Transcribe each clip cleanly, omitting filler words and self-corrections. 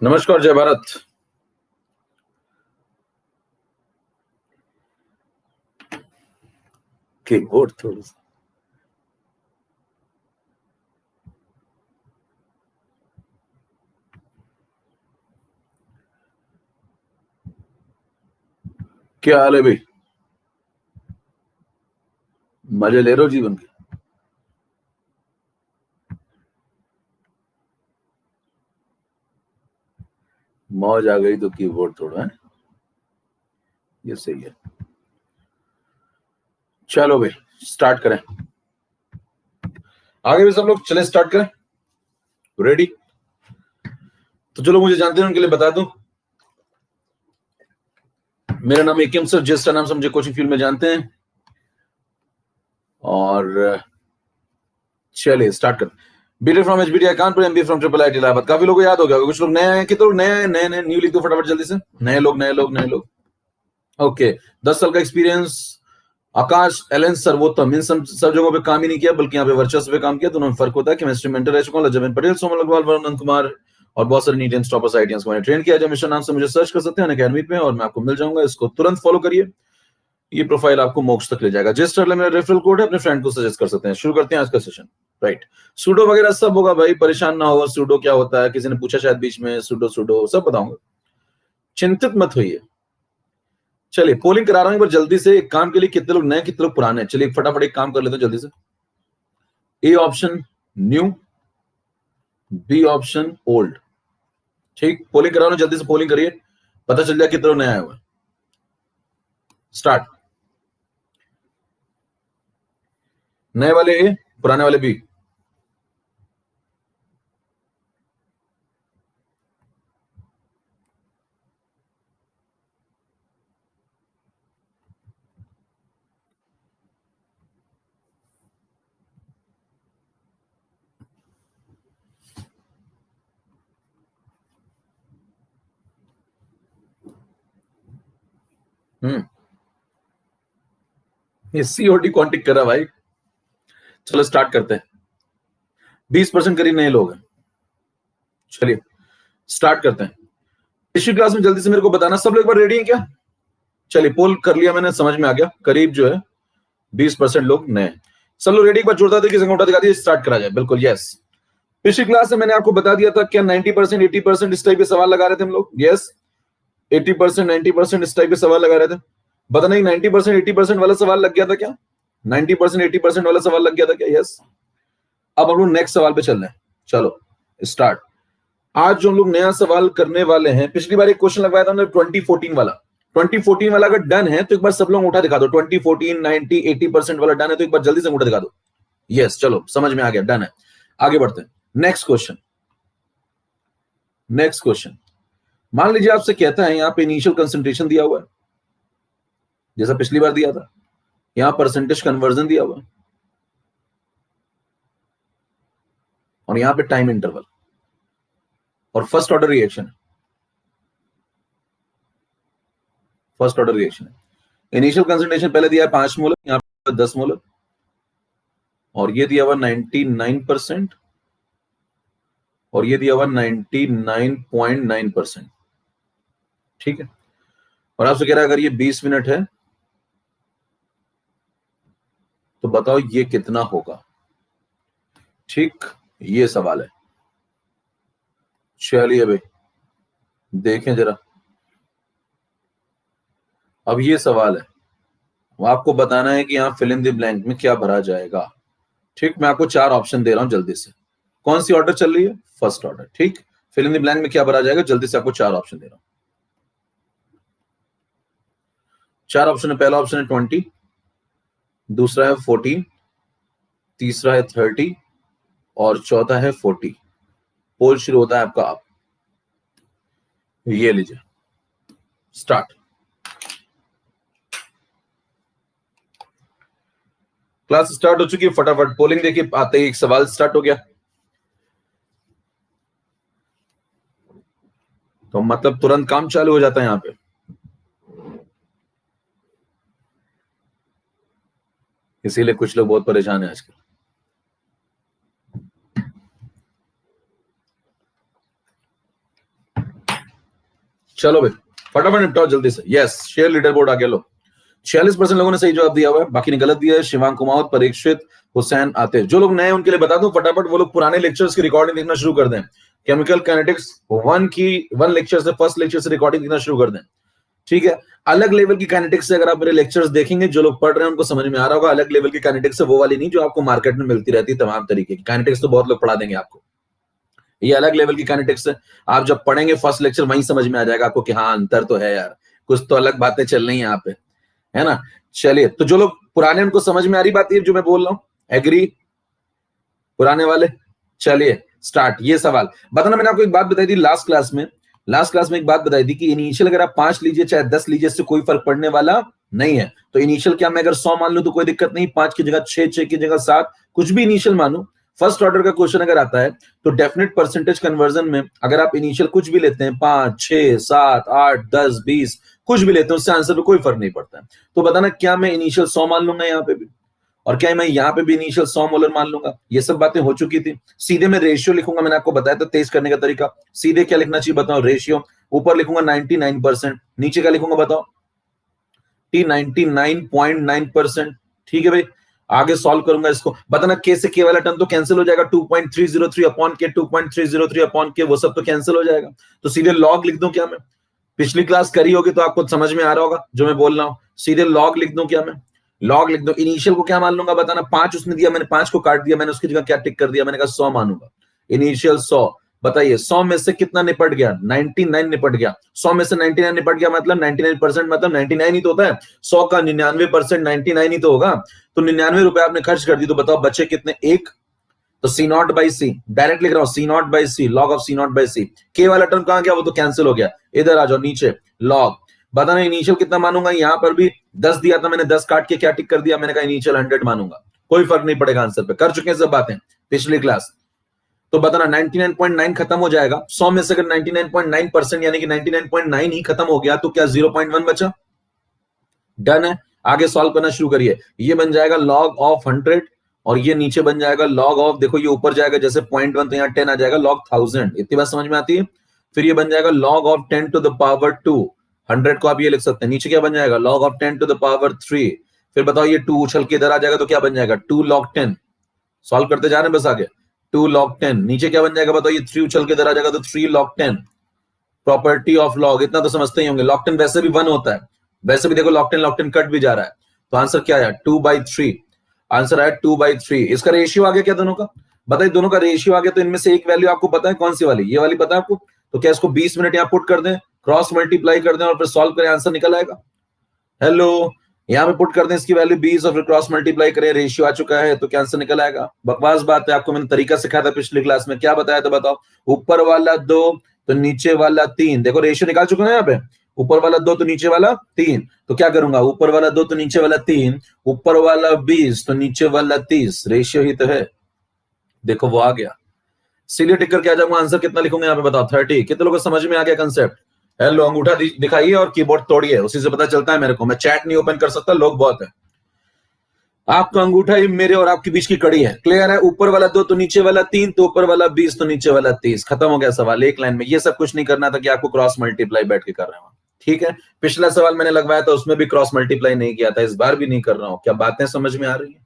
नमस्कार, जय भारत। कीबोर्ड थोड़ा सा क्या हाल है भाई? मजे ले रहे हो जीवन के? मौज आ गई तो कीबोर्ड थोड़ा है, ये सही है। चलो भाई, स्टार्ट करें। आगे भी सब लोग चले, स्टार्ट करें। रेडी? तो चलो, मुझे जानते हैं उनके लिए बता दूं। मेरा नाम एकेम सर, जिस नाम से मुझे कोचिंग फील्ड में जानते हैं। और चलिए स्टार्ट करते हैं। BTech from HBTI Kanpur, MBA from triple IT Allahabad. काफी लोगों को याद हो गया, कुछ लोग नए हैं। कितने लोग नए हैं? नए नए न्यू लिख दो फटाफट जल्दी से। नए लोग, नए लोग, नए लोग। ओके। 10 साल का एक्सपीरियंस। आकाश, एलन, सर्वोत्तम, इन सब जगहों पे काम ही नहीं किया, बल्कि यहाँ पे वर्चस्व पे काम किया। दोनों में फर्क होता है। केमिस्ट्री मेंटर रह चुका हूँ, लज्जन पटेल, सोमल अग्रवाल, वरुण कुमार और बहुत सारे नीट एंड टॉपर्स आईटीएस को मैंने ट्रेन किया। जब मिशन नाम से मुझे सर्च कर सकते हैं अकेडमी पे, और मैं आपको मिल जाऊंगा। इसको तुरंत फॉलो करिए, ये प्रोफाइल आपको मोक्ष तक ले जाएगा। जिस तरह मेरा रेफरल कोड है, अपने फ्रेंड को सजेस्ट कर सकते हैं। शुरू करते हैं आज का सेशन। राइट। सूडो वगैरह सब होगा भाई, परेशान ना हो। सूडो क्या होता है, किसी ने पूछा शायद बीच में। सूडो सूडो सब बताऊंगा, चिंतित मत होइए। चलिए पोलिंग करा रहा हूं एक बार जल्दी से। एक काम के लिए कितने लोग नए, कितने लोग पुराने हैं? चलिए फटाफट एक काम कर लेते हैं जल्दी से। A option new, B option old. ठीक, पोलिंग करा रहा हूं, जल्दी से पोलिंग करिए, पता चल जाए कितने लोग नए आए हुए। स्टार्ट। नए वाले ए, पुराने वाले बी। ये सीओडी कौन टिक कर रहा भाई? चलो स्टार्ट करते हैं। 20% करीब नए लोग हैं। चलिए स्टार्ट करते हैं। पिछली क्लास में जल्दी से मेरे को बताना, सब लोग एक बार रेडी हैं क्या? चलिए पोल कर लिया मैंने, समझ में आ गया। करीब जो है 20% लोग नए। सब लोग रेडी? एक बार जोरदार तरीके से अंगूठा दिखा दीजिए, स्टार्ट करा जाए। बिल्कुल यस। पिछली क्लास में मैंने आपको बता दिया था, क्या 90%, 80% इस टाइप के सवाल लगा रहे थे हम लोग? यस, 80%, 90% इस टाइप के सवाल लगा रहे थे। बता नहीं, 90%, 80% वाला सवाल लग गया था क्या? 90%, 80% वाला सवाल लग गया था क्या? यस। अब हम लोग नेक्स्ट सवाल पे चल रहे हैं। चलो स्टार्ट। आज जो हम लोग नया सवाल करने वाले हैं, पिछली बार एक क्वेश्चन लगवाया था हमने 2014 वाला। 2014 वाला अगर डन है तो एक बार सब लोग उठा दिखा दो। 2014, 90, 80% वाला डन है तो एक बार जल्दी से उठा दिखा दो। यस, चलो समझ में आ गया, डन है। आगे बढ़ते हैं। Next question. नेक्स्ट क्वेश्चन, मान लीजिए आपसे कहता है, यहां पे इनिशियल कंसंट्रेशन दिया हुआ है जैसा पिछली बार दिया था, यहां परसेंटेज कन्वर्जन दिया हुआ है, और यहां पे टाइम इंटरवल और first order reaction. First order reaction है। इनिशियल कंसंट्रेशन पहले दिया है 5 मोलर, यहां पे 10 मोलर, और ये दिया हुआ 99%, और ये दिया हुआ 99.9%। ठीक है। और आपसे कह रहा है अगर ये 20 मिनट है तो बताओ ये कितना होगा। ठीक, ये सवाल है। चलिए भाई देखें जरा। अब ये सवाल है, आपको बताना है कि यहां फिल इन द ब्लैंक में क्या भरा जाएगा। ठीक, मैं आपको 4 ऑप्शन दे रहा हूं जल्दी से। कौन सी ऑर्डर चल रही है? First order. ठीक, फिल इन द ब्लैंक में क्या भरा जाएगा, जल्दी से आपको 4 ऑप्शन दे रहा हूं। 4 ऑप्शन है। पहला ऑप्शन है 20, दूसरा है 14, तीसरा है 30, और चौथा है 40। पोल शुरू होता है आपका आप। ये लीजिए, स्टार्ट। क्लास स्टार्ट हो चुकी है, फटाफट पोलिंग देखिए। आते ही एक सवाल स्टार्ट हो गया, तो मतलब तुरंत काम चालू हो जाता है यहां पे। इसीलिए कुछ लोग बहुत परेशान है आजकल। चलो भाई फटाफट निपटाओ जल्दी से। यस, शेयर लीडर बोर्ड आ गया। लो 46% लोगों ने सही जवाब दिया हुआ है, बाकी ने गलत दिया है। शिवांग कुमावत, परीक्षित, हुसैन, आते। जो लोग नए हैं उनके लिए बता दूं फटाफट, वो लोग पुराने लेक्चर्स की रिकॉर्डिंग देखना शुरू कर दें। केमिकल काइनेटिक्स 1 लेक्चर से, फर्स्ट लेक्चर से रिकॉर्डिंग देखना शुरू कर दें। ठीक है, अलग लेवल की काइनेटिक्स से अगर आप मेरे लेक्चर्स देखेंगे, जो लोग पढ़ रहे हैं उनको समझ में आ रहा होगा। अलग लेवल की काइनेटिक्स है वो वाली नहीं जो आपको मार्केट में मिलती रहती है तमाम तरीके की काइनेटिक्स, तो बहुत लोग पढ़ा देंगे आपको। ये अलग लेवल की काइनेटिक्स है। आप जब पढ़ेंगे फर्स्ट लेक्चर वहीं समझ में आ जाएगा आपको कि हाँ अंतर तो है यार, कुछ तो अलग बातें चल रही हैं यहाँ पे, है ना। चलिए, तो जो लोग पुराने उनको समझ में आ रही बात ये जो मैं बोल रहा हूँ, एग्री पुराने वाले। चलिए स्टार्ट। ये सवाल बताना, मैंने आपको एक बात बताई थी लास्ट क्लास में एक बात बताई थी कि इनिशियल अगर आप 5 लीजिए चाहे 10 लीजिए, इससे कोई फर्क पड़ने वाला नहीं है। तो इनिशियल क्या मैं अगर 100 मान लूं तो कोई दिक्कत नहीं, 5 की जगह 6, 6 की जगह 7, कुछ भी इनिशियल मानू। फर्स्ट ऑर्डर का क्वेश्चन अगर आता है तो डेफिनेट परसेंटेज कन्वर्जन में अगर आप इनिशियल कुछ भी लेते हैं, 5, 6, 7, 8, 10, 20 कुछ भी लेते हैं, उससे आंसर पे कोई फर्क नहीं पड़ता है। तो बताना क्या मैं इनिशियल 100 मान लूंगा यहाँ पे भी, और क्या मैं यहाँ पे भी इनिशियल 100 मोलर मान लूंगा। ये सब बातें हो चुकी थी। सीधे मैं रेशियो लिखूंगा, मैंने आपको बताया था तेज करने का तरीका। सीधे क्या लिखना चाहिए बताओ, रेशियो। ऊपर लिखूंगा 99%, नीचे क्या लिखूंगा बताओ, टी 99.9%। ठीक है भाई, आगे सॉल्व करूंगा इसको। बताना के से के वाला टर्म तो कैंसिल हो जाएगा, 2.303 अपॉन के, 2.303 अपॉन के, वो सब तो कैंसिल हो जाएगा। तो सीधे लॉग लिख दूं क्या मैं, पिछली क्लास करी होगी तो आपको समझ में आ रहा होगा जो मैं बोल रहा हूं। सीधे लॉग लिख दूं क्या मैं, लॉग लिख दो। इनिशियल को क्या मान लूंगा बताना, 5 उसने दिया, मैंने 5 को काट दिया, मैंने उसकी जगह क्या टिक कर दिया, मैंने कहा 100 मानूंगा। इनिशियल 100, बताइए 100 में से कितना निपट गया, 99 निपट गया। 100 में से 99 निपट गया मतलब 99% मतलब 99 ही तो होता है। 100 का 99% 99 ही तो होगा। तो 99 रुपए आपने खर्च कर दी, तो बताओ बचे कितने, 1। तो c not by c direct लिख रहा हूं, c not by c, log of C not by c. K वाला टर्म कहां गया, वो तो कैंसिल हो गया। इधर आ जाओ नीचे, लॉग। बताना इनिशियल कितना मानूंगा, यहां पर भी 10 दिया था मैंने, 10 काट के क्या टिक कर दिया, मैंने कहा इनिशियल 100 मानूंगा। कोई फर्क नहीं पड़ेगा आंसर पे, कर चुके हैं सब बातें पिछली क्लास। तो बताना 99.9 खत्म हो जाएगा 100 में से, अगर 99.9% यानी कि 99.9 ही खत्म हो गया तो क्या 0.1 बचा। डन है, आगे सॉल्व करना शुरू करिए। ये बन जाएगा लॉग ऑफ 100 और ये नीचे बन जाएगा लॉग ऑफ, देखो ये ऊपर जाएगा जैसे 0.1 तो यहाँ 10 आ जाएगा, लॉग 1000। इतनी बात समझ में आती है। फिर ये बन जाएगा log of 10 to the power 2, 100 को आप ये लिख सकते हैं। नीचे क्या बन जाएगा, log of 10 to the power 3। फिर बताओ ये 2 उछल के इधर आ जाएगा तो क्या बन जाएगा, 2 log 10। सॉल्व करते जा रहे हैं बस आगे, 2 log 10। नीचे क्या बन जाएगा बताओ, ये 3 उछल के इधर आ जाएगा तो 3 log 10। प्रॉपर्टी ऑफ लॉग इतना तो समझते ही होंगे, log 10 वैसे भी 1 होता है, वैसे भी देखो log 10 कट भी जा रहा है। तो आंसर क्या आया, 2/3। आंसर आया 2/3। इसका रेशियो आ गया क्या दोनों का, बताइए दोनों का रेशियो आ गया। तो इनमें से एक वैल्यू आपको पता है कौन सी वाली, ये वाली पता है आपको। तो क्या इसको 20 मिनट यहाँ पुट कर दें, क्रॉस मल्टीप्लाई कर दें और फिर सॉल्व करें, आंसर निकल आएगा। हेलो, यहाँ पे पुट कर दें इसकी वैल्यू 20 और फिर क्रॉस मल्टीप्लाई करें, रेशियो आ चुका है तो क्या आंसर निकल आएगा। बकवास बात है, आपको मैंने तरीका सिखाया था पिछली क्लास में, क्या बताया था बताओ। ऊपर वाला 2 तो नीचे वाला 3, देखो रेशियो निकाल चुके हैं यहाँ पे, ऊपर वाला 2 तो नीचे वाला 3। तो क्या करूंगा, ऊपर वाला 2 तो नीचे वाला 3, ऊपर वाला 20 तो नीचे वाला 30, रेशियो ही तो है। देखो वो आ गया, सीधे टिक करके आ जाऊंगा। आंसर कितना लिखूंगा यहाँ पे बताओ, 30। कितने लोगों को समझ में आ गया कंसेप्ट। हेलो, अंगूठा दिखाइए और कीबोर्ड तोड़िए, उसी से पता चलता है मेरे को। मैं चैट नहीं ओपन कर सकता, लोग बहुत है। आपका अंगूठा ही मेरे और आपके बीच की कड़ी है, क्लियर है। ऊपर वाला 2 तो नीचे वाला 3, तो ऊपर वाला 20 तो नीचे वाला 30। खत्म हो गया सवाल, एक लाइन में। ये सब कुछ नहीं करना था कि आपको क्रॉस मल्टीप्लाई बैठ के कर रहे हो, ठीक है। पिछला सवाल मैंने लगवाया था उसमें भी क्रॉस मल्टीप्लाई नहीं किया था, इस बार भी नहीं कर रहा हूं। क्या बातें समझ में आ रही है,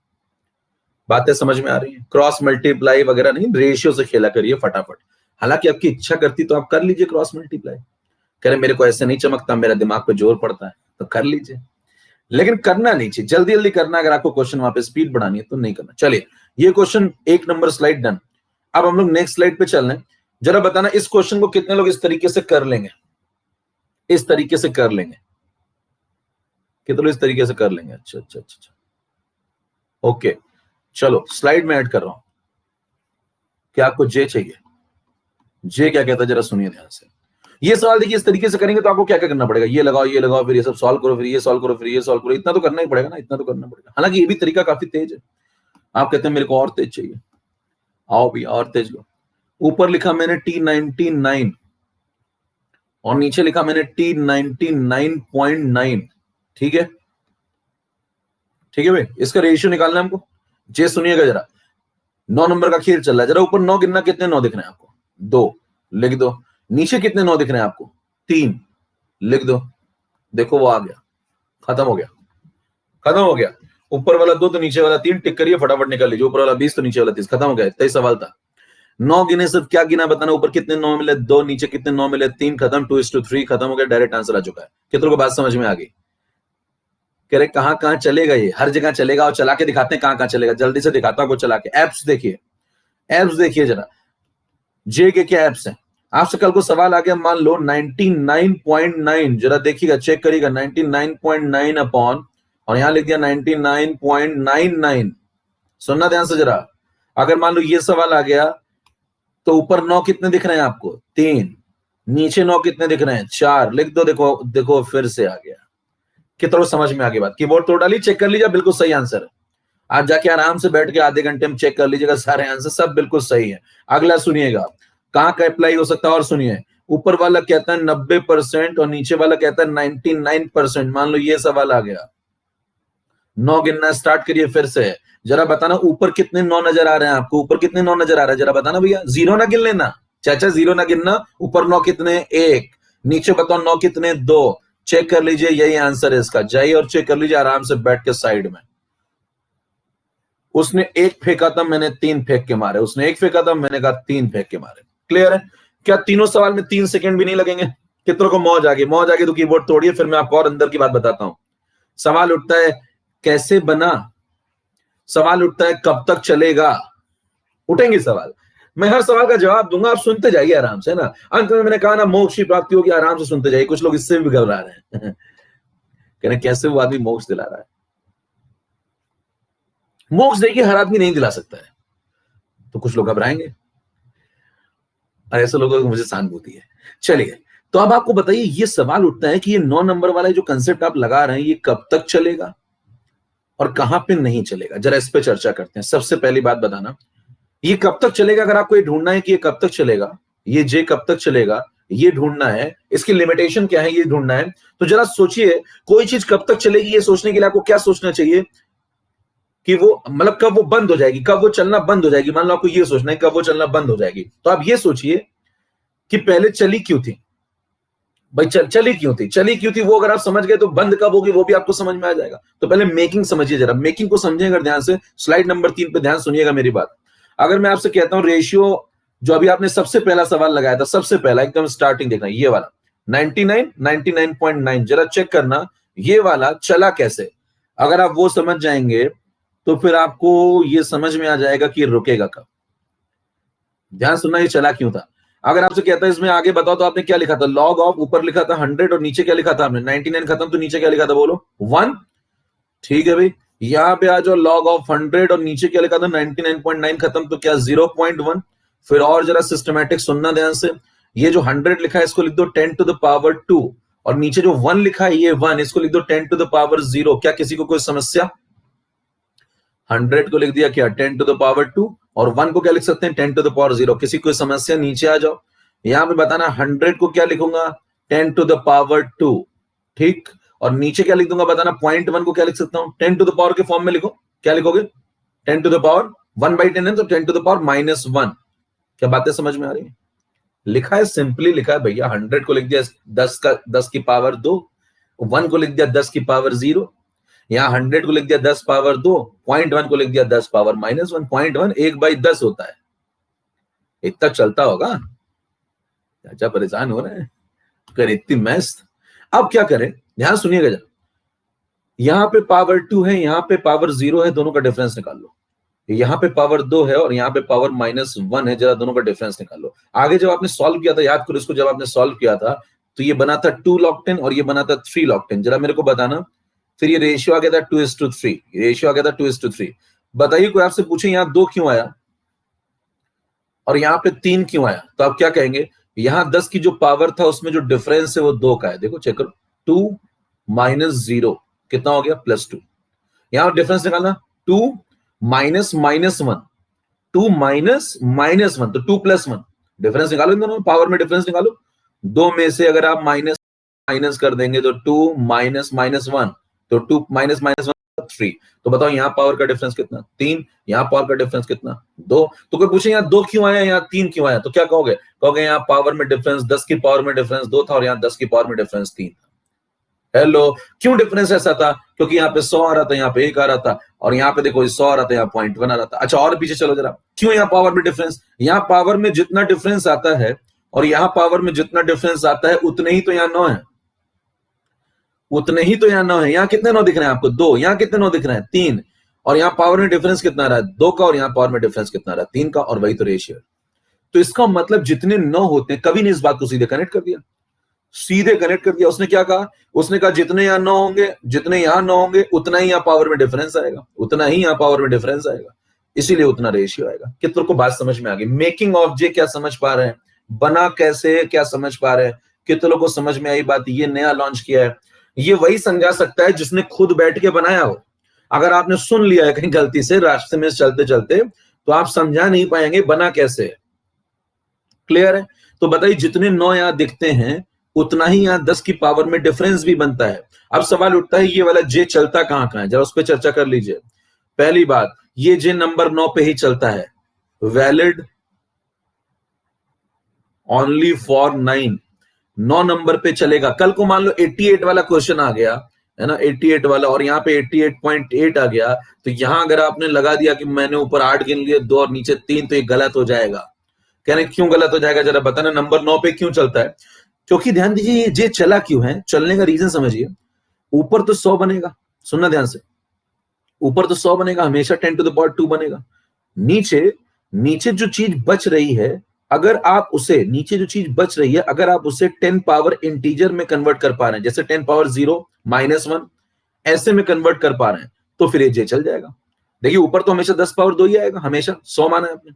बातें समझ में आ रही है। क्रॉस मल्टीप्लाई वगैरह नहीं, रेशियो से खेला करिए फटाफट। हालांकि आपकी इच्छा करती तो आप कर लीजिए क्रॉस मल्टीप्लाई, कह रहे मेरे को ऐसे नहीं चमकता, मेरा दिमाग पे जोर पड़ता है, तो कर लीजिए, लेकिन करना नहीं चाहिए, जल्दी जल्दी करना। अगर आपको क्वेश्चन वहां पे स्पीड बढ़ानी है तो नहीं करना। चलिए, ये क्वेश्चन 1 नंबर स्लाइड डन। अब हम लोग नेक्स्ट स्लाइड पे चल रहे हैं। जरा बताना इस क्वेश्चन को कितने लोग इस तरीके से कर लेंगे, इस तरीके से कर लेंगे, कितने लोग इस तरीके से कर लेंगे। अच्छा अच्छा अच्छा अच्छा, ओके चलो स्लाइड में ऐड कर रहा हूं। क्या आपको जे चाहिए, जे क्या कहता है जरा सुनिए ध्यान से। ये सवाल देखिए, इस तरीके से करेंगे तो आपको क्या क्या करना पड़ेगा, ये लगाओ फिर ये सब सॉल्व करो, फिर ये सॉल्व करो, फिर ये सॉल्व करो। इतना तो करना ही पड़ेगा ना, इतना तो करना पड़ेगा। हालांकि ये भी तरीका काफी तेज है, आप कहते हैं मेरे को और तेज चाहिए, आओ भी और तेज लो। ऊपर लिखा मैंने T99 और नीचे लिखा मैंने T99.9, ठीक है, ठीक है भाई। इसका रेशियो निकालना है हमको। जे सुनिएगा जरा, 9 नंबर का खेल चल रहा है, जरा ऊपर 9 गिनना, कितने 9 दिख रहे हैं आपको, 2 लिख दो। नीचे कितने 9 दिख रहे हैं आपको, 3। लिख दो, देखो वो आ गया, खत्म हो गया, खत्म हो गया। ऊपर वाला 2 तो नीचे वाला 3, टिक करिए, फटाफट निकाल लीजिए। ऊपर वाला 20 तो नीचे वाला 30, खत्म हो गया। 23 सवाल था। 9 गिने, सिर्फ क्या गिना बताना, ऊपर कितने 9 मिले 2, नीचे कितने 9 मिले 3, खत्म। 2:3, खत्म हो गया, डायरेक्ट आंसर आ चुका है। कितनों को बात समझ में आ गई? कह रहे कहां कहां चलेगा, ये हर जगह चलेगा, और चला के दिखाते हैं कहां कहां चलेगा। जल्दी से दिखाता हूं, चला के। एप्स देखिए, एप्स देखिए जरा, जे के क्या एप्स हैं। आपसे कल को सवाल आ गया, मान लो 99.9, जरा देखिएगा, चेक करिएगा, 99.9 अपॉन, और यहां लिख दिया 99.99। सुनना ध्यान से जरा, अगर मान लो ये सवाल आ गया, तो ऊपर 9 कितने दिख रहे हैं आपको? 3, नीचे 9 कितने दिख रहे हैं? 4, लिख दो। देखो देखो, फिर से आ गया। कितना समझ में आ गई बात? कीबोर्ड तोड़ डाली, चेक कर लीजिए, बिल्कुल सही आंसर है। आप जाके आराम से बैठ के आधे घंटे में चेक कर लीजिएगा, सारे आंसर सब बिल्कुल सही है। अगला सुनिएगा, कहां का अप्लाई हो सकता है, और सुनिए। ऊपर वाला कहता है 90% और नीचे वाला कहता है 99%। मान लो ये सवाल आ गया, 9 गिनना स्टार्ट करिए फिर से। जरा बताना ऊपर कितने 9 नजर आ रहे हैं आपको? ऊपर कितने 9 नजर आ रहे हैं, जरा बताना भैया। जीरो ना गिन लेना चाचा, जीरो ना गिनना। ऊपर 9 कितने? 1, नीचे बताओ 9 कितने? 2। चेक कर लीजिए, यही आंसर है इसका। जाइए और चेक कर लीजिए आराम से बैठ के साइड में। उसने 1 फेंका था, मैंने 3 फेंक के मारे। उसने 1 फेंका था, मैंने कहा 3 फेंक के मारे। क्लियर है? क्या तीनों सवाल में 3 सेकंड भी नहीं लगेंगे? कितनों को मौज आ गई? मौज आ गई तो कीबोर्ड तोड़िए, फिर मैं आपको और अंदर की बात बताता हूं। सवाल उठता है कैसे बना, सवाल उठता है कब तक चलेगा। उठेंगे सवाल, मैं हर सवाल का जवाब दूंगा, आप सुनते जाइए आराम से ना। अंत में मैंने कहा ना, मोक्ष की प्राप्ति होगी, आराम से सुनते जाइए। कुछ लोग इससे भी घबरा रहे हैं कह रहे कैसे वो आदमी मोक्ष दिला रहा है। मोक्ष देखिए हर आदमी नहीं दिला सकता है, तो कुछ लोग घबराएंगे, और ऐसे लोगों को मुझे सहानुभूति है। चलिए, तो अब आपको बताइए, ये सवाल उठता है कि ये 9 नंबर वाला जो कंसेप्ट आप लगा रहे हैं, ये कब तक चलेगा और कहां पे नहीं चलेगा। जरा इस पे चर्चा करते हैं। सबसे पहली बात बताना, ये कब तक चलेगा, अगर आपको ये ढूंढना है कि ये कब तक चलेगा, ये जे कब तक चलेगा, ये ढूंढना है, इसकी लिमिटेशन क्या है, ये ढूंढना है। तो जरा सोचिए, कोई चीज कब तक चलेगी, ये सोचने के लिए आपको क्या सोचना चाहिए कि वो मतलब कब वो बंद हो जाएगी, कब वो चलना बंद हो जाएगी। मान लो आपको ये सोचना है कब वो चलना बंद हो जाएगी, तो आप ये सोचिए कि पहले चली क्यों थी भाई, चली क्यों थी, चली क्यों थी, वो अगर आप समझ गए तो बंद कब होगी वो भी आपको समझ में आ जाएगा। तो पहले मेकिंग समझिए, जरा मेकिंग को समझिए अगर ध्यान से। स्लाइड नंबर 3 पे ध्यान सुनिएगा मेरी बात। अगर मैं आपसे कहता हूं रेशियो, जो अभी आपने सबसे पहला सवाल लगाया था, सबसे पहला एकदम स्टार्टिंग देखना, ये वाला 99, 99.9, जरा चेक करना ये वाला चला कैसे। अगर आप वो समझ जाएंगे तो फिर आपको ये समझ में आ जाएगा कि रुकेगा कब। ध्यान सुनना, ये चला क्यों था। अगर आपसे कहता है इसमें आगे बताओ, तो आपने क्या लिखा था? लॉग ऑफ, ऊपर लिखा था 100 और नीचे क्या लिखा था आपने? 99 खत्म, तो नीचे क्या लिखा था बोलो? 1। ठीक है भाई, यहां पे आ जाओ, लॉग ऑफ 100 और नीचे क्या लिखा था? 99.9 खत्म, तो क्या 0.1। फिर और जरा सिस्टमैटिक सुनना ध्यान से, ये जो 100 लिखा है इसको लिख दो 10 टू द पावर 2, और नीचे जो 1 लिखा है ये 1, इसको लिख दो 10 टू द पावर 0। क्या किसी को कोई समस्या? 100 को लिख दिया क्या 10 टू द पावर 2, और 1 को क्या लिख सकते हैं 10 टू द पावर 0। किसी कोई समस्या? नीचे आ जाओ, यहां पे बताना 100 को क्या लिखूंगा 10 टू द पावर 2, ठीक। और नीचे क्या लिख दूंगा बताना, 0.1 को क्या लिख सकता हूं 10 टू द पावर के फॉर्म में लिखो। क्या लिखोगे? 10 टू द पावर 1/10 है, तो 10 टू द पावर -1। क्या बातें समझ में आ रही है? लिखा है, सिंपली लिखा है भैया। 100 को लिख दिया 10 की पावर 2, 1 को लिख दिया 10 की पावर 0, यहाँ 100 को लिख दिया 10 पावर 2, 0.1 को लिख दिया 10 पावर -1। 0.1 1/10 होता है। इतना चलता होगा, चाचा परेशान हो रहे हैं कर इतनी मस्त। अब क्या करें, ध्यान सुनिएगा जरा। यहाँ पे पावर 2 है, यहाँ पे पावर 0 है, दोनों का डिफरेंस निकाल लो। यहाँ पे पावर 2 है और यहाँ पे पावर -1 है, जरा दोनों का डिफरेंस निकाल लो। आगे जब आपने सॉल्व किया था, याद करो इसको, जब आपने सॉल्व किया था तो ये बना था 2 log 10 और ये बना था 3 log 10। जरा मेरे को बताना, फिर ये रेशियो आ गया था 2:3, रेशियो आ गया था 2:3। बताइए, कोई आपसे पूछे यहाँ 2 क्यों आया और यहाँ पे 3 क्यों आया, तो आप क्या कहेंगे? यहाँ 10 की जो पावर था उसमें जो डिफरेंस है वो 2 का है। देखो चेक करो, 2 - 0 कितना हो गया? +2। यहाँ डिफरेंस निकालना, 2 माइनस -1, 2 माइनस -1, तो 2 + 1। डिफरेंस निकालो, इन दोनों पावर में डिफरेंस निकालो। 2 में से अगर आप माइनस माइनस कर देंगे तो 2 - -1, तो 2 - -1 3। तो बताओ यहाँ पावर का डिफरेंस कितना? 3। यहाँ पावर का डिफरेंस कितना? 2। तो कोई पूछे यहाँ 2 क्यों आया, यहाँ 3 क्यों आया, तो क्या कहोगे? कहोगे यहाँ पावर में डिफरेंस 10 की पावर में डिफरेंस 2 था और यहाँ 10 की पावर में डिफरेंस 3 था। हेलो, क्यों डिफरेंस ऐसा था? क्योंकि यहाँ पे 100 आ रहा था, यहाँ पे 1 आ रहा था, और यहाँ पे देखो 100 आ रहा था, यहाँ 0.1 आ रहा था। अच्छा, और पीछे चलो जरा, क्यों यहाँ पावर में डिफरेंस? यहाँ पावर में जितना डिफरेंस आता है और यहाँ पावर में जितना डिफरेंस आता है उतने ही तो यहाँ 9 है, उतने ही तो यहाँ 9 है। यहाँ कितने 9 दिख रहे हैं आपको? 2। यहाँ कितने 9 दिख रहे हैं? 3। और यहाँ पावर में डिफरेंस कितना आ रहा है? 2 का, और यहाँ पावर में डिफरेंस कितना आ रहा है? 3 का, और वही तो रेशियो। तो इसका मतलब जितने 9 होते हैं, कभी नहीं इस बात को सीधे कनेक्ट कर दिया, सीधे कनेक्ट कर दिया। उसने क्या कहा? उसने कहा जितने यहां 9 होंगे, जितने यहां 9 होंगे, उतना ही यहां पावर में डिफरेंस आएगा, उतना ही यहां पावर में डिफरेंस आएगा, इसीलिए उतना रेशियो आएगा। कितनों को बात समझ में आ गई? मेकिंग ऑफ जे क्या समझ पा रहे हैं? बना कैसे क्या समझ पा रहे हैं? कितनों को समझ में आई बात? ये नया लॉन्च किया है, ये वही समझा सकता है जिसने खुद बैठ के बनाया हो। अगर आपने सुन लिया है कहीं गलती से रास्ते में चलते चलते, तो आप समझा नहीं पाएंगे बना कैसे है। क्लियर है? तो बताइए, जितने 9 यहां दिखते हैं उतना ही यहां 10 की पावर में डिफरेंस भी बनता है। अब सवाल उठता है, ये वाला जे चलता कहां कहां है? जरा उस पर चर्चा कर लीजिए। पहली बात, ये जे नंबर 9 पे ही चलता है, वैलिड ओनली फॉर 9 नंबर पे चलेगा। कल को मान लो 88 वाला क्वेश्चन आ गया है ना, 88 वाला, और यहाँ पे 88.8 आ गया, तो यहां अगर आपने लगा दिया कि मैंने ऊपर 8 गिन लिए, 2 और नीचे 3, तो ये गलत हो जाएगा। कहने क्यों गलत हो जाएगा? जरा बताना, नंबर 9 पे क्यों चलता है? क्योंकि ध्यान दीजिए, ये जे चला क्यों है, चलने का रीजन समझिए। ऊपर तो 100 बनेगा, सुनना ध्यान से, ऊपर तो 100 बनेगा, हमेशा 10 टू द पावर 2 बनेगा। नीचे नीचे जो चीज बच रही है, अगर आप उसे, नीचे जो चीज बच रही है, अगर आप उसे 10 पावर इंटीजर में कन्वर्ट कर पा रहे हैं, जैसे 10 पावर 0 -1 ऐसे में कन्वर्ट कर पा रहे हैं, तो फिर ये जे चल जाएगा। देखिए, ऊपर तो हमेशा 10 पावर 2 ही आएगा, हमेशा 100 माना है आपने।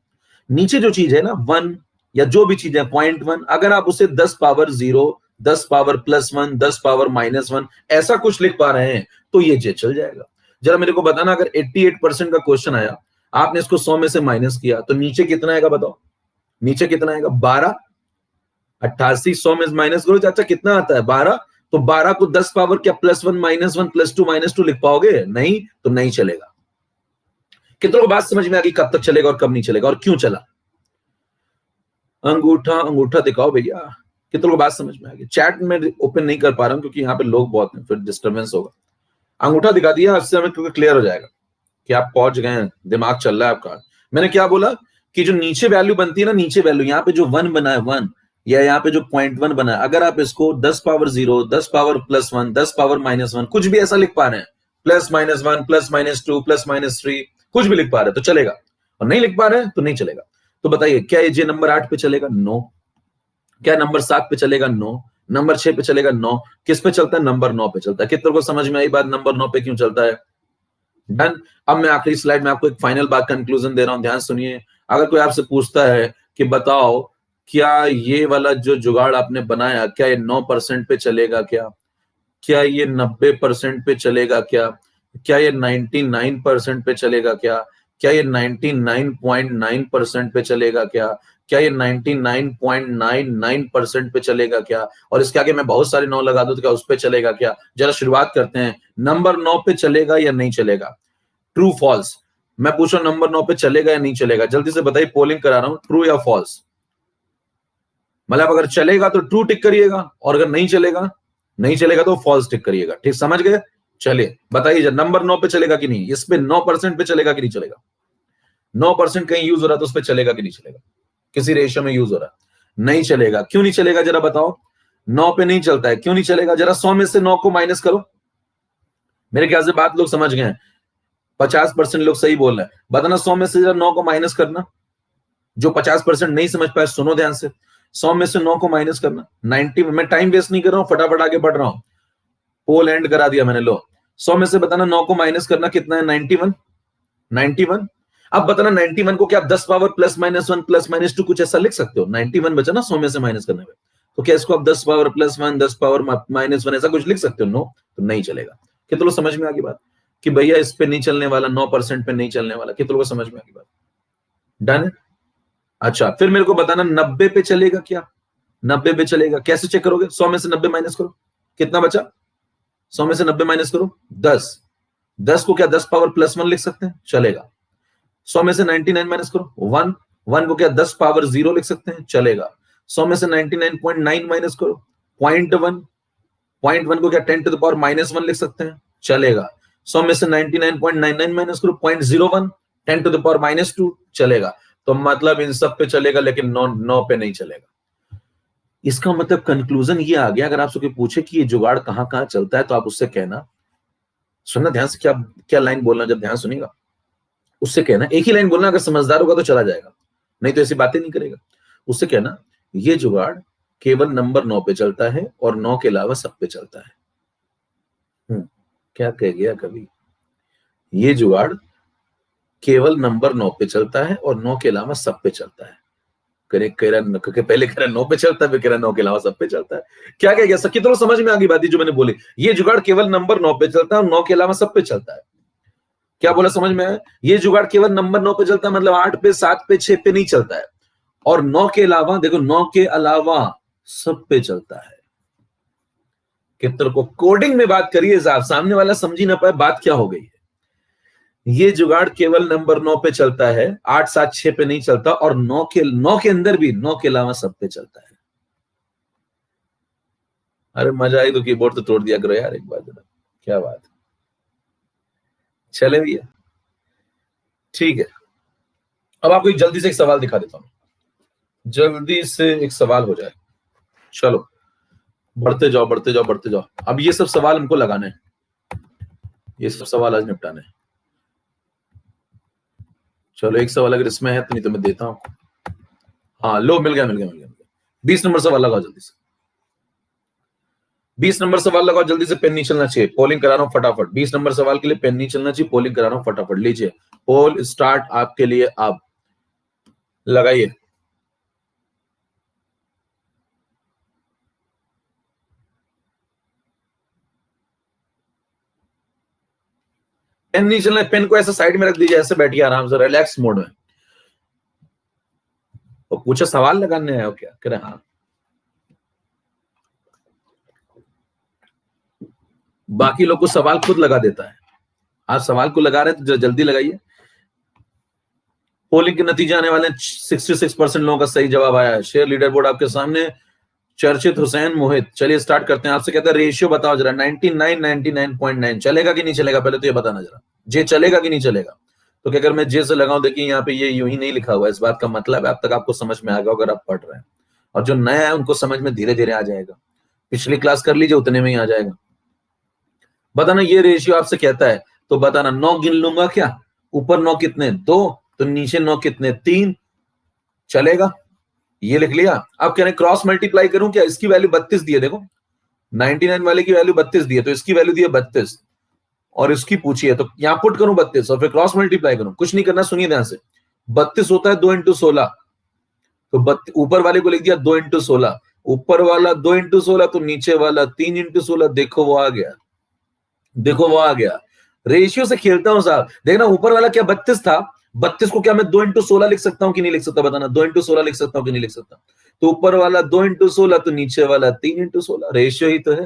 नीचे जो चीज है ना 1 या जो भी चीज है 0.1, अगर आप उसे 10 पावर 0, 10 पावर +1, 10 पावर -1 ऐसा कुछ लिख पा रहे हैं, तो ये जे चल जाएगा। जरा मेरे को बताना, अगर 88% का क्वेश्चन आया, आपने इसको 100 में से माइनस किया, तो नीचे कितना आएगा बताओ? नीचे कितना आएगा? 12। 88 100 में माइनस करो चाचा, कितना आता है? 12। तो 12 को 10 पावर क्या +1 -1 +2 -2 लिख पाओगे? नहीं, तो नहीं चलेगा। कितनों को बात समझ में आ गई? कब तक चलेगा और कब नहीं चलेगा और क्यों चला? अंगूठा अंगूठा दिखाओ भैया। कितनों को बात समझ में आ गई? चैट में ओपन नहीं कर पा रहा हूं क्योंकि यहाँ पे लोग बहुत हैं, फिर डिस्टर्बेंस होगा। अंगूठा दिखा दिया, इससे हमें क्योंकि क्लियर हो जाएगा कि आप पहुंच गए हैं, दिमाग चल रहा है आपका। मैंने क्या बोला कि जो नीचे वैल्यू बनती है ना, नीचे वैल्यू, यहाँ पे जो 1 बना है 1, या यहाँ पे जो 0.1 बना है, अगर आप इसको 10 पावर 0, 10 पावर +1, 10 पावर -1 कुछ भी ऐसा लिख पा रहे हैं, +-1 +-2 +-3 कुछ भी लिख पा रहे हैं तो चलेगा, और नहीं लिख पा रहे हैं तो नहीं चलेगा। तो बताइए, क्या ये जे नंबर 8 पे चलेगा? नो। क्या नंबर 7 पे चलेगा? नो। नंबर 6 पे चलेगा? नो। किस पे चलता है? नंबर 9 पे चलता है। कितनों को समझ में आई बात, नंबर 9 पे क्यों चलता है? डन। अब मैं आखिरी स्लाइड में आपको एक फाइनल बात, कंक्लूजन दे रहा हूं, ध्यान सुनिए। अगर कोई आपसे पूछता है कि बताओ, क्या ये वाला जो जुगाड़ आपने बनाया, क्या ये 9% पे चलेगा? क्या ये 90% पे चलेगा? क्या ये 99% पे चलेगा? क्या ये 99.9% पे चलेगा? क्या ये 99.99% पे चलेगा? और इसके आगे मैं बहुत सारे 9 लगा दूं तो क्या उस पे चलेगा? जरा शुरुआत करते हैं। नंबर 9 पे चलेगा या नहीं चलेगा? True false? मैं पूछ रहा हूं, नंबर 9 पे चलेगा या नहीं चलेगा? जल्दी से बताइए, पोलिंग करा रहा हूं, ट्रू या फॉल्स? मतलब अगर चलेगा तो ट्रू टिक करिएगा, और अगर नहीं चलेगा तो फॉल्स टिक करिएगा। ठीक, समझ गए? चलिए बताइए, नंबर 9 पे चलेगा कि नहीं? इस पे 9% पे चलेगा कि नहीं चलेगा? 9% कहीं यूज हो रहा है तो उस पे चलेगा कि नहीं चलेगा? किसी रेशियो में यूज हो रहा है, नहीं चलेगा। क्यों नहीं चलेगा जरा बताओ? 9 पे नहीं चलता है, क्यों नहीं चलेगा? जरा 100 में से 9 को माइनस करो। मेरे ख्याल से बात लोग समझ गए हैं, 50% लोग सही बोल रहे हैं। बताना 100 में से जरा 9 को माइनस करना। जो 50% नहीं समझ पाए सुनो ध्यान से, 100 में से 9 को माइनस करना। 90, मैं टाइम वेस्ट नहीं कर रहा हूं, फटाफट आगे बढ़ रहा हूं। पोल एंड करा दिया मैंने, लो 100 में से बताना 9 को माइनस करना कितना है? 91। अब बताना 91 को क्या आप 10 पावर +-1 +-2 कुछ ऐसा लिख सकते हो? 91 बचा ना 100 में से माइनस करने में, तो क्या इसको आप 10 पावर +1 10 पावर -1 ऐसा कुछ लिख सकते हो? नो, तो नहीं चलेगा। कितनों को समझ में आ गई बात कि भैया इस पे नहीं चलने वाला, 9% पे नहीं चलने वाला? कितनों को समझ में आ गई बात? डन है। अच्छा, फिर मेरे को बताना 90 पे चलेगा क्या? 90 पे चलेगा, कैसे चेक करोगे? 100 में से 90 माइनस करो, कितना बचा? 100 में से 90 माइनस करो, 10। 10 को क्या 10 पावर +1 लिख सकते हैं, चलेगा। 100 में से 99 माइनस करो, 1, 1 को क्या 10 पावर 0 लिख सकते हैं, चलेगा। 100 में से 99.9 माइनस करो, 0.1, 0.1 को क्या 10 टू द पावर -1 लिख सकते हैं, चलेगा। 100 में से 99.99 माइनस करो, 0.01, 10 टू द पावर -2, चलेगा। तो मतलब इन सब पे चलेगा, लेकिन 9 पे नहीं चलेगा। इसका मतलब कंक्लूजन ये आ गया, अगर आपसे कोई पूछे कि ये जुगाड़ कहां कहां चलता है, तो आप उससे कहना, सुनना ध्यान से, क्या क्या लाइन बोलना, जब ध्यान सुनिएगा उससे कहना, एक ही लाइन बोलना, अगर समझदार होगा तो चला जाएगा, नहीं तो ऐसी बातें नहीं करेगा। उससे कहना ये जुगाड़ केवल नंबर 9 पे चलता है और 9 के अलावा सब पे चलता है। क्या कह गया कभी, ये जुगाड़ केवल नंबर 9 पे चलता है और 9 के अलावा सब पे चलता है। पहले कह रहा 9 पे चलता है, फिर कह रहा 9 के अलावा सब पे चलता है। क्या कह गया, सकी तो समझ में आ गई बात जो मैंने बोली, ये जुगाड़ केवल नंबर 9 पे चलता है और 9 के अलावा सब पे चलता है। क्या बोला, समझ में आया? ये जुगाड़ केवल नंबर 9 पे चलता है, मतलब 8 पे, 7 पे, 6 पे नहीं चलता है, और 9 के अलावा, देखो 9 के अलावा सब पे चलता है। कितने को कोडिंग में बात करिए साहब, सामने वाला समझ ही ना पाए बात क्या हो गई है। ये जुगाड़ केवल नंबर 9 पे चलता है, 8, 7, 6 पे नहीं चलता, और 9 के अंदर भी 9 के अलावा सब पे चलता है। अरे मजा आई तो कीबोर्ड तो तोड़ दिया करो यार एक बार जरा, क्या बात। चले भैया, ठीक है। अब आपको एक जल्दी से एक सवाल दिखा देता हूं, जल्दी से एक सवाल हो जाए। चलो बढ़ते जाओ बढ़ते जाओ बढ़ते जाओ। अब ये सब सवाल हमको लगाने हैं, ये सब सवाल आज निपटाने हैं। चलो एक सवाल अगर इसमें है तो, नहीं तो मैं देता हूं। हाँ लो, मिल गया 20 नंबर सवाल लगाओ जल्दी से, 20 नंबर सवाल लगाओ जल्दी से, पेन नहीं चलना चाहिए, पोलिंग करा रहा हूं फटाफट। 20 नंबर सवाल के लिए पेन नहीं चलना चाहिए, पोलिंग करा रहा हूं फटाफट। लीजिए पोल स्टार्ट आपके लिए, आप लगाइए। पेन नहीं चलना है, पेन को ऐसे साइड में रख दीजिए, ऐसे बैठिए आराम से रिलैक्स मोड में। वो पूछा सवाल लगाने आए हो क्या, कह रहे हाँ। बाकी लोग को सवाल खुद लगा देता है, आप सवाल को लगा रहे हैं तो जल्दी लगाइए। पोलिंग के नतीजे आने वाले हैं, 66% लोगों का सही जवाब आया है। शेयर लीडर बोर्ड आपके सामने, चर्चित हुसैन मोहित। चलिए स्टार्ट करते हैं। आपसे कहता है रेशियो बताओ जरा, 99, 99.9 चलेगा कि नहीं चलेगा, पहले तो ये बताना जरा, जे चलेगा कि नहीं चलेगा। तो क्या अगर मैं जे से लगाऊं, देखिए यहाँ पे ये यूं ही नहीं लिखा हुआ है, इस बात का मतलब है अब तक आपको समझ में आ गया अगर आप पढ़ रहे हैं, और जो नया है उनको समझ में धीरे धीरे आ जाएगा। पिछली क्लास कर लीजिए, उतने में ही आ जाएगा। बताना ये रेशियो आपसे कहता है, तो बताना 9 गिन लूंगा क्या, ऊपर 9 कितने 2, तो नीचे 9 कितने 3, चलेगा। ये लिख लिया। अब कह रहे क्रॉस मल्टीप्लाई करूं क्या, इसकी वैल्यू 32 दी है, देखो 99 वाले की वैल्यू 32 दी है, तो इसकी वैल्यू दी है 32 और इसकी पूछी है, तो यहां पुट करूं 32 और फिर क्रॉस मल्टीप्लाई करूं। कुछ नहीं करना, सुनिए ध्यान से। 32 होता है 2 × 16, तो ऊपर वाले को लिख दिया 2 × 16, ऊपर वाला 2 × 16, तो नीचे वाला 3 × 16। देखो वो आ गया, देखो वो आ गया। रेशियो से खेलता हूं साहब, देखना ऊपर वाला क्या 32 था, 32 को क्या मैं 2 × 16 लिख सकता हूं कि नहीं लिख सकता, बताना 2 × 16 लिख सकता हूं कि नहीं लिख सकता। तो ऊपर वाला 2 × 16, तो नीचे वाला 3 × 16, रेशियो ही तो है।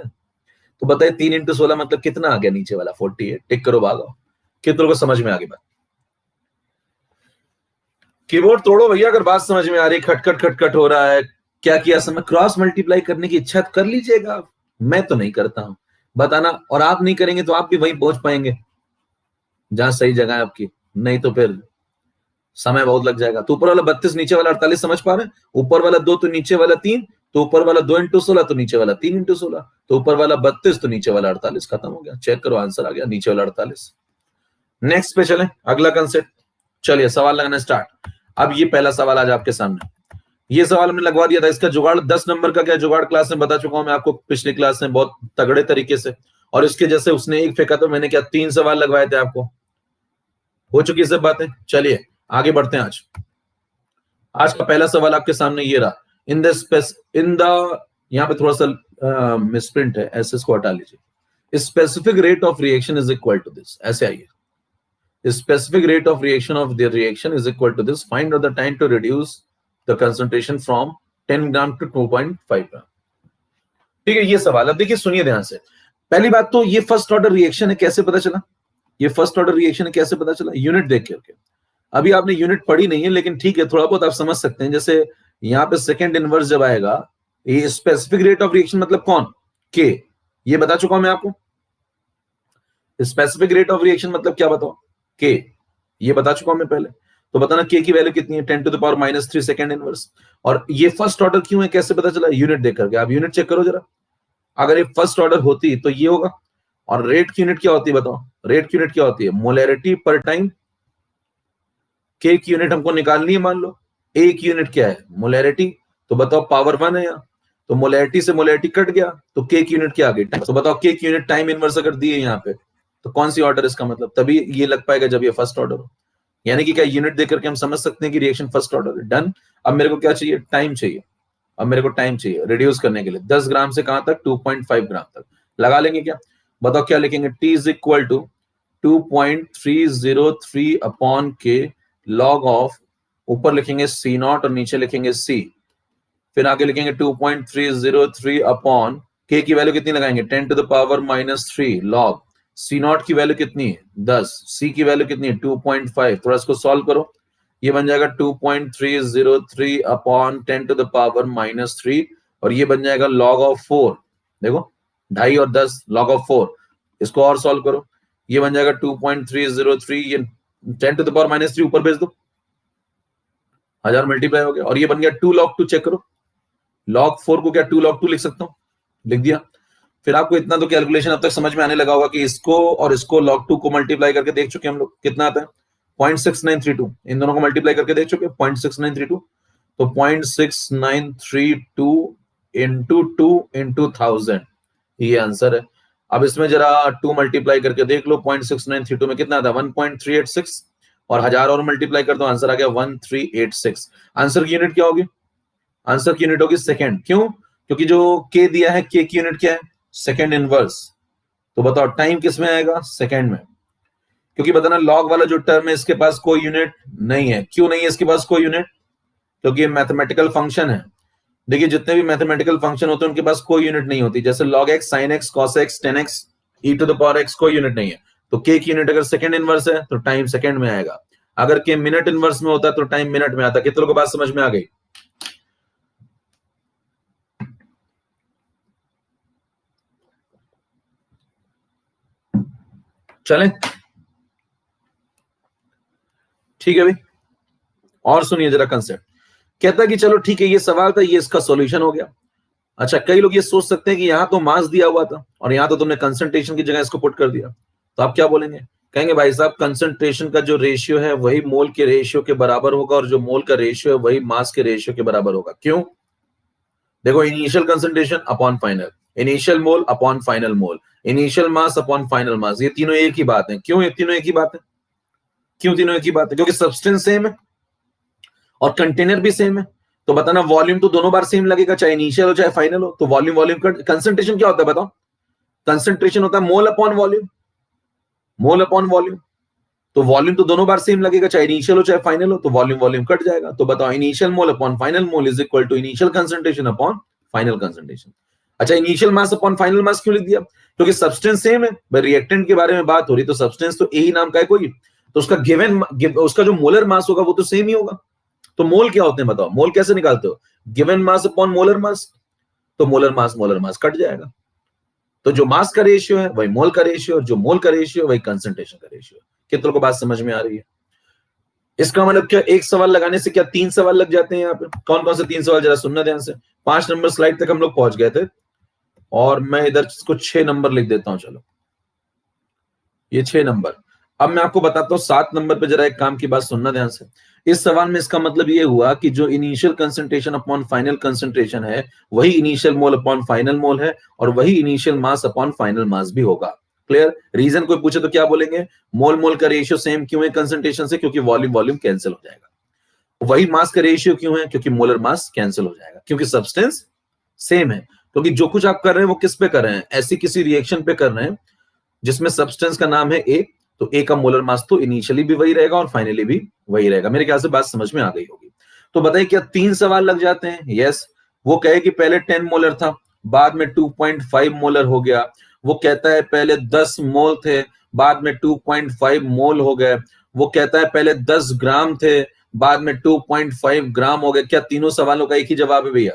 तो बताइए 3 × 16 मतलब कितना आ गया, नीचे वाला 48। टिक करो, भागो। कितनों को समझ में आ गई बात। कीबोर्ड तोड़ो भैया अगर बात समझ में आ रही, खटखट खटखट हो रहा है। क्या किया समय, क्रॉस मल्टीप्लाई करने की इच्छा कर लीजिएगा, मैं तो नहीं करता हूं, बताना। और आप नहीं करेंगे तो आप भी वहीं पहुंच पाएंगे जहां सही जगह है आपकी, नहीं तो फिर समय बहुत लग जाएगा। तो ऊपर वाला 32, नीचे वाला 48 समझ पा रहे हैं, ऊपर वाला 2 तो नीचे वाला 3, तो ऊपर वाला 2 × 16 तो नीचे वाला 3 × 16, तो ऊपर वाला 32 तो नीचे वाला 48। खत्म हो गया, चेक करो आंसर आ गया, नीचे वाला 48। नेक्स्ट पे चलें, अगला कंसेप्ट। चलिए सवाल लगाना स्टार्ट। अब ये पहला सवाल आज आपके सामने, ये सवाल हमने लगवा दिया था, इसका जुगाड़ 10 नंबर का क्या जुगाड़ क्लास में बता चुका हूं मैं आपको पिछली क्लास में बहुत तगड़े तरीके से, और इसके जैसे उसने एक फेंका तो मैंने क्या 3 सवाल लगवाए थे आपको। हो चुकी सब बातें। चलिए आगे बढ़ते हैं। आज का पहला सवाल आपके सामने ये रहा, इन द यहाँ पे थोड़ा सा मिसप्रिंट है, ऐसे इसको हटा लीजिए। Specific rate of reaction is equal to this, ऐसे आइए। Specific rate of reaction of the reaction is equal to this. Find out the time to reduce the concentration from 10 gram to 2.5 gram. ठीक है, ये सवाल अब देखिए, सुनिए ध्यान से। पहली बात तो ये फर्स्ट ऑर्डर रिएक्शन है, कैसे पता चला, ये फर्स्ट ऑर्डर रिएक्शन कैसे पता चला? यूनिट देख करके। अभी आपने यूनिट पढ़ी नहीं है, लेकिन ठीक है, थोड़ा बहुत आप समझ सकते हैं। जैसे यहाँ पे सेकंड इनवर्स जब आएगा, ये स्पेसिफिक रेट ऑफ रिएक्शन मतलब कौन? के। ये बता चुका हूं मैं आपको। स्पेसिफिक रेट ऑफ रिएक्शन मतलब क्या बताओ? के। ये बता चुका हूं मैं पहले। तो बताना के की वैल्यू कितनी है? 10⁻³ सेकंड इनवर्स। और ये फर्स्ट ऑर्डर क्यों है, कैसे पता चला? यूनिट देख करके। आप यूनिट चेक करो जरा। अगर ये फर्स्ट ऑर्डर होती तो ये होगा। और रेट की यूनिट क्या होती है बताओ? रेट की यूनिट क्या होती है? मोलैरिटी पर टाइम। के की यूनिट हमको निकालनी है, मान लो। ए की यूनिट क्या है? मोलैरिटी। तो बताओ पावर 1 है यहाँ, तो मोलैरिटी से मोलैरिटी कट गया, तो के की यूनिट क्या आ गई? तो बताओ के की यूनिट टाइम इनवर्स अगर दी है यहाँ पे, तो कौन सी ऑर्डर इसका मतलब? तभी ये लग पाएगा जब ये फर्स्ट ऑर्डर हो। यानी कि क्या यूनिट देकर के हम समझ सकते हैं कि रिएक्शन फर्स्ट ऑर्डर है। डन। अब मेरे को क्या चाहिए? टाइम चाहिए। अब मेरे को टाइम चाहिए रिड्यूस करने के लिए। 10 ग्राम से कहां तक? 2.5 ग्राम तक। लगा लेंगे क्या? बताओ क्या लिखेंगे? T is equal to 2.303 upon के लॉग ऑफ, ऊपर लिखेंगे C नॉट और नीचे लिखेंगे C। फिर आगे लिखेंगे 2.303 अपॉन के की वैल्यू कितनी लगाएंगे? 10⁻³ लॉग। C नॉट की वैल्यू कितनी है? 10। C की वैल्यू कितनी है? 2.5। थोड़ा इसको सॉल्व करो। ये बन जाएगा 2.303 अपॉन 10⁻³ और ये बन जाएगा लॉग ऑफ 4। देखो 2.5 और 10 लॉग ऑफ 4। इसको और सॉल्व करो। ये बन जाएगा 2.303, ये 10⁻³ ऊपर भेज दो, 1000 मल्टीप्लाई हो गया। और ये बन गया 2 log 2। चेक करो, log 4 को क्या 2 log 2 लिख सकता हूं? लिख दिया। फिर आपको इतना तो कैलकुलेशन अब तक समझ में आने लगा होगा कि इसको और इसको log 2 को मल्टीप्लाई करके देख चुके हम लोग, कितना आता है? 0.6932। इन दोनों को मल्टीप्लाई करके देख चुके 0.6932। तो 0.6932 इंटू 2 इंटू 1000, ये आंसर है। अब इसमें जरा 2 मल्टीप्लाई करके देख लो। 0.6932 में कितना आता है? 1.386। और 1000 और मल्टीप्लाई कर दो, आंसर आ गया 1386। आंसर की यूनिट क्या होगी? आंसर की यूनिट होगी सेकंड। क्यों? क्योंकि जो के दिया है, के की यूनिट क्या है? Second inverse. तो बताओ टाइम किस में आएगा? सेकंड में। क्योंकि बताना लॉग वाला जो टर्म है इसके पास कोई यूनिट नहीं है। क्यों नहीं है इसके पास कोई यूनिट? क्योंकि ये मैथमेटिकल फंक्शन है। देखिए जितने भी मैथमेटिकल फंक्शन होते हैं उनके पास कोई यूनिट नहीं होती। जैसे log x, sin x, cos x, tan x, e⁻x, कोई यूनिट नहीं है। तो k की यूनिट अगर सेकंड इनवर्स है तो टाइम सेकंड में आएगा। अगर k मिनट इनवर्स में होता है तो टाइम मिनट में आता है। कितने लोगों को बात समझ में आ गई? चलें, ठीक है भाई। और सुनिए जरा कंसेप्ट। कहता है कि चलो ठीक है, ये सवाल था, ये इसका सॉल्यूशन हो गया। अच्छा, कई लोग ये सोच सकते हैं कि यहां तो मास दिया हुआ था और यहां तो तुमने कंसंट्रेशन की जगह इसको पुट कर दिया, तो आप क्या बोलेंगे? कहेंगे भाई साहब कंसंट्रेशन का जो रेशियो है वही मोल के रेशियो के बराबर होगा और जो मोल का रेशियो है वही मास के रेशियो के बराबर होगा। क्यों? देखो, initial concentration upon final, initial mole upon final mole, initial mass upon final mass, ये तीनों एक ही बात है। क्यों ये तीनों एक ही बात है? क्यों तीनों एक ही बात है? क्योंकि सब्सटेंस सेम है और कंटेनर भी सेम है। तो बताना वॉल्यूम तो दोनों बार सेम लगेगा, चाहे इनिशियल हो चाहे फाइनल हो। तो वॉल्यूम वॉल्यूम कंसंट्रेशन क्या होता है बताओ? कंसंट्रेशन होता है mole upon volume, mole upon volume. तो वॉल्यूम तो दोनों बार सेम लगेगा, चाहे इनिशियल हो चाहे फाइनल हो। तो वॉल्यूम वॉल्यूम कट जाएगा। तो बताओ initial mole upon final mole is equal to initial concentration upon final concentration. अच्छा, initial mass upon final mass क्यों लिख दिया? क्योंकि सब्सटेंस सेम है। भाई रिएक्टेंट के बारे में बात हो रही, तो सब्सटेंस तो ए ही नाम का है कोई, तो उसका गिवन उसका जो मोलर मास होगा वो तो सेम ही होगा। तो मोल क्या होते हैं बताओ? मोल कैसे निकालते हो? Given mass upon molar mass. तो मोलर मास कट जाएगा। तो जो मास का रेशियो है वही मोल का रेशियो, और जो मोल का रेशियो वही कंसंट्रेशन का रेशियो। कितनों को बात समझ में आ रही है? इसका मतलब क्या एक सवाल लगाने से क्या 3 सवाल लग जाते हैं यहाँ पे? कौन कौन से 3 सवाल जरा सुनना ध्यान से। 5 नंबर स्लाइड तक हम लोग पहुंच गए थे और मैं इधर इसको 6 नंबर लिख देता हूं। चलो, ये 6 नंबर। अब मैं आपको बताता हूँ 7 नंबर पे जरा एक काम की बात सुनना ध्यान से। इस सवाल में इसका मतलब ये हुआ कि जो initial concentration upon final concentration है वही इनिशियल मोल अपॉन फाइनल मोल है और वही इनिशियल मास अपॉन फाइनल मास भी होगा। क्लियर? रीजन कोई पूछे तो क्या बोलेंगे? मोल मोल का रेशियो सेम क्यों है कंसंट्रेशन से? क्योंकि वॉल्यूम वॉल्यूम कैंसिल हो जाएगा। वही मास का रेशियो क्यों है? क्योंकि मोलर मास कैंसिल हो जाएगा, क्योंकि सब्सटेंस सेम है। क्योंकि जो कुछ आप कर रहे हैं वो किस पे कर रहे हैं? ऐसी किसी रिएक्शन पे कर रहे हैं जिसमें सब्सटेंस का नाम है ए, तो ए का मोलर मास तो इनिशियली भी वही रहेगा और फाइनली भी वही रहेगा। मेरे ख्याल से बात समझ में आ गई होगी। तो बताइए क्या 3 सवाल लग जाते हैं? यस। वो कहे कि पहले 10 मोलर था, बाद में 2.5 मोलर हो गया। वो कहता है पहले 10 मोल थे, बाद में 2.5 मोल हो गए। वो कहता है पहले 10 ग्राम थे, बाद में 2.5 ग्राम हो गए। क्या तीनों सवालों का एक ही जवाब है भैया?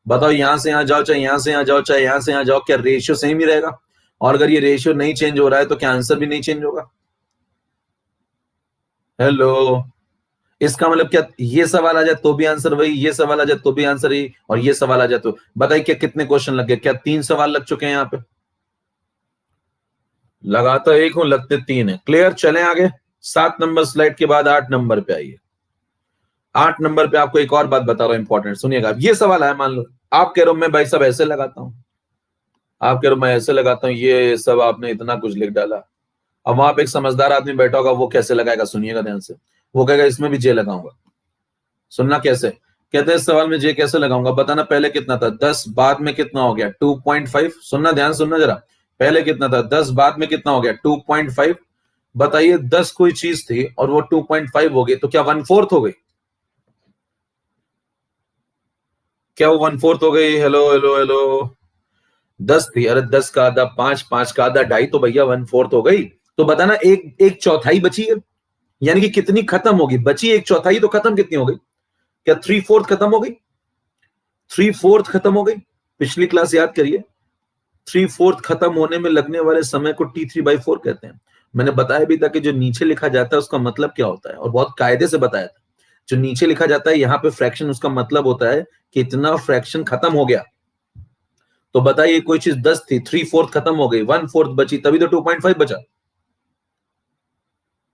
बताओ, यहां से यहां जाओ, चाहे यहां से यहां जाओ, चाहे यहां से यहां जाओ, क्या रेशियो सेम ही रहेगा? और अगर ये रेशियो नहीं चेंज हो रहा है तो क्या आंसर भी नहीं चेंज होगा? हेलो, इसका मतलब क्या ये सवाल आ जाए तो भी आंसर वही, ये सवाल आ जाए तो भी आंसर ही, और ये सवाल आ जाए तो? बताइए क्या कितने क्वेश्चन लग गए? क्या 3 सवाल लग चुके हैं यहाँ पे? लगाता एक हूं, लगते 3 है। क्लियर? चलें आगे। 7 नंबर स्लाइड के बाद 8 नंबर पे आइए। 8 नंबर पे आपको एक और बात बता रहा हूं, इंपॉर्टेंट सुनिएगा। ये सवाल है, मान लो आप कह रहे हो मैं भाई साहब ऐसे लगाता हूं, आप कह रहे हो मैं ऐसे लगाता हूं, ये सब आपने इतना कुछ लिख डाला। अब वहां पे एक समझदार आदमी बैठा होगा, वो कैसे लगाएगा? सुनिएगा ध्यान से। वो कहेगा इसमें भी जे लगाऊंगा। सुनना कैसे कहते हैं, इस सवाल में जे कैसे लगाऊंगा? बताना पहले कितना था 10, बाद में कितना हो गया 2.5। सुनना, ध्यान सुनना जरा। पहले कितना था 10, बाद में कितना हो गया 2.5। बताइए 10 कोई चीज थी और वो 2.5 हो गई, तो क्या 1/4 हो गई? क्या वो 1/4 हो गई? Hello hello hello. 10 थी, अरे 10 का आधा 5, 5 का आधा 2.5, तो भैया 1/4 हो गई। तो बताना एक एक चौथाई बची है, यानी कि कितनी खत्म होगी? बची एक चौथाई, तो खत्म कितनी हो गई? क्या 3/4 खत्म हो गई? 3/4 खत्म हो गई। पिछली क्लास याद करिए। 3/4 खत्म होने में लगने वाले समय को T3/4 कहते हैं। मैंने बताया भी था कि जो नीचे लिखा जाता है उसका मतलब क्या होता है, और बहुत कायदे से बताया था। जो नीचे लिखा जाता है यहाँ पे फ्रैक्शन, उसका मतलब होता है कि इतना फ्रैक्शन खत्म हो गया। तो बताइए कोई चीज 10 थी, 3/4 खत्म हो गई, 1/4 बची, तभी तो 2.5 बचा।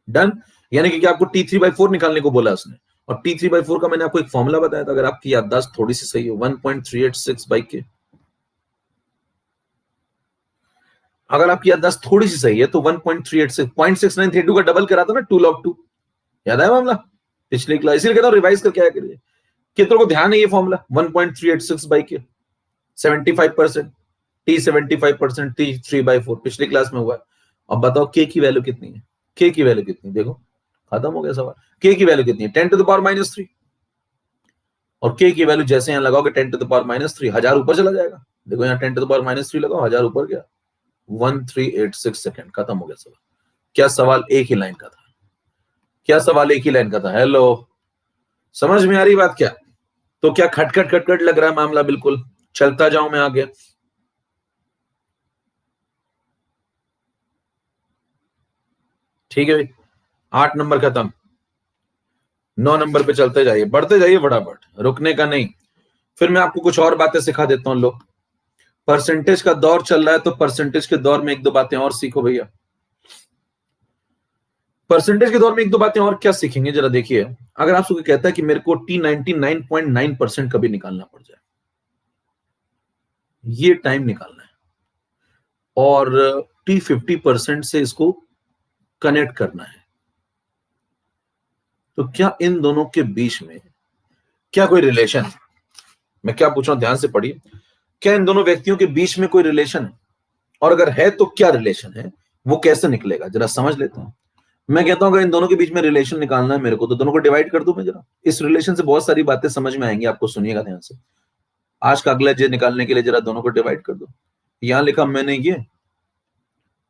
डन? यानी कि आपको T3/4 निकालने को बोला उसने, और T3/4 का मैंने आपको एक फॉर्मूला बताया था। अगर आपकी याददाश्त थोड़ी सी सही हो, 1.386/K। अगर आपकी याददाश्त थोड़ी सी सही है तो 1.386 0.6932 का डबल करा था ना, 2 log 2। याद है मामला? पिछली क्लास, इसीलिए कहता हूं रिवाइज करके आया करिए। कितनों को ध्यान है ये फॉर्मूला 1.386/K? 75%, T 75%, T3/4 पिछली क्लास में हुआ है। अब बताओ के की वैल्यू कितनी है? के की वैल्यू कितनी? देखो, खत्म हो गया सवाल। के की वैल्यू कितनी है? 10⁻³ और के की वैल्यू जैसे यहां लगाओगे 10⁻³ 1000 ऊपर चला जाएगा। देखो यहाँ 10⁻³ लगाओ, 1000 ऊपर गया। 1386 सेकेंड, खत्म हो गया सवाल। क्या सवाल एक ही लाइन का था? क्या सवाल एक ही लाइन का था? हेलो, समझ में आ रही बात क्या? तो क्या खटखट खटखट लग रहा है मामला? बिल्कुल। चलता जाऊं मैं आगे। ठीक है भाई, 8 नंबर खत्म। 9 नंबर पे चलते जाइए, बढ़ते जाइए फटाफट, रुकने का नहीं। फिर मैं आपको कुछ और बातें सिखा देता हूं। लोग, परसेंटेज का दौर चल रहा है, तो परसेंटेज के दौर में एक दो बातें और सीखो भैया। परसेंटेज के दौर में एक दो बातें और क्या सीखेंगे जरा देखिए। अगर आपसे कोई कहता है कि मेरे को T99.9% कभी निकालना पड़ जाए, ये टाइम निकालना है, और T50% से इसको कनेक्ट करना है, तो क्या इन दोनों के बीच में क्या कोई रिलेशन है? मैं क्या पूछ रहा हूं, ध्यान से पढ़िए। क्या इन दोनों व्यक्तियों के बीच में कोई रिलेशन है? और अगर है तो क्या रिलेशन है, वो कैसे निकलेगा जरा समझ लेते हैं। मैं कहता हूं अगर इन दोनों के बीच में रिलेशन निकालना है मेरे को, तो दोनों को डिवाइड कर दूं मैं जरा। इस रिलेशन से बहुत सारी बातें समझ में आएंगी आपको, सुनिएगा ध्यान से। आज का अगला जे निकालने के लिए जरा दोनों को डिवाइड कर दो। यहां लिखा मैंने ये,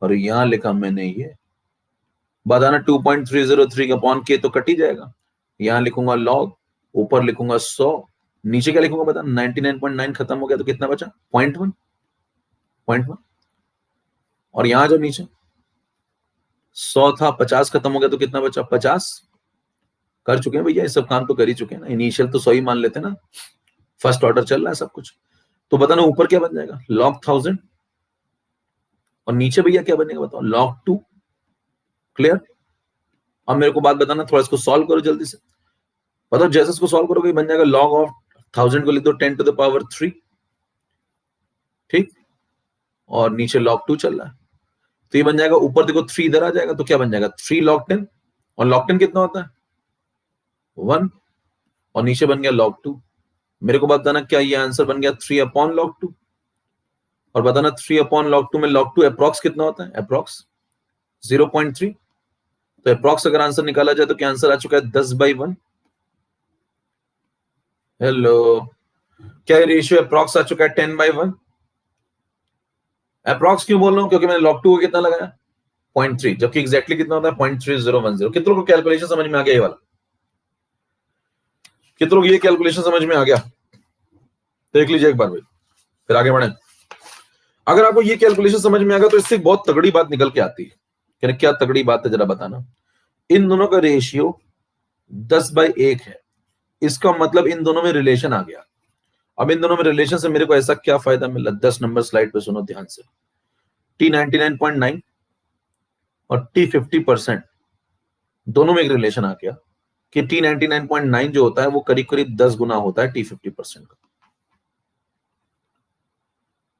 और यहां लिखा मैंने ये। बताना 2.303 अपॉन के तो कट ही जाएगा। यहां लिखूंगा लॉग, ऊपर लिखूंगा 100, नीचे क्या लिखूंगा बता? 99.9 खत्म हो गया तो कितना बचा? 0.1। 0.1। और यहां जो नीचे 100 था, 50 खत्म हो गया तो कितना बचा? 50। कर चुके हैं भैया, ये सब काम तो कर ही चुके हैं ना। इनिशियल तो 100 ही मान लेते ना, फर्स्ट ऑर्डर चल रहा है सब कुछ। तो बताना ऊपर क्या बन जाएगा? लॉग 1000। और नीचे भैया क्या बनेगा बताओ? लॉग 2। क्लियर? अब मेरे को बात बताना, थोड़ा इसको सॉल्व करो जल्दी से। बताओ जैसे इसको सॉल्व करोगे बन जाएगा लॉग ऑफ 1000 को लिख दो 10⁻3। ठीक? और नीचे लॉग 2 चल रहा है, तो ये बन जाएगा, ऊपर देखो 3 इधर आ जाएगा, तो क्या बन जाएगा? 3 log 10। और log 10 कितना होता है? 1। और नीचे बन गया log 2। मेरे को बताना क्या ये आंसर बन गया 3/log 2? और बताना 3/log 2 में log 2 अप्रॉक्स कितना होता है? अप्रॉक्स 0.3। तो अप्रॉक्स अगर आंसर निकाला जाए तो क्या आंसर आ चुका है? 10/1। हेलो, क्या रेशियो अप्रॉक्स आ चुका है 10/1? अप्रॉक्स क्यों बोल रहा हूं? क्योंकि मैंने log 2 को कितना लगाया? 0.3, जबकि एग्जैक्टली कितना होता है 0.3010। कितनों को कैलकुलेशन समझ में आ गया ये वाला? कितनों को ये कैलकुलेशन समझ में आ गया? देख लीजिए एक बार भाई, फिर आगे बढ़े। अगर आपको ये कैलकुलेशन समझ में आ गया तो इससे बहुत तगड़ी बात निकल के आती है। क्या तगड़ी बात है जरा बताना। इन दोनों का रेशियो 10/1 है। इसका मतलब इन दोनों में रिलेशन आ गया। अब इन दोनों में रिलेशन से मेरे को ऐसा क्या फायदा मिला? 10 नंबर स्लाइड पे सुनो ध्यान से। T99.9 और T50% दोनों में एक रिलेशन आ गया कि T99.9 जो होता है वो करीब करीब 10 गुना होता है T50% का।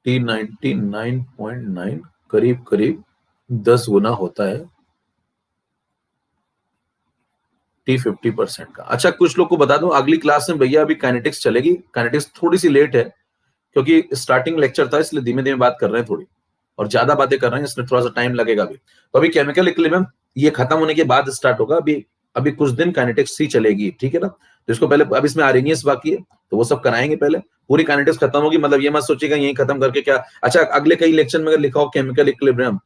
T99.9 करीब करीब 10 गुना होता है T50% का। अच्छा, कुछ लोग को बता दूं, अगली क्लास में भैया अभी काइनेटिक्स चलेगी। काइनेटिक्स थोड़ी सी लेट है क्योंकि स्टार्टिंग लेक्चर था, इसलिए धीमे धीमे बात कर रहे हैं थोड़ी, और ज्यादा बातें कर रहे हैं, इसमें थोड़ा सा टाइम लगेगा अभी। तो अभी केमिकल इक्विलिब्रियम ये खत्म होने के बाद स्टार्ट होगा। अभी अभी कुछ दिन काइनेटिक्स ही चलेगी, ठीक है ना। तो इसको पहले, अब इसमें आरएनएस बाकी है तो वो सब कराएंगे पहले। पूरी काइनेटिक्स खत्म होगी, मतलब ये मत सोचिएगा यही खत्म करके क्या। अच्छा, अगले कई लेक्चर में अगर लिखा हो केमिकल इक्विलिब्रियम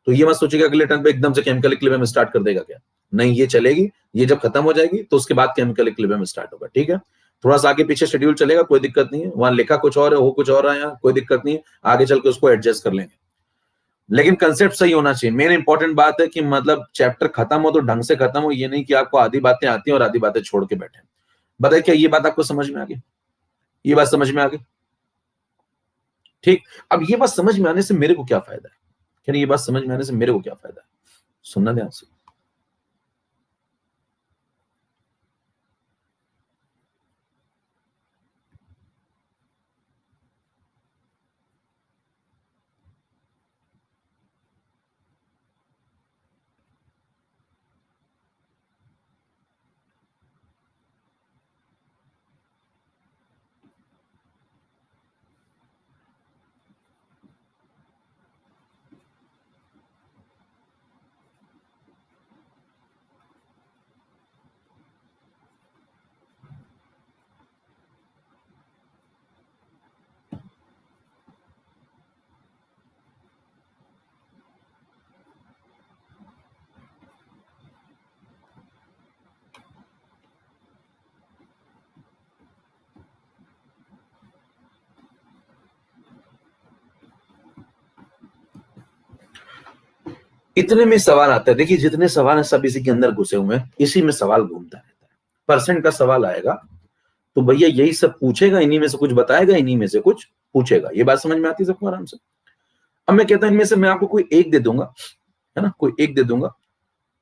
तो ये मत सोचिएगा अगले टर्न पे एकदम से केमिकल इक्विलिब्रियम स्टार्ट कर देगा क्या। नहीं, ये चलेगी। ये जब खत्म हो जाएगी तो उसके बाद केमिकल इक्विलिब्रियम स्टार्ट होगा, ठीक है। थोड़ा सा आगे पीछे शेड्यूल चलेगा, कोई दिक्कत नहीं है। वहां लिखा कुछ और है, हो कुछ और है, यहाँ कोई दिक्कत नहीं है, आगे चल के उसको एडजस्ट कर लेंगे। लेकिन कंसेप्ट सही होना चाहिए। मेन इंपॉर्टेंट बात है कि मतलब चैप्टर खत्म हो तो ढंग से खत्म हो, ये नहीं कि आपको आधी बातें आती हैं और आधी बातें छोड़ के बैठे। बताइए क्या ये बात आपको समझ में आ गई? ये बात समझ में आ गई? ठीक। अब ये बात समझ में आने से मेरे को क्या फायदा है? क्या ये बात समझ में आने से मेरे को क्या फायदा है? सुनना ध्यान से। इतने में सवाल आता है। देखिए जितने सवाल हैं सब इसी के अंदर घुसे हुए हैं, इसी में सवाल घूमता रहता है। परसेंट का सवाल आएगा तो भैया यही सब पूछेगा, इन्हीं में से कुछ बताएगा, इन्हीं में से कुछ पूछेगा। ये बात समझ में आती है सबको आराम से? अब मैं कहता हूं इनमें से मैं आपको कोई एक दे दूंगा, है ना, कोई एक दे दूंगा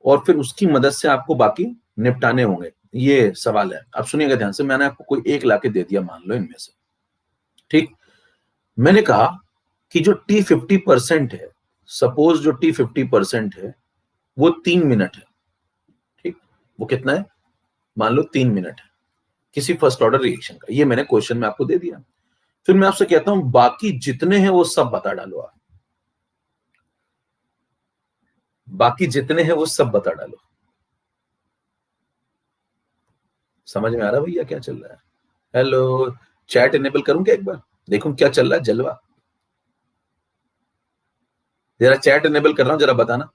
और फिर उसकी मदद से आपको बाकी निपटाने होंगे। ये सवाल है, आप सुनिएगा ध्यान से। मैंने आपको कोई एक लाके दे दिया मान लो इनमें से, ठीक। मैंने कहा कि जो T50% है, सपोज जो T50% है वो 3 मिनट है, ठीक। वो कितना है? मान लो 3 मिनट है किसी फर्स्ट ऑर्डर रिएक्शन का। ये मैंने क्वेश्चन में आपको दे दिया। फिर मैं आपसे कहता हूं बाकी जितने हैं वो सब बता डालो आप। बाकी जितने हैं वो सब बता डालो। समझ में आ रहा भैया क्या चल रहा है? हेलो, चैट इनेबल करूं क्या एक बार? देखूं क्या चल रहा है जलवा। जरा चैट इनेबल कर रहा हूं, जरा बताना।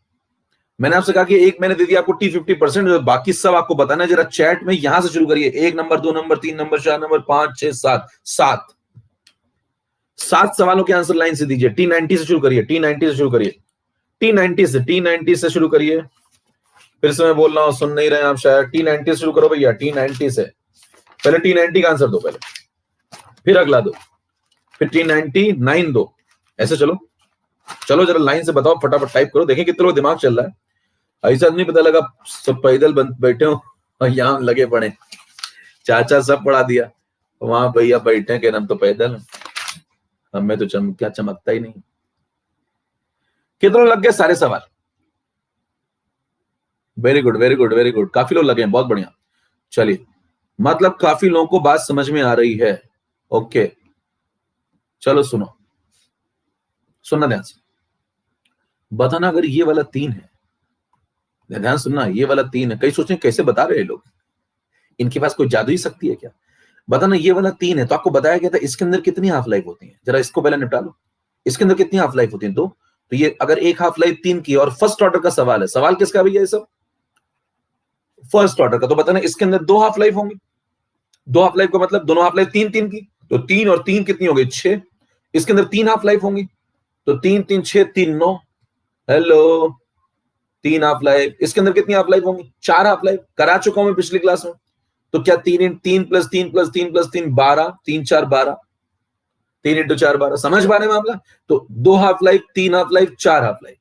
मैंने आपसे कहा कि एक मैंने दे दिया आपको T50%, बाकी सब आपको बताना है। जरा चैट में यहां से शुरू करिए। 1 नंबर, 2 नंबर, 3 नंबर, 4 नंबर, 5, 6, 7, 7 सवालों के आंसर लाइन से दीजिए। T90 से शुरू करिए, T90 से शुरू करिए, T90 से शुरू करिए। फिर से मैं बोल रहा हूं, सुन नहीं रहे आप शायद। T90 से शुरू करो भैया, T90 से। पहले T90 का आंसर दो पहले, फिर अगला दो, फिर T99 दो। ऐसे चलो चलो, जरा लाइन से बताओ, फटाफट टाइप करो, देखें कितने लोग दिमाग चल रहा है। ऐसा नहीं पता लगा सब पैदल बैठे हो और यहाँ लगे पड़े। चाचा सब पढ़ा दिया, वहां भैया बैठे के नाम तो पैदल, हमें तो क्या चमकता ही नहीं। कितने लग गए सारे सवाल? Very good very good very good, काफी लोग लगे हैं, बहुत बढ़िया। चलिए, मतलब काफी लोगों को बात समझ में आ रही है। ओके, चलो सुनो, सुनना ध्यान से। बताना अगर ये वाला 3 है, ध्यान सुनना, ये वाला 3 है। कई सोचें कैसे बता रहे हैं लोग, इनके पास कोई जादुई शक्ति है क्या? बताना ये वाला 3 है तो आपको बताया गया था इसके अंदर कितनी हाफ लाइफ होती है। जरा इसको पहले निपटा लो। इसके अंदर कितनी हाफ लाइफ होती है? 2। तो ये अगर एक हाफ लाइफ 3 की और फर्स्ट ऑर्डर का सवाल है, सवाल किसका भैया ये सब? फर्स्ट ऑर्डर का। तो बताना इसके अंदर 2 हाफ लाइफ होंगी। 2 हाफ लाइफ का मतलब दोनों हाफ लाइफ 3 की, तो 3 और 3 कितनी हो गई? 6। इसके अंदर 3 हाफ लाइफ होंगी, तो 3 3 6 3 9। Hello, 3 half life. इसके अंदर कितनी हाफ लाइफ होंगी? 4 हाफ लाइफ। करा चुका हूं मैं पिछली क्लास में। तो क्या 3 3 प्लस 3 प्लस 3 प्लस 3 12, 3 4 12, 3 इंटू 4 12। समझ पा रहे मामला? तो 2 half life, 3 half life, 4 half life.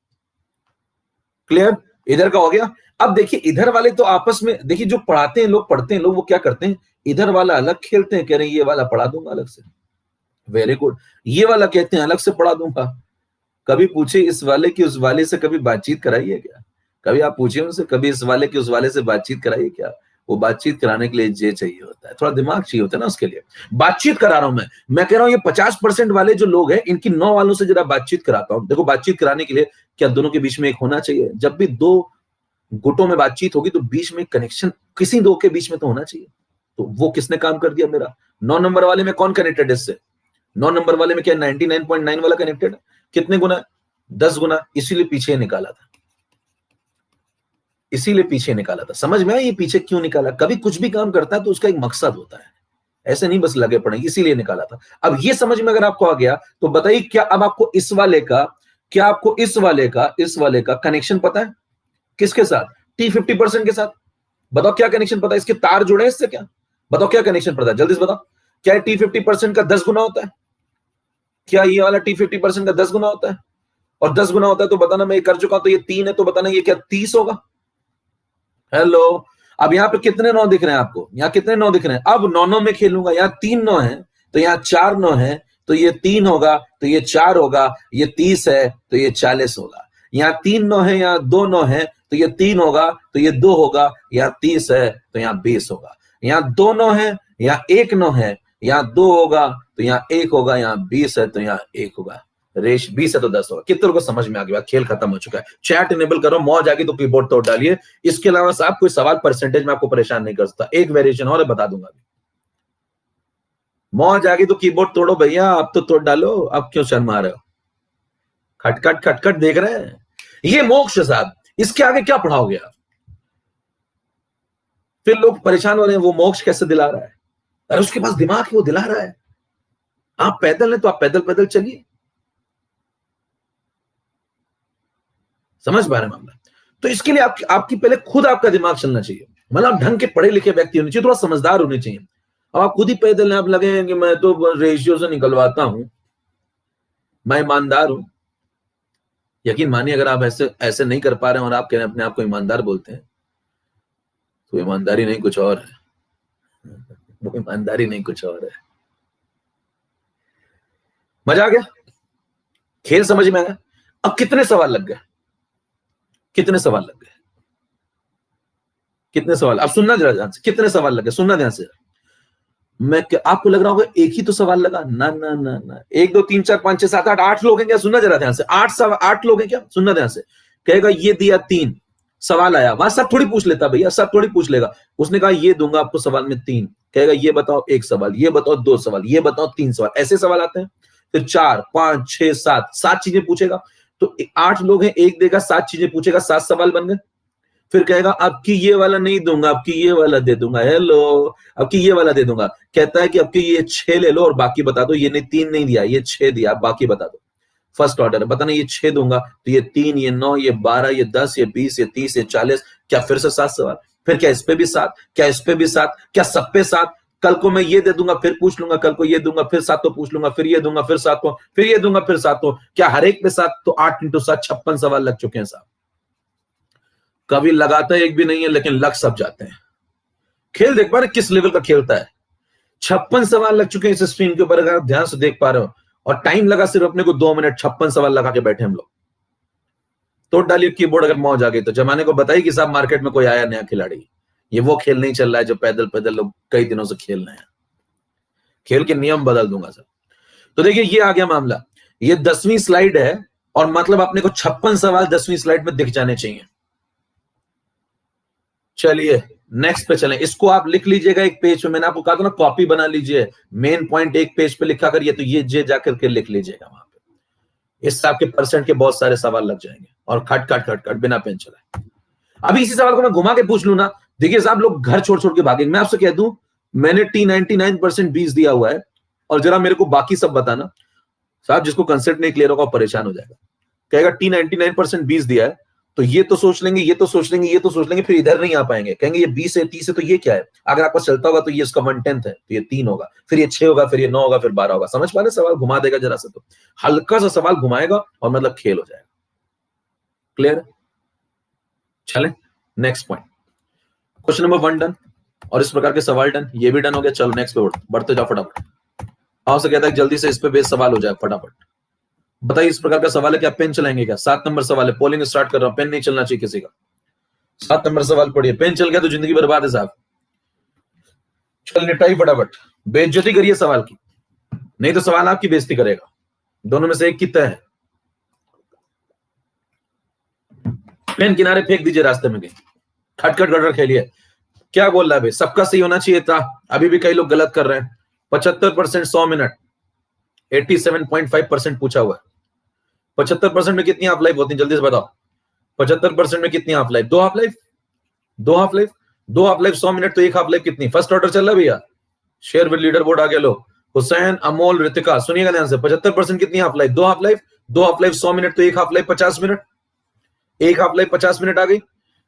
Clear? इधर का हो गया। अब देखिए इधर वाले तो आपस में, देखिए जो पढ़ाते हैं लोग, पढ़ते हैं लोग, वो क्या करते हैं, इधर वाला अलग खेलते हैं, कह रहे हैं ये वाला पढ़ा दूंगा अलग से। Very good. ये वाला कहते हैं अलग से पढ़ा दूंगा। कभी पूछे इस वाले की उस वाले से कभी बातचीत कराई है क्या? कभी आप पूछिए उनसे, कभी इस वाले की उस वाले से बातचीत कराई क्या? वो बातचीत कराने के लिए जे चाहिए होता है, थोड़ा दिमाग चाहिए होता है ना उसके लिए। बातचीत करा रहा हूं मैं कह रहा हूं ये 50% वाले जो लोग हैं, इनकी 9 वालों से जरा बातचीत कराता हूं। देखो बातचीत कराने के लिए क्या दोनों के बीच में एक होना चाहिए? जब भी 2 गुटों में बातचीत होगी तो बीच में कनेक्शन किसी 2 के बीच में तो होना चाहिए। तो वो किसने काम कर दिया मेरा? 9 नंबर वाले में कौन कनेक्टेड है इससे? 9 नंबर वाले में क्या 99.9 वाला कनेक्टेड है? कितने गुना? 10 गुना। इसीलिए पीछे निकाला था, इसीलिए पीछे निकाला था। समझ में आया ये पीछे क्यों निकाला? कभी कुछ भी काम करता है तो उसका एक मकसद होता है, ऐसे नहीं बस लगे पड़े, इसीलिए निकाला था। अब ये समझ में अगर आपको आ गया तो बताइए क्या अब आपको इस वाले का, क्या आपको इस वाले का कनेक्शन पता है? किसके साथ? T50% के साथ। बताओ क्या कनेक्शन पता है? इसके तार जुड़े हैं इससे क्या? बताओ क्या कनेक्शन पता है? जल्दी से बताओ। क्या T50% का 10 गुना होता है? क्या ये वाला T50% का 10 गुना होता है? और 10 गुना होता है तो बताना, मैं ये कर चुका हूं तो ये 3 है, तो बताना ये क्या 30 होगा? हेलो, अब यहाँ पे कितने 9 दिख रहे हैं आपको? यहाँ कितने 9 दिख रहे हैं? अब 9 में खेलूंगा। यहाँ 3 9 है तो यहाँ 4 9 है, तो ये 3 होगा, तो ये 4 होगा, ये 30 है तो ये 40 होगा। यहाँ 3 9 है, यहाँ 2 9 है, तो ये 3 होगा, तो ये 2 होगा, यहाँ 30 है तो यहाँ 20 होगा। यहाँ 2 9 है, यहाँ 1 9 है, यहाँ 2 होगा, तो यहाँ 1 होगा, यहाँ 20 है तो यहाँ 1 होगा। रेश 20 है तो 10 होगा। कितने को समझ में आ गया? खेल खत्म हो चुका है। चैट इनेबल करो, मौज आ गई तो कीबोर्ड तोड़ डालिए। इसके अलावा साहब कोई सवाल परसेंटेज में आपको परेशान नहीं कर सकता। एक वेरिएशन और बता दूंगा। मौज आ गई तो कीबोर्ड तोड़ो भैया, अब तो तोड़ डालो। अब क्यों शर्मा रहे हो? खटखट खटखट देख रहे हैं? ये मोक्ष साहब, इसके आगे क्या पढ़ाओगे आप? फिर लोग परेशान हो रहे हैं वो मोक्ष कैसे दिला रहा है। अरे उसके पास दिमाग है, वो दिला रहा है। आप पैदल हैं तो आप पैदल पैदल चलिए। समझ पा रहे मामला? तो इसके लिए आपकी पहले खुद आपका दिमाग चलना चाहिए। मतलब आप ढंग के पढ़े लिखे व्यक्ति होने चाहिए, थोड़ा समझदार होने चाहिए। अब आप खुद ही पैदल हैं, आप लगे कि मैं तो रेशियो से निकलवाता हूं, मैं ईमानदार हूं। यकीन मानिए अगर आप ऐसे नहीं कर पा रहे हैं और आप कह रहे हैं अपने आप को ईमानदार बोलते हैं, तो ईमानदारी नहीं कुछ और है। वो ईमानदारी नहीं कुछ और है। मजा आ गया? खेल समझ में आया? अब कितने सवाल लग गए? कितने सवाल लग गए? कितने सवाल? अब सुनना जरा ध्यान से, कितने सवाल लगे? सुनना ध्यान से। मैं आपको लग रहा होगा एक ही तो सवाल लगा? ना ना ना ना, 1 2 3 4 5 6 7 8 8 लोग हैं क्या? सुनना जरा ध्यान से। 8 लोग हैं क्या? सुनना ध्यान से। कहेगा ये दिया 3 सवाल आया, वहां सब थोड़ी पूछ लेता भैया, सब थोड़ी पूछ लेगा। उसने कहा ये दूंगा आपको सवाल में 3, कहेगा ये बताओ 1 सवाल, ये बताओ 2 सवाल, ये बताओ 3 सवाल। ऐसे सवाल आते हैं। फिर 4 5 6 7 चीजें पूछेगा। तो 8 लोग हैं, एक देगा 7 चीजें पूछेगा, 7 सवाल बन गए। फिर कहेगा आपकी ये वाला नहीं दूंगा, आपकी ये वाला दे दूंगा। हेलो, आपकी ये वाला दे दूंगा। कहता है कि आपकी ये 6 ले लो और बाकी बता दो। ये नहीं 3 नहीं दिया, ये 6 दिया, बाकी बता दो। फर्स्ट ऑर्डर है, बताना ये 6 दूंगा तो ये 3, ये 9, ये 12, ये 10, ये 20, ये 30, ये 40। क्या फिर से 7 सवाल? फिर क्या इस पे भी 7? क्या इस पे भी 7? क्या सब पे 7? कल को मैं ये दे दूंगा फिर पूछ लूंगा, कल को ये दूंगा फिर 7 तो पूछ लूंगा, फिर ये दूंगा फिर 7 तो, फिर ये दूंगा फिर 7 तो। क्या हर एक पे 7? तो 8 × 7 56 सवाल लग चुके हैं साहब। कभी लगाता एक भी नहीं है, लेकिन लग सब जाते हैं। खेल देख पा रहे किस लेवल का खेलता है। 56 सवाल लग चुके हैं इस स्क्रीन के ऊपर, अगर आप ध्यान से देख पा रहे हो। और टाइम लगा सिर्फ अपने को 2 मिनट, 56 सवाल लगा के बैठे हम लोग। तोड़ डालिए कीबोर्ड अगर मौज आ गई तो। जमाने को बताइए कि साहब मार्केट में कोई आया नया खिलाड़ी। ये वो खेल नहीं चल रहा है जो पैदल पैदल लोग कई दिनों से खेल रहे हैं। खेल के नियम बदल दूंगा सर। तो देखिए ये आ गया मामला। ये 10वीं स्लाइड है और मतलब अपने को 56 सवाल 10वीं स्लाइड में दिख जाने चाहिए। चलिए नेक्स्ट पे चलें। इसको आप लिख लीजिएगा एक पेज पे। मैंने आपको कहा था ना कॉपी बना लीजिए, मेन पॉइंट एक पेज पे लिखा करिए, तो ये जे जाकर के लिख लीजिएगा वहां पे। इससे आपके परसेंट के बहुत सारे सवाल लग जाएंगे और खट खट खट खट बिना पेन चलाए। अभी इसी सवाल को मैं घुमा के पूछ लू ना, देखिए साहब लोग घर छोड़ छोड़ के भागेंगे। मैं आपसे कह दूं, मैंने T99% 20 दिया हुआ है, और जरा मेरे को बाकी सब बताना। साहब जिसको कंसेप्ट नहीं क्लियर होगा वो परेशान हो जाएगा, कहेगा T99% 20 दिया है, तो ये तो सोच लेंगे, ये तो सोच लेंगे, ये तो सोच लेंगे, फिर इधर नहीं आ पाएंगे, कहेंगे ये 20 है 30 है तो ये क्या है। अगर आपको चलता होगा तो ये इसका 1/10 है, तो ये 3 होगा, फिर ये 6 होगा, फिर ये 9 होगा, फिर 12 होगा। समझ पा रहे? सवाल घुमा देगा जरा सा, तो हल्का सा सवाल घुमाएगा और मतलब खेल हो जाएगा। क्लियर? चले next point. Question number 1 done, और इस प्रकार के सवाल डन, ये भी डन हो गया। चलो नेक्स्ट पे बढ़ते जाओ फटाफट। आओ से कहता है जल्दी से इस पे बेस सवाल हो जाए फटाफट। बताइए इस प्रकार का सवाल है, क्या पेन चलाएंगे क्या? 7 नंबर सवाल है, पोलिंग स्टार्ट कर रहा हूं, पेन नहीं चलना चाहिए किसी का। 7 नंबर सवाल पढ़िए, पेन चल गया तो जिंदगी बर्बाद है साहब। चल निपटाई फटाफट, बेइज्जती करिए सवाल की, नहीं तो सवाल आपकी बेइज्जती करेगा। दोनों में से एक की तय है। पेन किनारे फेंक दीजिए रास्ते में कहीं, खटखट गड़र खेलिए। क्या बोल रहा है भाई? सबका सही होना चाहिए था, अभी भी कई लोग गलत कर रहे हैं। 75% 100 मिनट, 87.5% पूछा हुआ है। 75% में कितनी हाफ लाइफ होती है जल्दी से बताओ? 75% में कितनी half life? 2 half life, 2 half life, 2 half life 100 minute, तो 1 हाफ लाइफ कितनी? फर्स्ट ऑर्डर चल रहा है भैया, शेयर विद लीडर बोर्ड आगे लो। हुसैन, अमोल, रितिका, सुनिएगा ध्यान से। 75% कितनी half life? 2 half life, 2 half life 100 minute, तो 1 half life 50 minute, 1 half life 50 minute आ गई।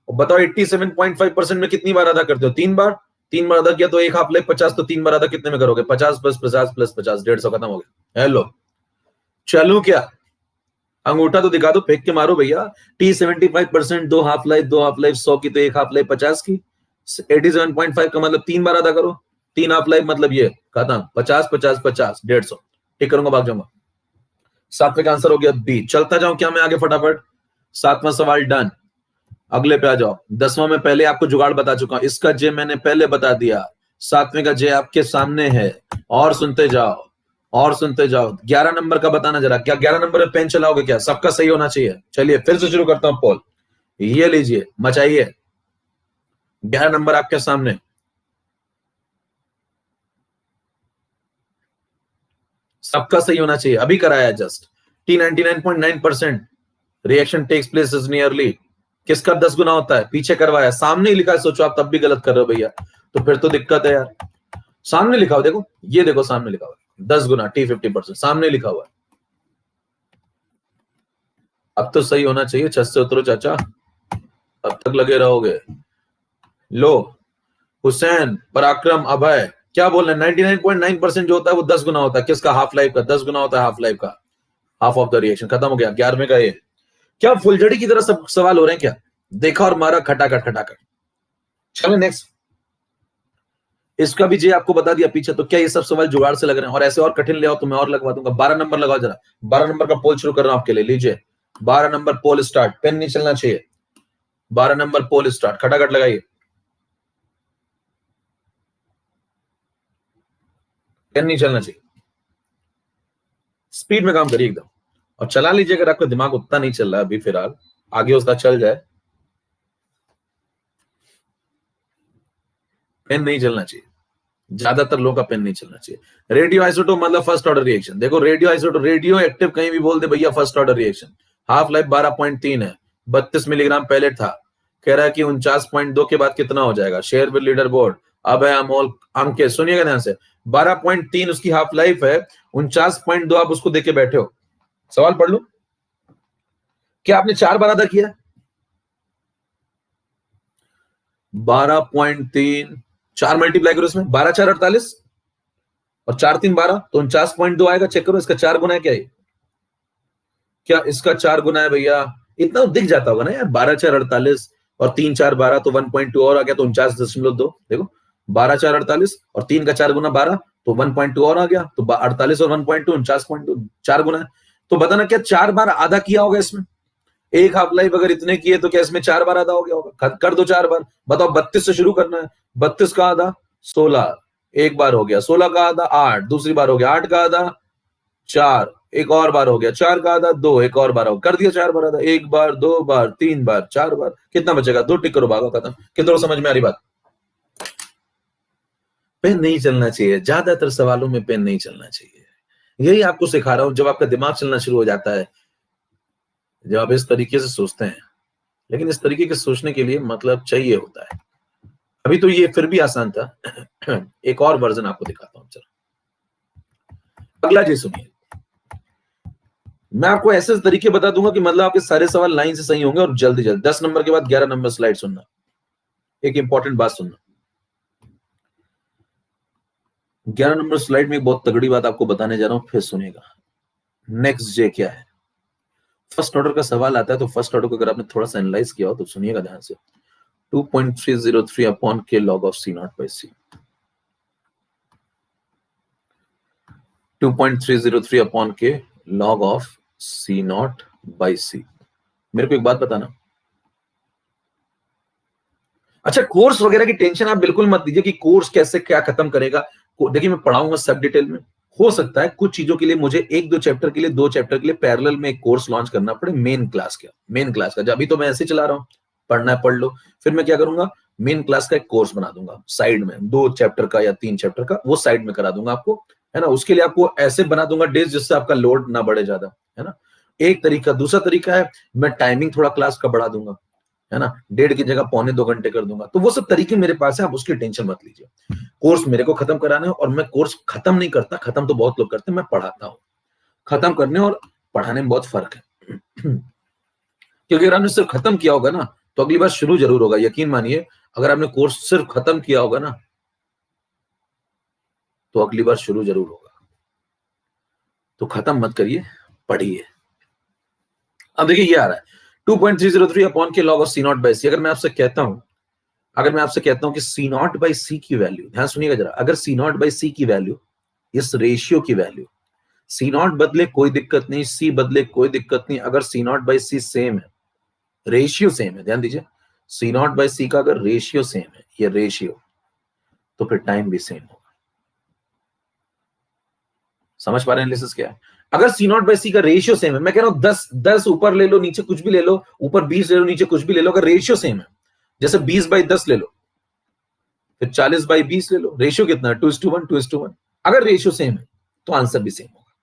और बताओ 87.5% में कितनी बार अदा करते हो? 3 बार। 3 बार अदा किया तो 1 हाफ लाइफ 50, तो 3 बार अदा कितने में करोगे? 50 प्लस 50 प्लस 50, 150 खत्म हो गया। हेलो, चलू क्या? अंगूठा तो दिखा दो, फेंक के मारो भैया। T75% 2 half life, 2 half life 100 की, तो 1 हाफ लाइफ 50 की। 87.5 का मतलब 3 बार अदा करो, 3 हाफ लाइफ मतलब ये खत्म। 50 50 50 150, टिक करूंगा भाग जाऊंगा। 7वें का आंसर हो गया बी। चलता जाऊं क्या मैं आगे फटाफट? 7वां सवाल डन, अगले पे आ जाओ। 10वां में पहले आपको जुगाड़ बता चुका हूं, इसका जे मैंने पहले बता दिया। 7वें का जे आपके सामने है, और सुनते जाओ और सुनते जाओ। 11 नंबर का बताना जरा, क्या 11 नंबर में पेन चलाओगे क्या? सबका सही होना चाहिए। चलिए फिर से शुरू करता हूं पोल, ये लीजिए मचाइए। 11 नंबर आपके सामने, सबका सही होना चाहिए। अभी कराया just. T99.9% reaction takes place is nearly, किसका 10 गुना होता है? पीछे करवाया, सामने ही लिखा है। सोचो आप तब भी गलत कर रहे हो भैया, तो फिर तो दिक्कत है यार। सामने लिखा हुआ देखो, ये देखो सामने लिखा हुआ 10 गुना T50%, सामने लिखा हुआ है। अब तो सही होना चाहिए। छत से उतरो चाचा, अब तक लगे रहोगे। लो हुसैन, पराक्रम, अभय, क्या बोल रहे हैं? 99.9% जो होता है वो 10 गुना होता है। किसका? हाफ लाइफ का 10 गुना होता है। हाफ लाइफ का, हाफ ऑफ द रिएक्शन। खत्म हो गया 11वें का ये। क्या फुलझड़ी की तरह सब सवाल हो रहे हैं क्या? देखा और मारा, खटाखट खटाखट। चलो नेक्स्ट, इसका भी जे आपको बता दिया पीछे। तो क्या ये सब सवाल जुगाड़ से लग रहे हैं? और ऐसे और कठिन ले आओ तो मैं और लगवा दूंगा। 12 नंबर लगाओ जरा। 12 नंबर का पोल शुरू कर रहा हूं आपके लिए, लीजिए। 12 नंबर पोल स्टार्ट, पेन नहीं चलना चाहिए। 12 नंबर पोल स्टार्ट, खटाखट लगाइए। पेन नहीं चलना चाहिए, स्पीड में काम करिए एकदम, और चला लीजिए अगर आपका दिमाग उतना नहीं चल रहा है अभी फिलहाल, आगे उसका चल जाए। पेन नहीं चलना चाहिए, ज्यादातर लोगों का पेन नहीं चलना चाहिए। रेडियो आइसोटोप मतलब फर्स्ट ऑर्डर रिएक्शन। देखो रेडियो आइसोटोप, रेडियो एक्टिव कहीं भी बोल दे भैया, first order reaction. Half life 12.3 है, 32 मिलीग्राम पहले था। कह रहा है कि 49.2 के बाद कितना हो जाएगा? शेयर विद लीडर बोर्ड, अब है अमोल, अंके, सुनिएगा ध्यान से। 12.3 उसकी हाफ लाइफ है, 49.2 आप उसको देके बैठे हो। सवाल पढ़ लो, क्या आपने 4 बार अदा किया? 12.3, 4 मल्टीप्लाई करो इसमें, 12 4 48, और 4 3 12, तो 49.2 आएगा। चेक करो, इसका 4 गुना है क्या ये? क्या इसका 4 गुना है भैया? इतना तो दिख जाता होगा ना यार। 12 4 48 और 3 4 12, तो 1.2 और आ गया, तो 49.2। देखो 12 4 48 और 3 का 4 गुना 12, तो 1.2 और आ गया, तो 48 और 1.2 49.2, 4 गुना है। तो बताना क्या 4 बार आधा किया होगा इसमें? एक हाफ लाइफ अगर इतने किए तो क्या इसमें 4 बार आधा हो गया होगा? कर दो 4 बार। बताओ 32 से शुरू करना है। 32 का आधा 16, एक बार हो गया। 16 का आधा 8, दूसरी बार हो गया। 8 का आधा 4, एक और बार हो गया। 4 का आधा 2, एक और बार हो, कर दिया 4 बार आधा। 1 बार 2 बार 3 बार 4 बार, कितना बचेगा? 2 टिक करो, भागो, खत्म। कितना समझ में आ रही बात? पेन नहीं चलना चाहिए, ज्यादातर सवालों में पेन नहीं चलना चाहिए। यही आपको सिखा रहा हूं, जब आपका दिमाग चलना शुरू हो जाता है, जब आप इस तरीके से सोचते हैं। लेकिन इस तरीके के सोचने के लिए मतलब चाहिए होता है। अभी तो ये फिर भी आसान था। एक और वर्जन आपको दिखाता हूं, चलो अगला जी सुनिए। मैं आपको ऐसे तरीके बता दूंगा कि मतलब आपके सारे सवाल लाइन से सही होंगे और जल्दी जल्दी। 10 नंबर के बाद 11 नंबर स्लाइड सुनना। एक इंपॉर्टेंट बात सुनना। 11 नंबर स्लाइड में एक बहुत तगड़ी बात आपको बताने जा रहा हूं, फिर सुनिएगा। नेक्स्ट जे क्या है? फर्स्ट ऑर्डर का सवाल आता है, तो फर्स्ट ऑर्डर को अगर आपने थोड़ा सा एनालाइज किया हो तो सुनिएगा ध्यान से। 2.303 अपॉन के log of C not by c. 2.303 upon के log of C not by c. मेरे को एक बात बताना, अच्छा कोर्स वगैरह की टेंशन आप बिल्कुल मत लीजिए कि कोर्स कैसे क्या खत्म करेगा। देखिए मैं पढ़ाऊंगा सब डिटेल में। हो सकता है कुछ चीजों के लिए मुझे एक दो चैप्टर के लिए, दो चैप्टर के लिए पैरेलल में एक कोर्स लॉन्च करना पड़े मेन क्लास का। अभी तो मैं ऐसे चला रहा हूं, पढ़ना है पढ़ लो। फिर मैं क्या करूंगा, मेन क्लास का एक कोर्स बना दूंगा साइड में, 2 चैप्टर का या 3 चैप्टर का, वो साइड में करा दूंगा आपको, है ना। उसके लिए आपको ऐसे बना दूंगा डेज जिससे आपका लोड ना बढ़े ज्यादा, है ना। एक तरीका। दूसरा तरीका है मैं टाइमिंग थोड़ा क्लास का बढ़ा दूंगा, है ना। 1.5 की जगह 1.25 घंटे कर दूंगा। तो वो सब तरीके मेरे पास है, आप उसकी टेंशन मत लीजिए। कोर्स मेरे को खत्म कराना है, और मैं कोर्स खत्म नहीं करता, खत्म तो बहुत लोग करते हैं, मैं पढ़ाता हूँ। खत्म करने और पढ़ाने में बहुत फर्क है। क्योंकि अगर आपने सिर्फ खत्म किया होगा ना, तो अगली बार शुरू जरूर होगा, यकीन मानिए। अगर आपने कोर्स सिर्फ खत्म किया होगा ना, तो अगली बार शुरू जरूर होगा। तो खत्म मत करिए, पढ़िए। अब देखिए ये आ रहा है 2.303 अपॉन के log of C not by C. अगर मैं आपसे कहता हूं कि सी नॉट बाई सी की वैल्यू, ध्यान सुनिएगा जरा, अगर सी नॉट बाई सी की वैल्यू, इस रेशियो की वैल्यू, सी नॉट बदले कोई दिक्कत नहीं, सी बदले कोई दिक्कत नहीं, अगर सी नॉट बाई सी सेम है, रेशियो सेम है, ध्यान दीजिए, सी नॉट बाई सी का अगर रेशियो सेम है, ये रेशियो, तो फिर टाइम भी सेम होगा। समझ पा रहे हैं एनालिसिस क्या है? अगर सी नॉट बाई सी का रेशियो सेम है, मैं कह रहा हूं 10 ऊपर ले लो, नीचे कुछ भी ले लो, ऊपर 20 ले लो, नीचे कुछ भी ले लो, अगर रेशियो सेम है, जैसे 20/10 ले लो, फिर 40/20 ले लो, रेशियो कितना है? 2:1, 2:1। अगर रेशियो सेम है तो आंसर भी सेम होगा।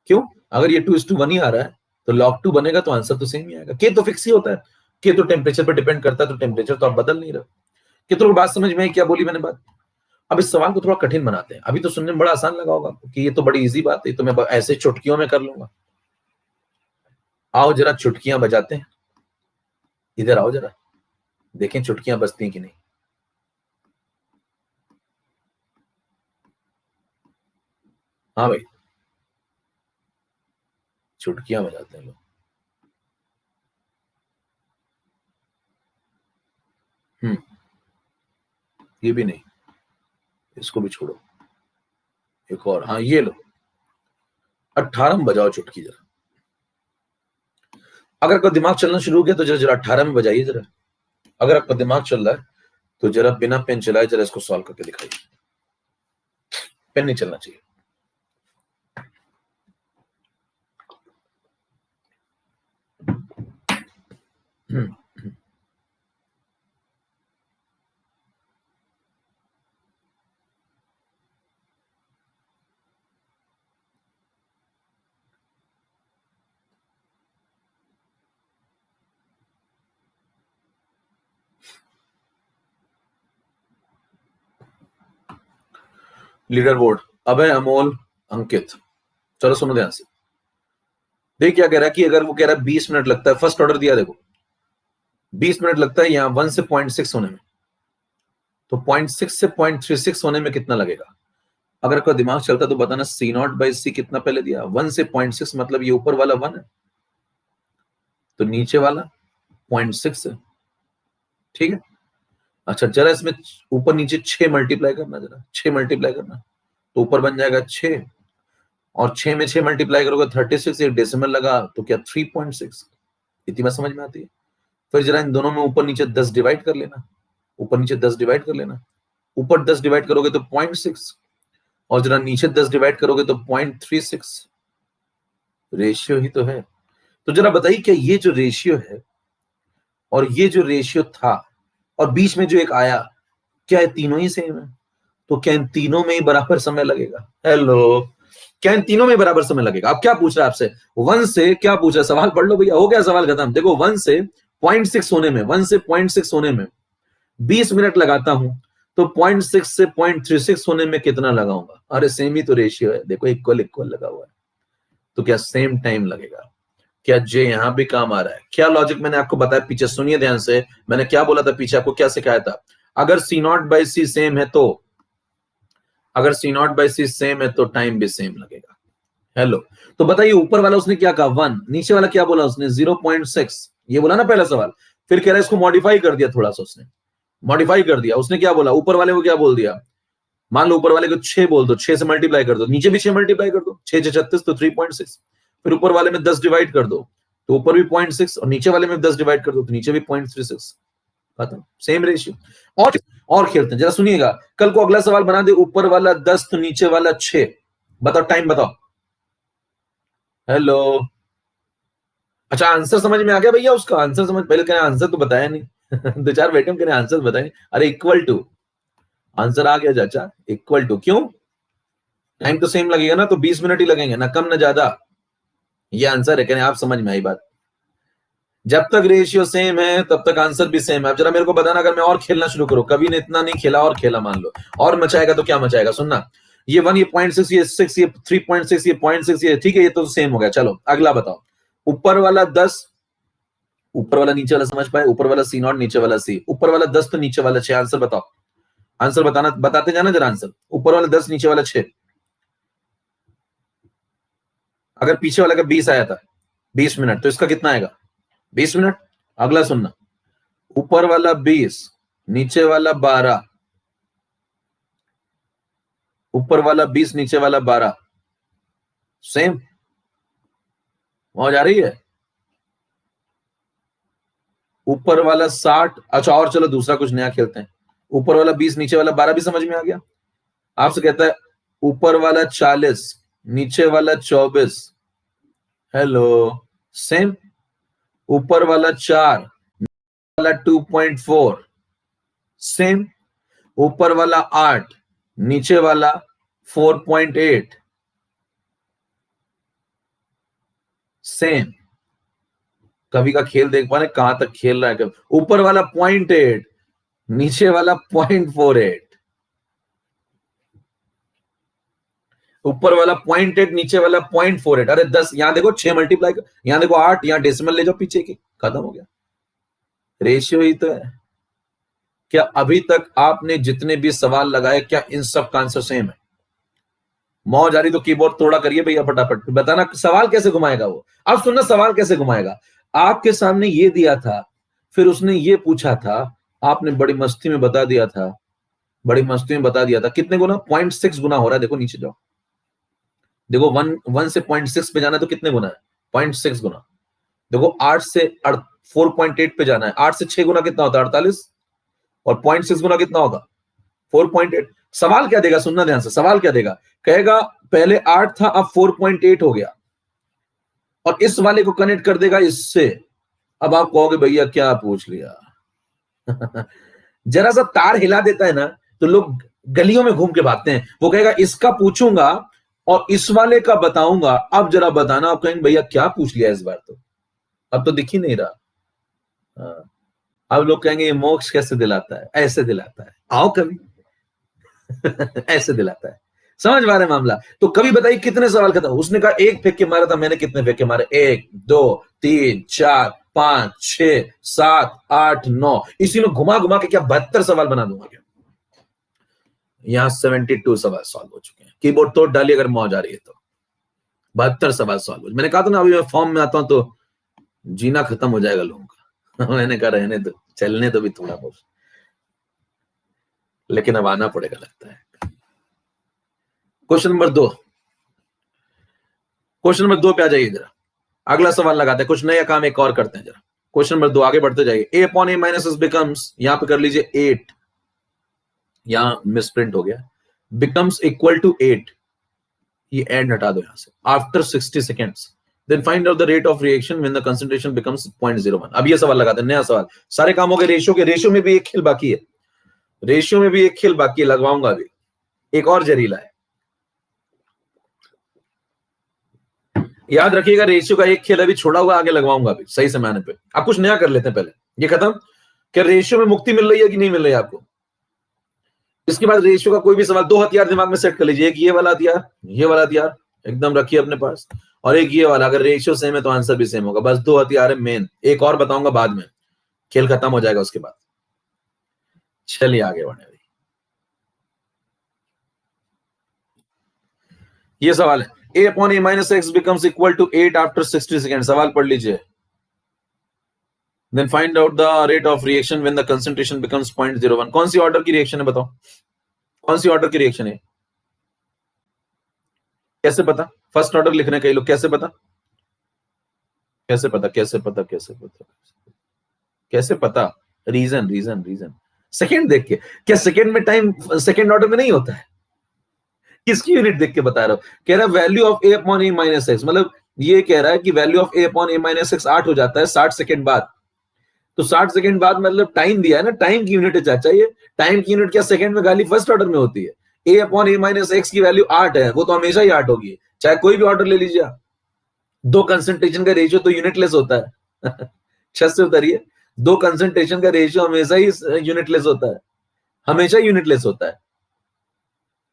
क्यों? अगर ये 2:1 ही आ रहा है, तो log 2 बनेगा, तो आंसर तो सेम ही आएगा। के तो फिक्स ही होता है, के तो टेम्परेचर पर डिपेंड करता है, तो टेम्परेचर तो आप बदल नहीं रहे। कितनों को बात समझ में आई? क्या बोली मैंने बात? अब इस सवाल को थोड़ा कठिन बनाते हैं। अभी तो सुनने में बड़ा आसान लगा होगा कि ये तो बड़ी इजी बात है, तो मैं ऐसे चुटकियों में कर लूंगा। आओ जरा चुटकियां बजाते हैं, इधर आओ जरा, देखें चुटकियां बजती कि नहीं। हाँ भाई, चुटकियां बजाते हैं लोग। हम्म, ये भी नहीं, इसको भी छोड़ो। एक और, हाँ ये लो, 18 में बजाओ चुटकी जरा। अगर आपका दिमाग चलना शुरू हो गया तो जरा जरा 18 में बजाइए जरा। अगर आपका दिमाग चल रहा है तो जरा बिना पेन चलाए जरा इसको सॉल्व करके दिखाइए। पेन नहीं चलना चाहिए। लीडर बोर्ड, अभय, अमोल, अंकित, चलो सुनो ध्यान से। देख क्या कह रहा है कि अगर वो कह रहा है 20 मिनट लगता है, फर्स्ट ऑर्डर दिया देखो, 20 मिनट लगता है यहाँ 1 से 0.6 होने में, तो 0.6 से 0.36 होने में कितना लगेगा? अगर आपका दिमाग चलता तो बताना। सी नॉट बाई सी कितना पहले दिया? 1 से 0.6, मतलब ये ऊपर वाला 1 है, तो नीचे वाला 0.6 है, ठीक है। अच्छा जरा इसमें ऊपर नीचे 6 मल्टीप्लाई करना, जरा 6 मल्टीप्लाई करना, तो ऊपर बन जाएगा 6, और 6 में 6 मल्टीप्लाई करोगे 36, एक डेसिमल लगा तो क्या 3.6। इतनी बात समझ में आती है? फिर जरा इन दोनों में ऊपर नीचे 10 डिवाइड कर लेना, ऊपर नीचे 10 डिवाइड कर लेना, ऊपर 10 डिवाइड करोगे तो 0.6, और जरा नीचे 10 डिवाइड करोगे तो 0.36। रेशियो ही तो है। तो जरा बताइए क्या ये जो रेशियो है और ये जो रेशियो था और बीच में जो एक आया, क्या ये तीनों ही सेम है? तो क्या इन तीनों में ही बराबर समय लगेगा? हेलो, क्या इन तीनों में बराबर समय लगेगा? अब क्या पूछ रहा है आपसे? 1 से क्या पूछ रहा है? सवाल पढ़ लो भैया, हो गया सवाल खत्म। देखो 1 से 0.6 होने में 1 से 0.6 होने में 20 मिनट लगाता हूं, तो 0.6 से 0.36 होने में कितना लगाऊंगा? अरे सेम ही तो रेशियो है, देखो इक्वल इक्वल लगा हुआ है, तो क्या सेम टाइम लगेगा? क्या जे यहां भी काम आ रहा है? क्या लॉजिक मैंने आपको बताया पीछे, सुनिए ध्यान से। मैंने क्या बोला था पीछे, आपको क्या सिखाया था? अगर C0/C सेम है तो, अगर C0/C सेम है तो टाइम भी सेम लगेगा। हेलो, तो बताइए ऊपर वाला उसने क्या कहा 1, नीचे वाला क्या बोला उसने 0.6, ये बोला ना पहला सवाल। फिर कह रहा है इसको मॉडिफाई कर दिया थोड़ा सा, उसने मॉडिफाई कर दिया। उसने क्या बोला? ऊपर वाले को क्या बोल दिया? मान लो ऊपर वाले को 6 बोल दो, 6 से मल्टीप्लाई कर दो, नीचे भी 6 मल्टीप्लाई कर दो, 6 से 36 तो 3.6। फिर ऊपर वाले में 10 डिवाइड कर दो, तो ऊपर भी 0.6, और नीचे वाले में 10 डिवाइड कर दो तो नीचे भी 0.36। खत्म, सेम रेशियो। और खेलते हैं, जरा सुनिएगा। कल को अगला सवाल बना दे, ऊपर वाला 10 तो नीचे वाला 6, बताओ टाइम बताओ। हेलो, अच्छा आंसर समझ में आ गया भैया? उसका आंसर समझ, पहले कहना आंसर तो बताया नहीं। 2-4 बेटे हम कहने आंसर बताए, अरे इक्वल टू, आंसर आ गया चाचा, इक्वल टू। क्यों? टाइम तो सेम लगेगा ना, तो 20 मिनट ही लगेंगे ना, कम ना ज्यादा। ये आंसर है, कहने आप समझ में आई बात। जब तक रेशियो सेम है तब तक आंसर भी सेम है। अब जरा मेरे को बताना, अगर मैं और खेलना शुरू करूं, कभी ने इतना नहीं खेला और खेला मान लो, और मचाएगा तो क्या मचाएगा? सुनना, ये 1, ये 0.6, ये 6, ये 3.6, ये 0.6, ये ठीक है, ये तो सेम हो गया। चलो अगला बताओ। ऊपर वाला 10, ऊपर वाला नीचे वाला समझ पाए? ऊपर वाला C0, नीचे वाला C। ऊपर वाला 10 तो नीचे वाला 6, आंसर बताओ। आंसर बताना, बताते जाना जरा आंसर। ऊपर वाला 10, नीचे वाला 6। अगर पीछे वाला का 20 आया था 20 मिनट, तो इसका कितना आएगा? 20 मिनट। अगला सुनना, ऊपर वाला 20, नीचे वाला 12। ऊपर वाला 20, नीचे वाला 12, सेम। मौज आ रही है? ऊपर वाला 60, अच्छा और चलो दूसरा कुछ नया खेलते हैं। ऊपर वाला 20, नीचे वाला 12 भी समझ में आ गया? आपसे कहता है ऊपर वाला 40, नीचे वाला 24। Hello, same. ऊपर वाला 4, वाला 2.4, सेम। ऊपर वाला 8, नीचे वाला 4.8, सेम। कभी का खेल देख पा रहे कहां तक खेल रहा है? कभी ऊपर वाला 0.8, नीचे वाला 0.48। ऊपर वाला 0.8, नीचे वाला 0.48। अरे 10, यहां देखो 6 मल्टीप्लाई, यहां देखो 8, यहां डेसिमल ले जाओ पीछे की, खत्म हो गया। रेशियो ही तो है। क्या अभी तक आपने जितने भी सवाल लगाए, क्या इन सब का आंसर सेम है? मौज आ रही तो कीबोर्ड तोड़ा करिए भैया फटाफट, बताना सवाल कैसे घुमाएगा वो। अब सुनना सवाल कैसे घुमाएगा। आपके सामने ये दिया था, फिर उसने ये पूछा था, आपने बड़ी मस्ती में बता दिया था, बड़ी मस्ती में बता दिया था। कितने गुना? 0.6 गुना हो रहा है। देखो नीचे जाओ, देखो 1 से 0.6 पे जाना है तो कितने गुना है? 0.6 गुना। देखो 8 से 4.8 पे जाना है, 8 से 6 गुना कितना होता है? 48। और 0.6 गुना कितना होगा? 4.8। सवाल क्या देगा? सुनना ध्यान से, सवाल क्या देगा? कहेगा पहले 8 था, अब 4.8 हो गया, और इस वाले को कनेक्ट कर देगा इससे। अब आप कहोगे भैया क्या पूछ लिया। जरा सा तार हिला देता है ना, तो लोग गलियों में घूम के भागते हैं। वो कहेगा इसका पूछूंगा और इस वाले का बताऊंगा, अब जरा बताना। आप कहेंगे भैया क्या पूछ लिया इस बार, तो अब तो दिख ही नहीं रहा। हाँ। अब लोग कहेंगे ये मोक्ष कैसे दिलाता है? ऐसे दिलाता है, आओ कभी। ऐसे दिलाता है। समझ पा रहे मामला? तो कभी बताइए कितने सवाल खत्म? उसने कहा एक फेंक के मारा था, मैंने कितने फेंक के मारे? 1 2 3 4 5 6 7 8 9, इसी में घुमा घुमा के क्या 72 सवाल बना दूंगा क्या? यहां 72 सवाल सॉल्व हो चुके हैं। कीबोर्ड तोड़ डालिए अगर मौज आ रही है तो। 72 सवाल सॉल्व हो। मैंने कहा था ना अभी मैं फॉर्म में आता हूं तो जीना खत्म हो जाएगा लोगों का। मैंने कहा रहने दो, चलने तो भी थोड़ा बहुत, लेकिन अब आना पड़ेगा लगता है। क्वेश्चन नंबर 2, क्वेश्चन नंबर 2 पे आ जाइए जरा। अगला सवाल लगाते हैं, कुछ नया काम एक और करते हैं जरा। क्वेश्चन नंबर 2, आगे बढ़ते जाइए। a upon a minus S becomes, यहां पे कर लीजिए 8, यहां मिसप्रिंट हो गया, बिकम्स इक्वल टू 8। ये एंड हटा दो यहां से। After 60 seconds then find out the rate of reaction when the concentration becomes 0.01। अब ये सवाल लगाते हैं, नया सवाल। सारे काम हो गए रेशियो के। रेशियो में भी एक खेल बाकी है, रेशियो में भी एक खेल बाकी है, लगवाऊंगा अभी। एक और जहरीला है। याद रखिएगा रेशियो का एक खेल अभी छोड़ा हुआ, आगे लगवाऊंगा अभी सही समय आने पे। आप कुछ नया कर लेते हैं पहले, ये खत्म। क्या रेशियो में मुक्ति मिल रही है कि नहीं मिल रही है आपको? इसके बाद रेशियो का कोई भी सवाल, 2 हथियार दिमाग में सेट कर लीजिए, एक ये वाला हथियार, ये वाला हथियार एकदम रखिए अपने पास, और एक ये वाला। अगर रेशियो सेम है तो आंसर भी सेम होगा। बस 2 हथियार है मेन, एक और बताऊंगा बाद में, खेल खत्म हो जाएगा उसके बाद। चलिए आगे बढ़े। ये सवाल है, a upon a minus x becomes equal to 8 after 60 seconds। सवाल पढ़ लीजिए। Then find out the rate of reaction when the concentration becomes 0.01। कौन सी ऑर्डर की रिएक्शन है बताओ, कौन सी ऑर्डर की रिएक्शन है? कैसे पता? फर्स्ट ऑर्डर लिख रहे हैं कई लोग, कैसे पता? कैसे पता? कैसे पता? कैसे पता? कैसे पता? Reason reason reason. सेकंड देख के। क्या सेकंड में टाइम सेकंड ऑर्डर में नहीं होता है? किसकी यूनिट देख के बता रहा हूं? कह रहा है value of a upon a minus x, मतलब ये कह रहा है कि value of a upon a minus x 8 हो जाता है 60 सेकंड बाद। तो 60 सेकंड बाद मतलब टाइम दिया है ना, टाइम की यूनिट है चाचा। ये टाइम की यूनिट क्या सेकंड में गाली फर्स्ट ऑर्डर में होती है? a upon a minus x की वैल्यू 8 है, वो तो हमेशा ही 8 होगी, चाहे कोई भी ऑर्डर ले लीजिए। दो कंसंट्रेशन का रेशियो तो यूनिटलेस होता है। छत से उतरिए, दो कंसंट्रेशन का रेशियो हमेशा ही यूनिटलेस होता है, हमेशा यूनिटलेस होता है।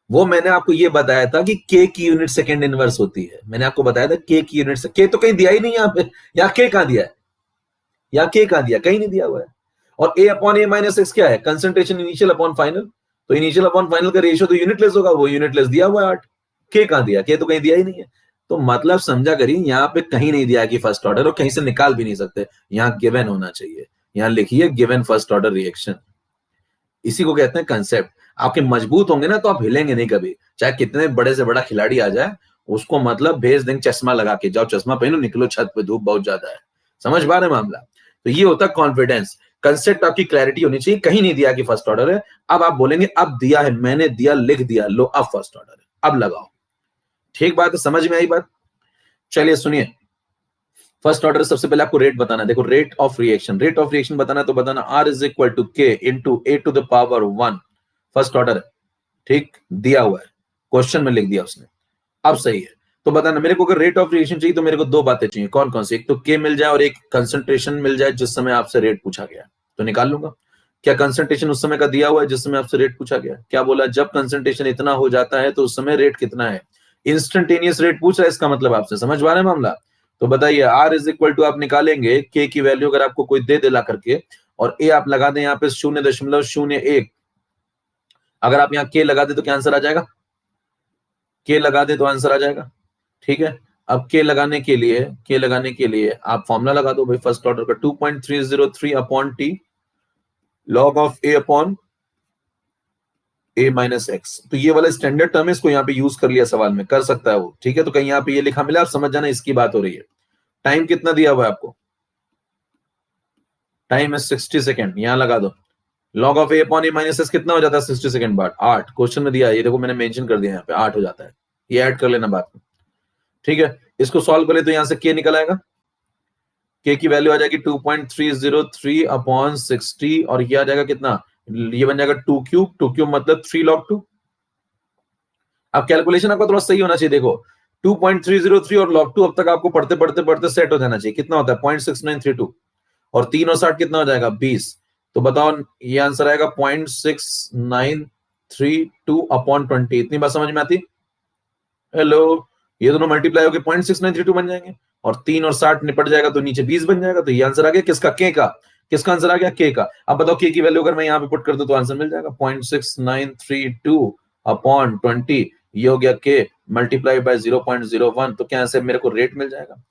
वो मैंने आपको ये बताया था कि के की यूनिट सेकंड इनवर्स होती है, मैंने आपको बताया था के की यूनिट। के तो कहीं दिया ही नहीं यहाँ पे, या के कहां दिया है? या के कहां दिया? कहीं नहीं दिया हुआ है। और a upon a minus x क्या है? Concentration initial upon final. तो इनिशियल अपॉन फाइनल का रेशियो तो यूनिटलेस होगा, वो यूनिटलेस दिया हुआ है 8। के कहां दिया? के तो कहीं दिया ही नहीं है। तो मतलब समझा करिए, यहाँ पे कहीं नहीं दिया कि फर्स्ट ऑर्डर, और कहीं से निकाल भी नहीं सकते, यहाँ गिवन होना चाहिए। यहाँ लिखिए गिवन फर्स्ट ऑर्डर रिएक्शन, इसी को कहते हैं कंसेप्ट। आपके मजबूत होंगे ना तो आप हिलेंगे नहीं कभी, चाहे कितने बड़े से बड़ा खिलाड़ी आ जाए, उसको मतलब भेज देंगे चश्मा लगा के, जाओ चश्मा पहनो, निकलो छत पे, धूप बहुत ज्यादा है। समझ पा रहे मामला? तो ये होता है कॉन्फिडेंस। कंसेप्ट आपकी क्लैरिटी होनी चाहिए, कहीं नहीं दिया कि फर्स्ट ऑर्डर है। अब आप बोलेंगे अब दिया है, मैंने दिया, लिख दिया, लो अब फर्स्ट ऑर्डर है, अब लगाओ। ठीक बात है, समझ में आई बात? चलिए सुनिए, फर्स्ट ऑर्डर सबसे पहले आपको रेट बताना है। देखो rate of reaction, rate of reaction बताना तो बताना R is equal to K into A to the power 1। First order है, ठीक, दिया हुआ है, क्वेश्चन में लिख दिया उसने, अब सही है। तो बताना मेरे को, अगर रेट ऑफ रिएक्शन चाहिए तो मेरे को दो बातें चाहिए, कौन कौन सी? एक तो के मिल जाए और एक कंसंट्रेशन मिल जाए जिस समय आपसे रेट पूछा गया, तो निकाल लूंगा। क्या कंसंट्रेशन उस समय का दिया हुआ है जिस समय आपसे रेट पूछा गया? क्या बोला? जब कंसंट्रेशन इतना हो जाता है तो उस समय रेट कितना है? इंस्टेंटेनियस रेट पूछ रहा है इसका मतलब आपसे, समझ पा रहे हैं मामला? तो बताइए R इज इक्वल टू, आप निकालेंगे के की वैल्यू अगर आपको कोई दे दिला करके, और ए आप लगा दें यहाँ पे 0.01। अगर आप यहाँ के लगा दे तो क्या आंसर आ जाएगा? के लगा दे तो आंसर आ जाएगा, ठीक है। अब के लगाने के लिए आप फॉर्मूला लगा दो भाई फर्स्ट ऑर्डर का, 2.303 upon T log of A upon A minus x. तो ये वाला स्टैंडर्ड टर्म है, इसको यहाँ पे यूज कर लिया सवाल में, कर सकता है वो, ठीक है। तो कहीं यहाँ पे ये लिखा मिला, आप समझ जाना इसकी बात हो रही है। टाइम कितना दिया हुआ है आपको? टाइम है 60 सेकेंड, यहाँ लगा दो। Log of A upon A minus x कितना हो जाता है 60 सेकेंड बाद? 8। क्वेश्चन में दिया है, ये देखो मैंने मेंशन कर दिया यहाँ पे, 8 हो जाता है। ये ऐड कर लेना बाद में, ठीक है। इसको सॉल्व कर ले तो यहाँ से के निकल आएगा, के की वैल्यू आ जाएगी 2.303 अपॉन 60, और ये आ जाएगा कितना? ये बन जाएगा 2 क्यूब, 2 क्यूब मतलब 3 log 2। अब कैलकुलेशन आपका थोड़ा सही होना चाहिए, देखो 2.303 और log 2 अब तक आपको पढ़ते पढ़ते पढ़ते सेट हो जाना चाहिए। कितना होता है? 0.6932, और 3 और 60 कितना हो जाएगा? 20। तो बताओ ये आंसर आएगा 0.6932 अपॉन 20। इतनी बात समझ में आती? हेलो, ये दोनों मल्टीप्लाई होकर 0.6932 बन जाएंगे, और 3 और 60 निपट जाएगा तो नीचे 20 बन जाएगा। तो ये आंसर आ गया किसका? के का। किसका आंसर आ गया? के का। अब बताओ के की वैल्यू अगर मैं यहाँ पे पुट कर दूं तो आंसर मिल जाएगा 0.6932 अपॉन 20, ये हो गया के मल्टीप्लाई बाय 0.01। तो क्या आंसर मेरे को रेट मिल जाएगा,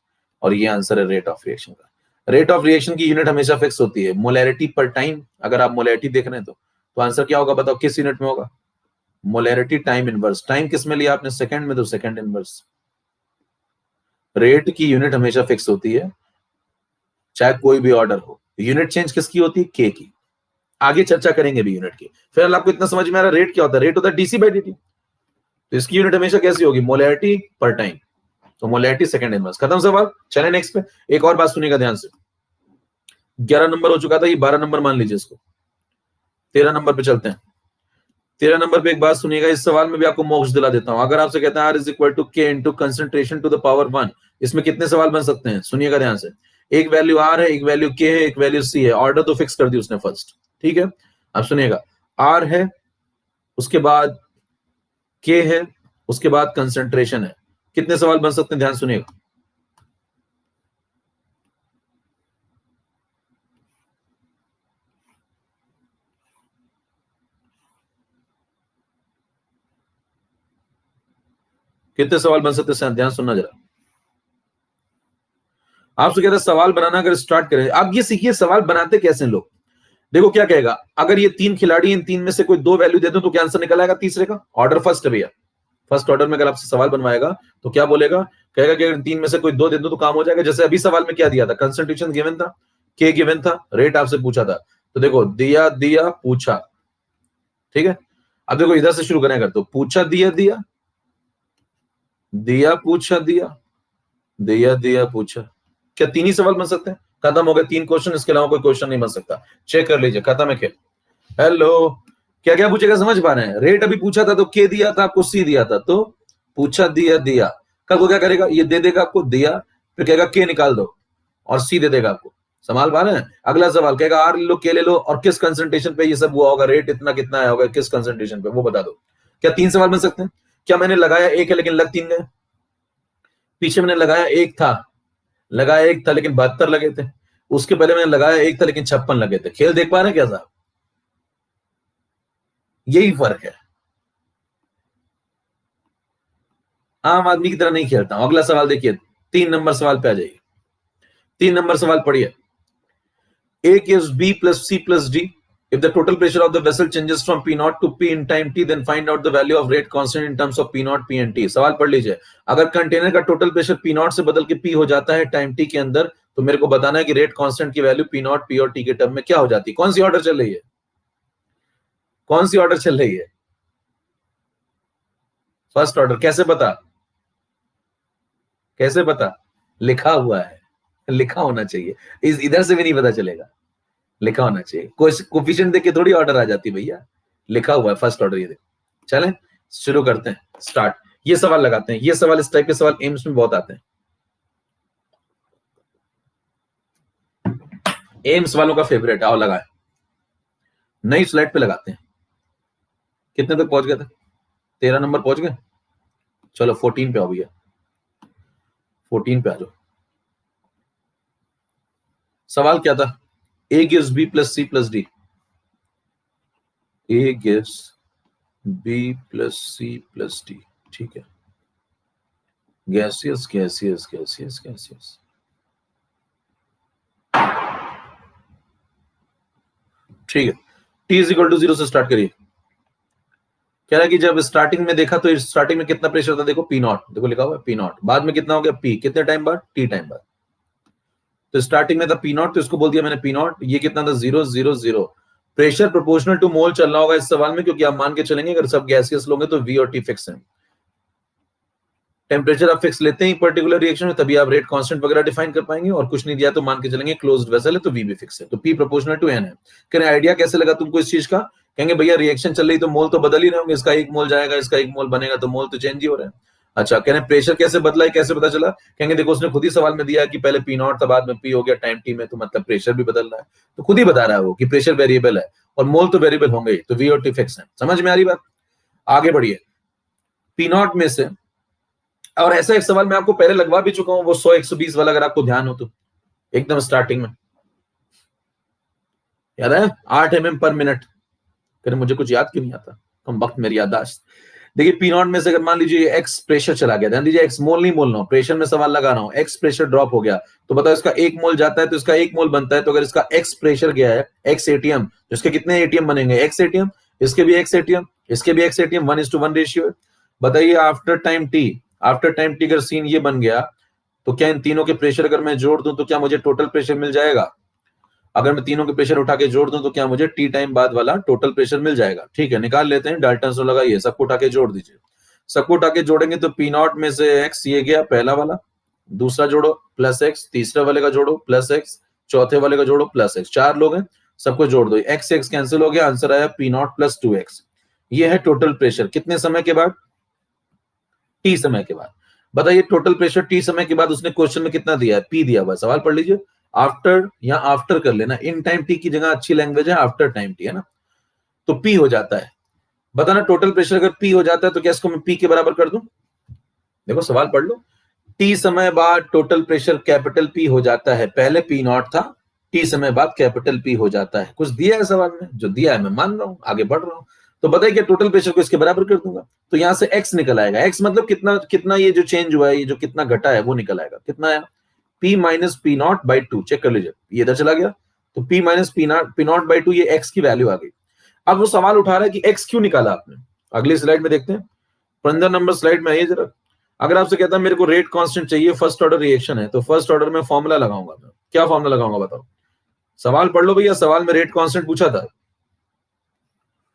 और ये आंसर है रेट ऑफ रिएक्शन का। रेट ऑफ रिएक्शन की यूनिट हमेशा फिक्स होती है, मोलैरिटी पर टाइम। अगर आप मोलैरिटी देख रहे हैं तो आंसर क्या होगा बताओ, किस यूनिट में होगा? Molarity time inverse. टाइम किस में लिया आपने? सेकंड में, तो सेकंड इनवर्स। रेट की यूनिट हमेशा फिक्स होती है, चाहे कोई भी ऑर्डर हो। यूनिट चेंज किसकी होती है? के की। आगे चर्चा करेंगे भी यूनिट की। फिर आपको इतना समझ में आ रहा है रेट क्या होता है? रेट होता है डीसी बाई डी टी। तो इसकी यूनिट हमेशा कैसी होगी? मोलैरिटी पर टाइम। तो मोलैरिटी सेकंड इनवर्स। खत्म सवाल। चले नेक्स्ट पे। एक और बात सुनिएगा ध्यान से, 11 नंबर हो चुका था, ये 12 नंबर मान लीजिए इसको, 13 नंबर पे चलते हैं। 13 नंबर पे एक बात सुनिएगा, इस सवाल में भी आपको मोक्ष दिला देता हूं। अगर आपसे कहता है R is equal to K into concentration to the power 1, इसमें कितने सवाल बन सकते हैं? सुनिएगा ध्यान से। एक वैल्यू R है, एक वैल्यू K है, एक वैल्यू C है। ऑर्डर तो फिक्स कर दी उसने फर्स्ट, ठीक है। अब सुनिएगा, R है, उसके बाद K है, उसके बाद कंसंट्रेशन है। कितने सवाल बन सकते हैं? ध्यान सुनिएगा। कितने सवाल बन सकते हैं? ध्यान सुनना जरा। आपसे कहता है सवाल बनाना, अगर स्टार्ट करें, आप ये सीखिए सवाल बनाते कैसे लोग। देखो क्या कहेगा, अगर ये 3 खिलाड़ी, इन 3 में से कोई 2 वैल्यू दे दो तो क्या आंसर निकल आएगा तीसरे का? ऑर्डर फर्स्ट है भैया। फर्स्ट ऑर्डर में अगर आपसे सवाल बनवाएगा तो क्या बोलेगा? कहेगा कि अगर 3 में से कोई 2 दे दो तो काम हो जाएगा। जैसे अभी सवाल में क्या दिया था? कंसंट्रेशन गिवन था, के गिवन था, रेट आपसे पूछा था। तो देखो, दिया दिया पूछा, ठीक है। अब देखो इधर से शुरू करें, तो पूछा दिया दिया, दिया पूछा दिया, दिया दिया पूछा। क्या 3 ही सवाल बन सकते हैं? खत्म हो गए 3 क्वेश्चन, इसके अलावा कोई क्वेश्चन नहीं बन सकता। चेक कर लीजिए, खत्म है खेल। हेलो, क्या क्या पूछेगा समझ पा रहे हैं? रेट अभी पूछा था तो के दिया था, आपको सी दिया था, तो पूछा दिया दिया। कल को क्या करेगा? ये दे देगा आपको दिया, फिर कहेगा के निकाल दो और सी दे देगा आपको। संभाल पा रहे हैं? अगला सवाल कहेगा आर ले लो, के ले लो, और किस कंसंट्रेशन पे ये सब हुआ होगा, रेट इतना कितना आया होगा, किस कंसंट्रेशन पे, वो बता दो। क्या 3 सवाल बन सकते हैं? क्या मैंने लगाया एक है लेकिन लग 3 गए? पीछे मैंने लगाया एक था, लगाया एक था लेकिन 72 लगे थे। उसके पहले मैंने लगाया एक था लेकिन 56 लगे थे। खेल देख पा रहे हैं क्या साहब? यही फर्क है। आम आदमी की तरह नहीं खेलता हूं। अगला सवाल देखिए, 3 नंबर सवाल पे आ जाइए। 3 नंबर सवाल पढ़िए। A gives B plus C plus D. If the total pressure of the vessel changes from P naught to P in time T, then find out the value of rate constant in terms of P naught, P and T. सवाल पढ़ लीजिए। अगर container का total pressure P naught से बदल के P हो जाता है टाइम T के अंदर, तो मेरे को बताना है कि रेट कांस्टेंट की वैल्यू P naught, P और T के टर्म में क्या हो जाती है। कौन सी ऑर्डर चल रही है? कौन सी ऑर्डर चल रही है? First order. कैसे पता? कैसे पता? लिखा हुआ है, लिखा होना चाहिए। इस इधर से भी नहीं पता चलेगा, लिखा होना चाहिए। कोफिशिएंट देख के थोड़ी ऑर्डर आ जाती भैया, लिखा हुआ है फर्स्ट ऑर्डर। ये देखो, चलें शुरू करते हैं, स्टार्ट। ये सवाल लगाते हैं। ये सवाल, इस टाइप के सवाल एम्स में बहुत आते हैं। एम्स वालों का फेवरेट। आओ लगाए, नई स्लाइड पे लगाते हैं। कितने तक पहुंच गए थे? 13 नंबर पहुंच गए। चलो 14 पे आओ भैया, 14 पे आ जाओ। सवाल क्या था? A gives B plus C plus D. A gives B plus C plus D, ठीक है। गैसियस गैसियस गैसियस गैसियस, ठीक है। T इज इक्वल टू 0 से स्टार्ट करिए। कह रहा है कि जब स्टार्टिंग में देखा तो स्टार्टिंग में कितना प्रेशर था? देखो P नॉट, देखो लिखा हुआ है P नॉट। बाद में कितना हो गया? P। कितने टाइम बाद? T टाइम बाद। तो स्टार्टिंग में था P नॉट, तो इसको बोल दिया मैंने P नॉट। ये कितना था? 0 0 0। प्रेशर प्रोपोर्शनल टू मोल चलना होगा इस सवाल में, क्योंकि आप मान के चलेंगे अगर सब गैसियस लोगे तो V और T फिक्स है। टेम्परेचर आप फिक्स लेते हैं पर्टिकुलर रिएक्शन में, तभी आप रेट कांस्टेंट वगैरह डिफाइन कर पाएंगे। और कुछ नहीं दिया तो मान के चलेंगे क्लोज्ड वेसल है तो V भी फिक्स है, तो P प्रोपोर्शनल टू N है। कह रहे आइडिया कैसे लगा तुमको इस चीज का? कहेंगे भैया रिएक्शन चल रही तो मोल तो बदल ही रहे होंगे, इसका 1 मोल जाएगा, इसका 1 मोल बनेगा, तो मोल तो चेंज ही हो रहे हैं। अच्छा, कह रहे प्रेशर कैसे बदला है, कैसे पता चला? कहेंगे देखो उसने खुद ही सवाल में दिया कि पहले P नॉट था, बाद में P हो गया टाइम T में, तो मतलब प्रेशर भी बदल रहा है। तो खुद ही बता रहा है वो कि प्रेशर वेरिएबल है और मोल तो वेरिएबल होंगे ही, तो V और T फिक्स है। समझ में आ रही बात? आगे बढ़िए। P नॉट में से, और ऐसा एक सवाल मैं आपको पहले लगवा भी चुका हूं, वो 100 120 वाला, अगर आपको ध्यान हो तो, एकदम स्टार्टिंग में याद है, 8 mm पर मिनट। फिर मुझे कुछ याद क्यों नहीं आता, कम वक्त मेरी याददाश्त। देखिए P नॉट में से अगर मान लीजिए एक्स प्रेशर चला गया, ध्यान दीजिए, एक्स मोल नहीं बोलना हो, प्रेशर में सवाल लगा रहा हूं। एक्स प्रेशर ड्रॉप हो गया तो बताओ इसका 1 मोल जाता है तो इसका 1 मोल बनता है। तो अगर इसका एक्स प्रेशर गया है, एक्स एटीएम, तो इसके कितने एटीएम बनेंगे? एक्स एटीएम, इसके भी एक्स एटीएम, इसके भी एक्स एटीएम, 1:1 रेशियो है। बताइए after time T, after time T अगर सीन ये बन गया तो क्या इन तीनों के प्रेशर अगर मैं जोड़ दूं तो क्या मुझे टोटल प्रेशर मिल जाएगा? अगर मैं तीनों के प्रेशर उठा के जोड़ दूं तो क्या मुझे टी टाइम बाद वाला टोटल प्रेशर मिल जाएगा? ठीक है, निकाल लेते हैं। डाल्टन से लगाइए, सबको उठा के जोड़ दीजिए। सबको उठा के जोड़ेंगे तो P नॉट में से एक्स ये गया पहला वाला, दूसरा जोड़ो प्लस एक्स, तीसरे वाले का जोड़ो प्लस एक्स, चौथे वाले का जोड़ो प्लस एक्स। 4 लोग हैं, सबको जोड़ दो, एक्स एक्स कैंसिल हो गया, आंसर आया P नॉट प्लस 2x। ये है टोटल प्रेशर कितने समय के बाद, टी समय के बाद। बताइए टोटल प्रेशर टी समय के बाद उसने क्वेश्चन में कितना दिया है, पी दिया हुआ। सवाल पढ़ लीजिए, आफ्टर या आफ्टर कर लेना, इन टाइम टी की जगह अच्छी लैंग्वेज है आफ्टर टाइम टी, है ना। तो पी हो जाता है, बताना टोटल प्रेशर अगर पी हो जाता है तो क्या इसको मैं पी के बराबर कर दूं। देखो सवाल पढ़ लो, टी समय बाद टोटल प्रेशर कैपिटल पी हो जाता है, पहले पी नॉट था, टी समय बाद कैपिटल पी हो जाता है। कुछ दिया है सवाल में, जो दिया है मैं मान रहा हूं, आगे बढ़ रहा हूं। तो बताइए कि टोटल प्रेशर को इसके बराबर कर दूंगा, तो यहां से एक्स निकल आएगा। एक्स मतलब कितना कितना ये जो चेंज हुआ है, ये जो कितना घटा है वो निकल आएगा। कितना आया, P minus P naught by two. Check कर लीजिए, ये इधर चला गया, तो P minus P naught by two, ये एक्स की वैल्यू आ गई। अब वो सवाल उठा रहा है कि एक्स क्यों निकाला आपने। अगली स्लाइड में देखते हैं, 15 नंबर स्लाइड में आइए जरा। अगर आपसे कहता है मेरे को रेट कांस्टेंट चाहिए, फर्स्ट ऑर्डर रिएक्शन है, तो फर्स्ट ऑर्डर में फॉर्मूला लगाऊंगा मैं। क्या फॉर्मूला लगाऊंगा बताओ। सवाल पढ़ लो भैया, सवाल में रेट कांस्टेंट पूछा था,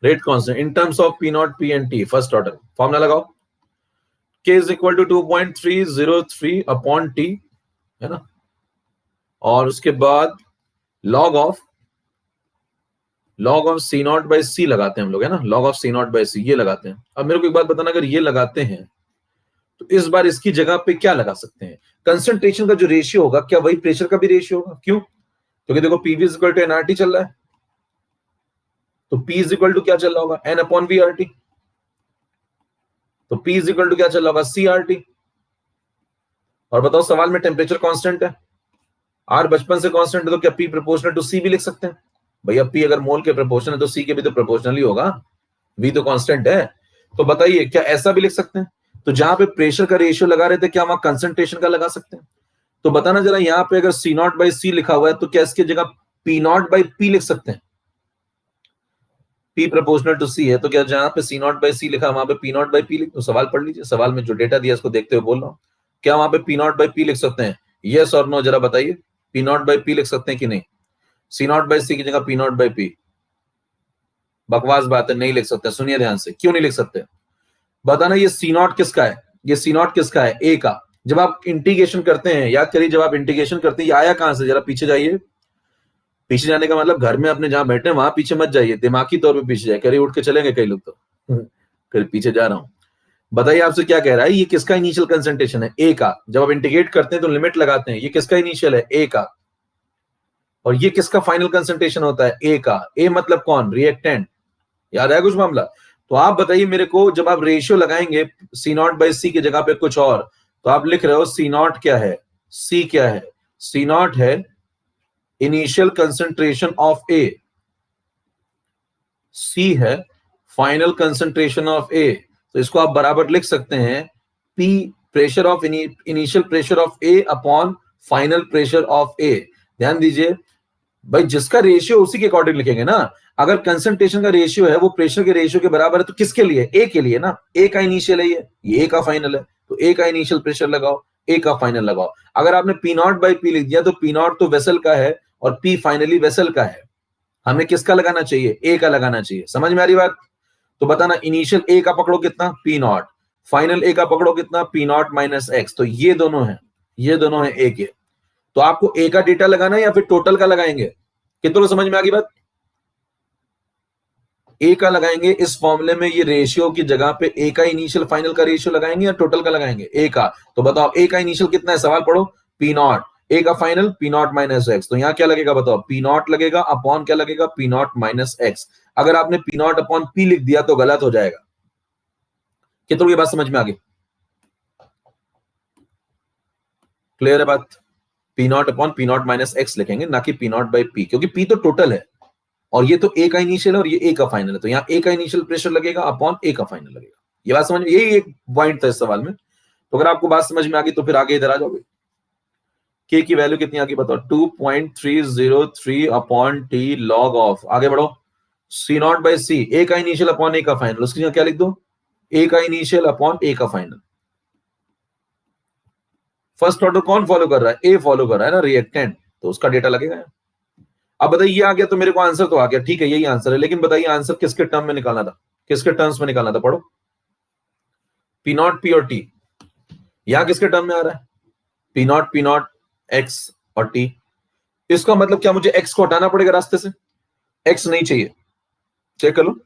rate constant in terms of P not P and t, first order formula लगाओ। K is equal to 2.303 upon t, है ना, और उसके बाद log of C not by C लगाते हैं हम लोग, है ना, log of C not by C ये लगाते हैं। अब मेरे को एक बात बताना, अगर ये लगाते हैं तो इस बार इसकी जगह पे क्या लगा सकते हैं, कंसंट्रेशन का जो रेशियो होगा क्या वही प्रेशर का भी रेशियो होगा। क्यों, क्योंकि देखो PV is equal to nRT चल रहा है, तो पी इज इक्वल टू क्या चल रहा होगा, n upon V R T. तो पी इज इक्वल टू क्या चल रहा होगा, सी आर टी। और बताओ सवाल में टेम्परेचर कांस्टेंट है, आर बचपन से कांस्टेंट है, तो क्या पी प्रोपोर्शनल टू सी भी लिख सकते हैं। भैया पी अगर मोल के प्रोपोर्शनल है तो सी के भी तो प्रोपोर्शनल ही होगा, वी तो कांस्टेंट है। तो बताइए क्या ऐसा भी लिख सकते हैं। तो जहां पे प्रेशर का रेशियो लगा रहे थे, क्या वहां कंसंट्रेशन का लगा सकते हैं। तो बताना जरा, यहां पे अगर सी नॉट बाई सी लिखा हुआ है तो क्या इसकी जगह पी नॉट बाई पी लिख सकते हैं। पी प्रोपोर्शनल टू सी है, तो क्या जहां पे सी नॉट बाई सी लिखा है वहां पे पी नॉट बाई पी लिख। तो सवाल पढ़ लीजिए, सवाल में जो डेटा दिया इसको देखते हुए बोल रहा हूं, क्या वहां पे पी नॉट बाई पी लिख सकते हैं, यस और नो जरा बताइए। पी नॉट बाई पी लिख सकते हैं कि नहीं, सी नॉट बाई सी की जगह पी नॉट बाई पी। बकवास बात है, नहीं लिख सकते। सुनिए ध्यान से, क्यों नहीं लिख सकते बताना। ये सी नॉट किसका है, ये सी नॉट किसका है, ए का। जब आप इंटीग्रेशन करते हैं, याद करिए, जब आप इंटीग्रेशन करते हैं, ये आया कहां से, जरा पीछे जाइए। पीछे जाने का मतलब घर में अपने जहां बैठे हैं वहां पीछे मत जाइए, दिमागी तौर पे पीछे जाए। करीब उठ के चलेंगे कई लोग तो करीब पीछे जा रहा हूं। बताइए आपसे क्या कह रहा है, ये किसका इनिशियल कंसंट्रेशन है, ए का। जब आप इंटीग्रेट करते हैं तो लिमिट लगाते हैं, ये किसका इनिशियल है, ए का। और ये किसका फाइनल कंसंट्रेशन होता है, ए का। ए मतलब कौन, रिएक्टेंट। याद है कुछ मामला। तो आप बताइए मेरे को, जब आप रेशियो लगाएंगे सी नॉट बाई सी की जगह पे कुछ और, तो आप लिख रहे हो सी नॉट क्या है, सी क्या है, सी नॉट है इनिशियल कंसंट्रेशन ऑफ ए, सी है फाइनल कंसंट्रेशन ऑफ ए। तो इसको आप बराबर लिख सकते हैं, P pressure of initial pressure of A upon final pressure of A. ध्यान दीजिए भाई, जिसका रेशियो उसी के अकॉर्डिंग लिखेंगे ना। अगर कंसंट्रेशन का रेशियो है वो प्रेशर के रेशियो के बराबर है, तो किसके लिए, ए के लिए ना। ए का इनिशियल है ये ए का फाइनल है, तो ए का इनिशियल प्रेशर लगाओ, ए का फाइनल लगाओ। अगर आपने पी नॉट बाई पी लिख दिया तो पी नॉट तो वेसल का है और पी फाइनली वेसल का है। हमें किसका लगाना चाहिए, ए का लगाना चाहिए। समझ में आ रही बात। तो बताना, इनिशियल ए का पकड़ो कितना, पी नॉट, फाइनल ए का पकड़ो कितना, पी नॉट माइनस एक्स। तो ये दोनों है, ये दोनों है ए के। तो आपको ए का डेटा लगाना है या फिर टोटल का लगाएंगे, कितनों को समझ में आ गई बात। ए का लगाएंगे इस फॉर्मूले में, ये रेशियो की जगह पे ए का इनिशियल फाइनल का रेशियो लगाएंगे या टोटल का लगाएंगे, ए का। तो बताओ ए का इनिशियल कितना है, सवाल पढ़ो, पी नॉट, ए का final P naught minus x. तो यहां क्या लगेगा बताओ, पी नॉट लगेगा अपॉन क्या लगेगा, पी नॉट माइनस एक्स। अगर आपने पी नॉट अपॉन पी लिख दिया तो गलत हो जाएगा। कितनों की बात समझ में आ गई, क्लियर है बात। P not upon P naught minus x लिखेंगे, ना कि पी नॉट बाई पी, क्योंकि पी तो टोटल है और ये तो ए का इनिशियल है और ये ए का फाइनल है। तो यहाँ ए का इनिशियल प्रेशर लगेगा अपॉन ए का फाइनल लगेगा। ये बात समझ में, यही एक पॉइंट था इस सवाल में। तो अगर आपको बात समझ में आ गई तो फिर आगे इधर आ जाओगे। के की वैल्यू कितनी आ गई बताओ, 2.303 अपॉन टी लॉग ऑफ, आगे बढ़ो, सी नॉट बाई सी, ए का इनिशियल अपॉन ए का फाइनल। उसकी जगह क्या लिख दो, ए का इनिशियल अपॉन ए का फाइनल। फर्स्ट ऑर्डर कौन फॉलो कर रहा है, ए फॉलो कर रहा है ना, रिएक्टेंट, तो उसका डेटा लगेगा। अब बताइए ये आ गया तो मेरे को आंसर तो आ गया, ठीक है यही आंसर है, लेकिन बताइए आंसर किसके टर्म में निकालना था, किसके टर्म्स में निकालना था, पढ़ो। पी नॉट पी और टी, यहां किसके टर्म में आ रहा है, पी नॉट एक्स और टी। इसका मतलब क्या, मुझे एक्स को हटाना पड़ेगा रास्ते से, एक्स नहीं चाहिए। चेक कर लो,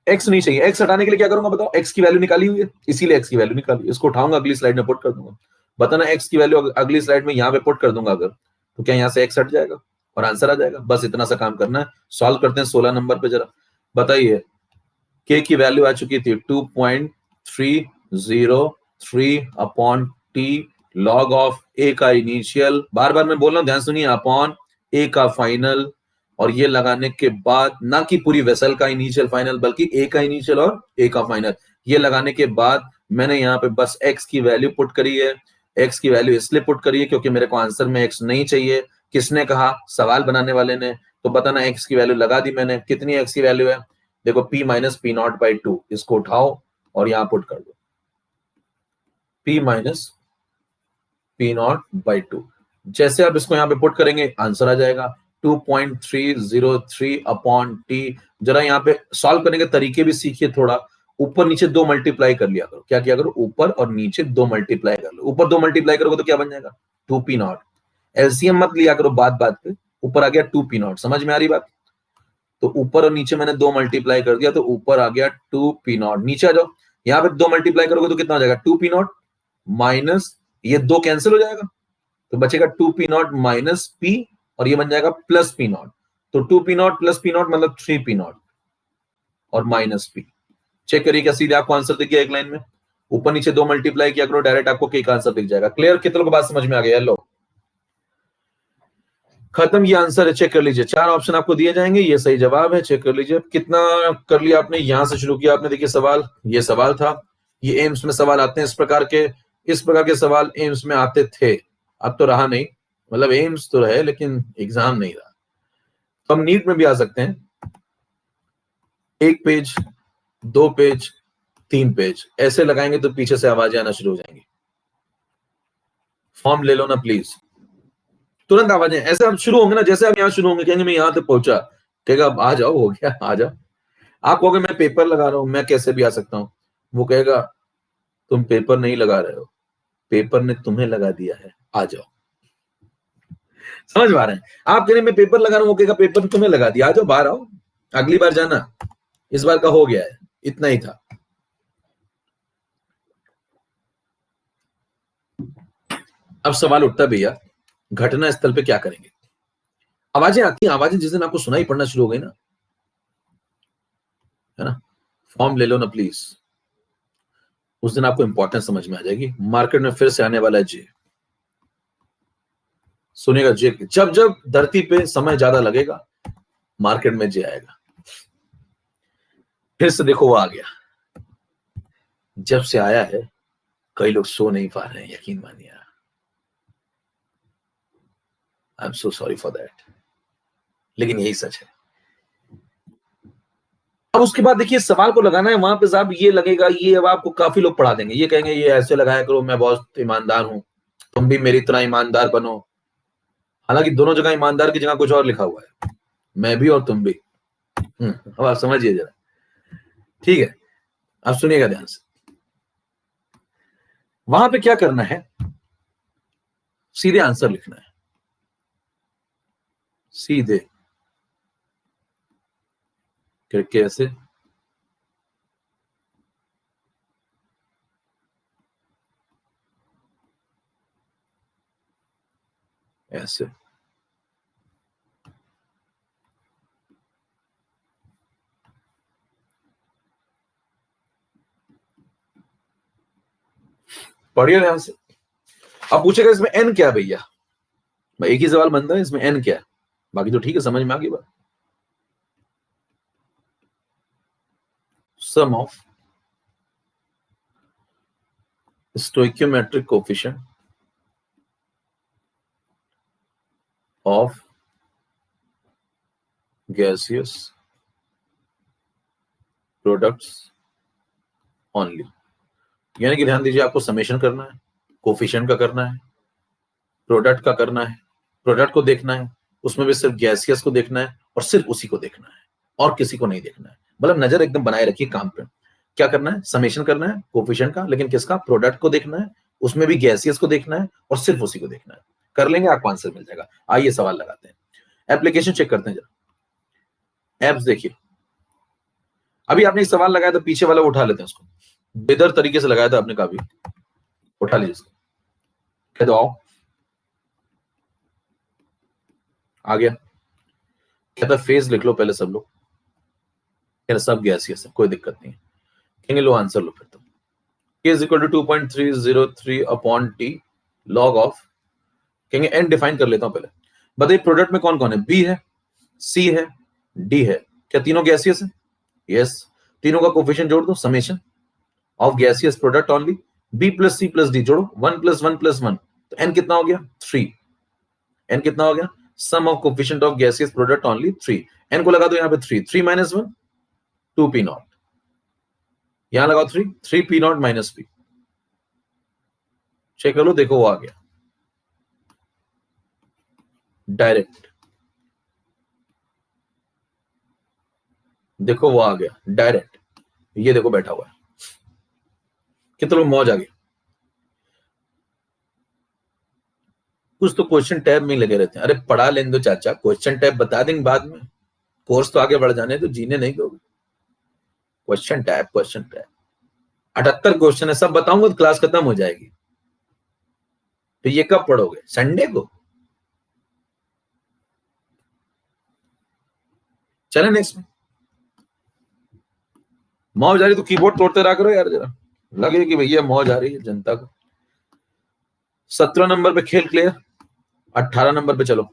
एक्स नहीं चाहिए, एक्स हटाने के लिए क्या करूंगा बताओ, एक्स की वैल्यू निकाली हुई है इसीलिए एक्स की वैल्यू निकाली, इसको उठाऊंगा अगली स्लाइड में पुट कर दूंगा, बताना एक्स की वैल्यू अगली स्लाइड में यहाँ पे पुट कर दूंगा अगर, तो क्या यहाँ से एक्स हट जाएगा और आंसर आ जाएगा। बस इतना सा काम करना है। सॉल्व करते हैं 16 नंबर पे जरा। बताइए के की वैल्यू आ चुकी थी 2.303 अपॉन टी लॉग ऑफ ए का इनिशियल, बार बार मैं बोल रहा हूं ध्यान सुनिए, अपॉन ए का फाइनल, और ये लगाने के बाद ना कि पूरी वेसल का इनिशियल फाइनल बल्कि ए का इनिशियल और ए का फाइनल, ये लगाने के बाद मैंने यहाँ पे बस एक्स की वैल्यू पुट करी है। एक्स की वैल्यू इसलिए पुट करी है क्योंकि मेरे को आंसर में एक्स नहीं चाहिए। किसने कहा? सवाल बनाने वाले ने। तो बताना एक्स की वैल्यू लगा दी मैंने। कितनी एक्स की वैल्यू है? देखो p minus P naught by to, इसको उठाओ और यहां पुट कर दो p minus P naught by to. जैसे आप इसको यहां पे पुट करेंगे आंसर आ जाएगा 2.303 अपॉन टी। जरा यहाँ पे सॉल्व करने के तरीके भी सीखिए थोड़ा। ऊपर नीचे दो मल्टीप्लाई कर लिया करो। क्या किया करो? ऊपर और नीचे दो मल्टीप्लाई कर लो। ऊपर दो मल्टीप्लाई करोगे तो क्या बन जाएगा? 2p0। एलसीएम मत लिया करो बात बात पे। ऊपर आ गया 2p0। समझ में आ रही बात? तो ऊपर और नीचे मैंने दो मल्टीप्लाई कर दिया तो ऊपर आ गया 2p0। नीचे आ जाओ, यहाँ पे दो मल्टीप्लाई करोगे तो कितना हो जाएगा? 2p0 माइनस ये दो कैंसिल हो जाएगा तो बचेगा 2p0 माइनस p, और ये बन जाएगा प्लस p0। तो 2p0 प्लस p0 मतलब 3p0 और माइनस p। चेक करिए क्या सीधे आपको आंसर दिख गया एक लाइन में? ऊपर नीचे दो मल्टीप्लाई किया करो, डायरेक्ट आपको के का आंसर दिख जाएगा। क्लियर? कितने को बात समझ में आ गया? लो खत्म, ये आंसर है। चेक कर लीजिए, चार ऑप्शन आपको दिए जाएंगे, ये सही जवाब है। चेक कर लीजिए कितना कर लिया आपने। यहां से शुरू किया आपने। देखिए सवाल, ये सवाल था। ये एम्स में सवाल आते हैं इस प्रकार के। इस प्रकार के सवाल एम्स में आते थे, अब तो रहा नहीं। मतलब एम्स तो रहे लेकिन एग्जाम नहीं रहा। तो हम नीट में भी आ सकते हैं। एक पेज, दो पेज, तीन पेज ऐसे लगाएंगे तो पीछे से आवाजें आना शुरू हो जाएंगी। फॉर्म ले लो ना प्लीज। तुरंत आवाजें ऐसे आप शुरू होंगे ना, जैसे आप यहां शुरू होंगे कहेंगे मैं यहां तक पहुंचा, कहेगा आ जाओ, हो गया, आ जाओ। आप कहोगे मैं पेपर लगा रहा हूं, मैं कैसे भी आ सकता हूं, वो कहेगा तुम पेपर नहीं लगा रहे हो, पेपर ने तुम्हें लगा दिया है, आ जाओ। समझ पा रहे हैं? आप कह रहे मैं पेपर लगा रहा हूं, वो कहेगा पेपर ने तुम्हें लगा दिया, आ जाओ बाहर आओ, अगली बार जाना, इस बार का हो गया है। इतना ही था। अब सवाल उठता भैया घटना स्थल पे क्या करेंगे? आवाजें आती हैं, आवाजें जिस दिन आपको सुनाई पड़ना शुरू हो गई ना, है ना, फॉर्म ले लो ना प्लीज, उस दिन आपको इंपॉर्टेंस समझ में आ जाएगी। मार्केट में फिर से आने वाला है जे। सुनेगा जे, जब जब धरती पे समय ज्यादा लगेगा मार्केट में जे आएगा। फिर से देखो वो आ गया। जब से आया है कई लोग सो नहीं पा रहे हैं, यकीन मानिए। I am so sorry for that, लेकिन यही सच है। अब उसके बाद देखिए सवाल को लगाना है वहां पे साहब, ये लगेगा, ये अब आपको काफी लोग पढ़ा देंगे, ये कहेंगे ये ऐसे लगाया करो, मैं बहुत ईमानदार हूं, तुम भी मेरी तरह ईमानदार बनो। हालांकि दोनों जगह ईमानदार की जगह कुछ और लिखा हुआ है, मैं भी और तुम भी। अब आप समझिए जरा, ठीक है? आप सुनिएगा ध्यान से। वहां पे क्या करना है, सीधे आंसर लिखना है, सीधे करके ऐसे। ऐसे पढ़िए ध्यान से। अब पूछेगा इसमें एन क्या है भैया? एक ही सवाल बनता है, इसमें एन क्या है? बाकी तो ठीक है, समझ में आ गई बात। सम of stoichiometric coefficient of gaseous products only। यानी कि ध्यान दीजिए, आपको समेशन करना है, कोफिशिएंट का करना है, प्रोडक्ट का करना है, प्रोडक्ट को देखना है, उसमें भी सिर्फ गैसियस को देखना है और सिर्फ उसी को देखना है और किसी को नहीं देखना है। मतलब नजर एकदम बनाए रखिए काम पे। क्या करना है? समेशन करना है कोफिशिएंट का, लेकिन किसका? प्रोडक्ट को देखना है, उसमें भी गैसियस को देखना है और सिर्फ उसी को देखना है। कर लेंगे, आपको आंसर मिल जाएगा। आइए सवाल लगाते हैं, एप्लीकेशन चेक करते हैं जरा। एप्स देखिए, अभी आपने एक सवाल लगाया था, पीछे वाला उठा लेते हैं उसको, बेहतर तरीके से लगाया था आपने, काफी उठा लीजिए इसको, कह दो आओ, आ गया, कहता फेज लिख लो पहले सब लोग, यार सब गैसियस है, कोई दिक्कत नहीं है, कहेंगे लो आंसर लो फिर तो, k is equal to 2.303 upon t log of, कहेंगे n डिफाइन कर लेता हूं पहले, बताइए प्रोडक्ट में कौन कौन है, b है, c है, d है, क्या तीनों गैसियस है? यस, तीनों का कोफिशिएंट जोड़ दो, summation of gaseous product only, b plus c plus d जोड़ो, 1 प्लस 1 प्लस 1, तो n कितना हो गया 3, n कितना हो गया, sum of coefficient of gaseous product only 3, n को लगा दो यहां पे 3, 3 माइनस 1 2p नॉट, यहां लगाओ 3, 3p not minus p, check कर लो, देखो वो आ गया डायरेक्ट, देखो वो आ गया डायरेक्ट, ये देखो बैठा हुआ है, कितने लोग मौज आ गई, कुछ तो क्वेश्चन टैब में लगे रहते हैं, अरे पढ़ा लेने दो चाचा, क्वेश्चन टैब बता देंगे बाद में, कोर्स तो आगे बढ़ जाने तो जीने नहीं दोगे, क्वेश्चन टैब 78 क्वेश्चन है, सब बताऊंगा तो क्लास खत्म हो जाएगी, तो ये कब पढ़ोगे, संडे को? चले नेक्स्ट में, मौज आ रही तो कीबोर्ड तोड़ते रहा करो यार, जरा लगे कि भैया मौज आ रही है जनता को। 17 नंबर पे खेल क्लियर, 18 नंबर पे चलो,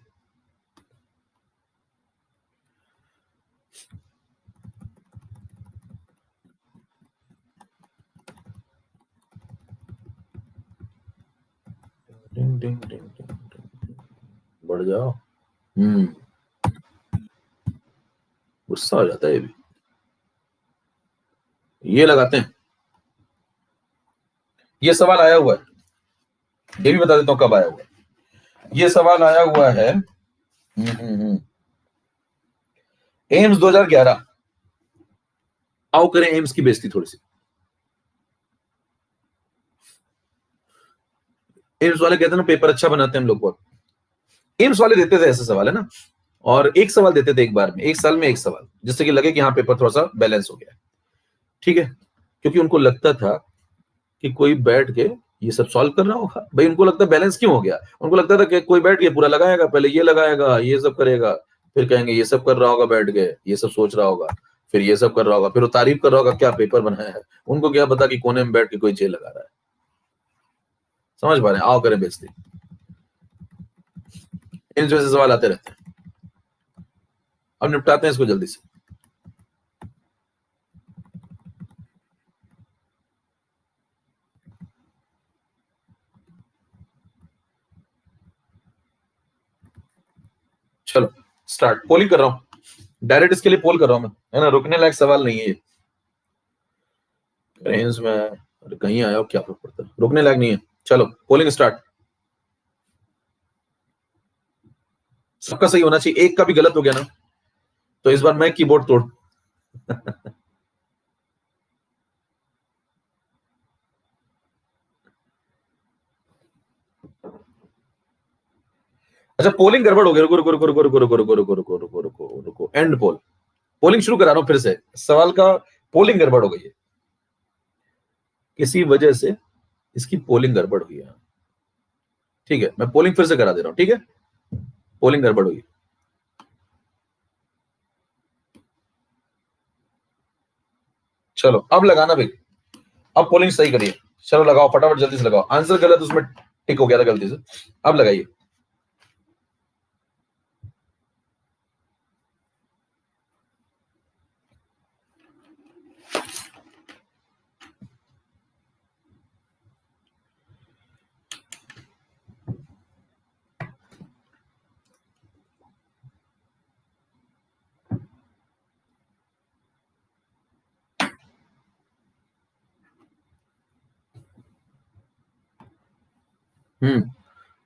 डिंग डिंग डिंग डिंग, बढ़ जाओ, गुस्सा हो जाता है ये भी, ये लगाते हैं, ये सवाल आया हुआ है, ये भी बता देता हूं कब आया हुआ है, ये सवाल आया हुआ है एम्स 2011, आओ करें एम्स की बेइज्जती थोड़ी सी, एम्स वाले कहते हैं ना पेपर अच्छा बनाते हैं हम लोग बहुत, एम्स वाले देते थे ऐसे सवाल है ना, और एक सवाल देते थे एक बार में, एक साल में एक सवाल, जिससे कि लगे कि हाँ पेपर थोड़ा सा बैलेंस हो गया, ठीक है, क्योंकि उनको लगता था कि कोई बैठ के ये सब सॉल्व कर रहा होगा, भाई उनको लगता बैलेंस क्यों हो गया, उनको लगता था कि कोई बैठ के पूरा लगाएगा, पहले ये लगाएगा, ये सब करेगा, फिर कहेंगे ये सब कर रहा होगा बैठ के, ये सब सोच रहा होगा, फिर ये सब कर रहा होगा, फिर वो तारीफ कर रहा होगा क्या पेपर बनाया है, उनको क्या पता कि कोने में बैठ के कोई जेल लगा रहा है, समझ पा रहे हैं, आओ करें बेइज्जती, इन जैसे सवाल आते रहते हैं, अब निपटाते हैं इसको जल्दी से, चलो स्टार्ट, पोलिंग कर रहा हूं, डायरेक्ट इसके लिए पोल कर रहा हूं मैं, है ना, रुकने लायक सवाल नहीं है ये, रेंज में अरे कहीं आया हो क्या फर्क पड़ता है, रुकने लायक नहीं है, चलो पोलिंग स्टार्ट, सबका सही होना चाहिए, एक का भी गलत हो गया ना तो इस बार मैं कीबोर्ड तोड़ अच्छा पोलिंग गड़बड़ हो गया, रुको रुको रुको रुको रुको रुको रुको रुको रुको रुको रुको रुको, एंड पोल, पोलिंग शुरू करा रहा हूं फिर से, सवाल का पोलिंग गड़बड़ हो गई है, किसी वजह से इसकी पोलिंग गड़बड़ हुई है, ठीक है, मैं पोलिंग फिर से करा दे रहा हूं, ठीक है, पोलिंग गड़बड़ हुई, चलो अब लगाना भाई, अब पोलिंग सही करिए, चलो लगाओ फटाफट जल्दी से लगाओ, आंसर गलत उसमें टिक हो गया था गलती से, अब लगाइए,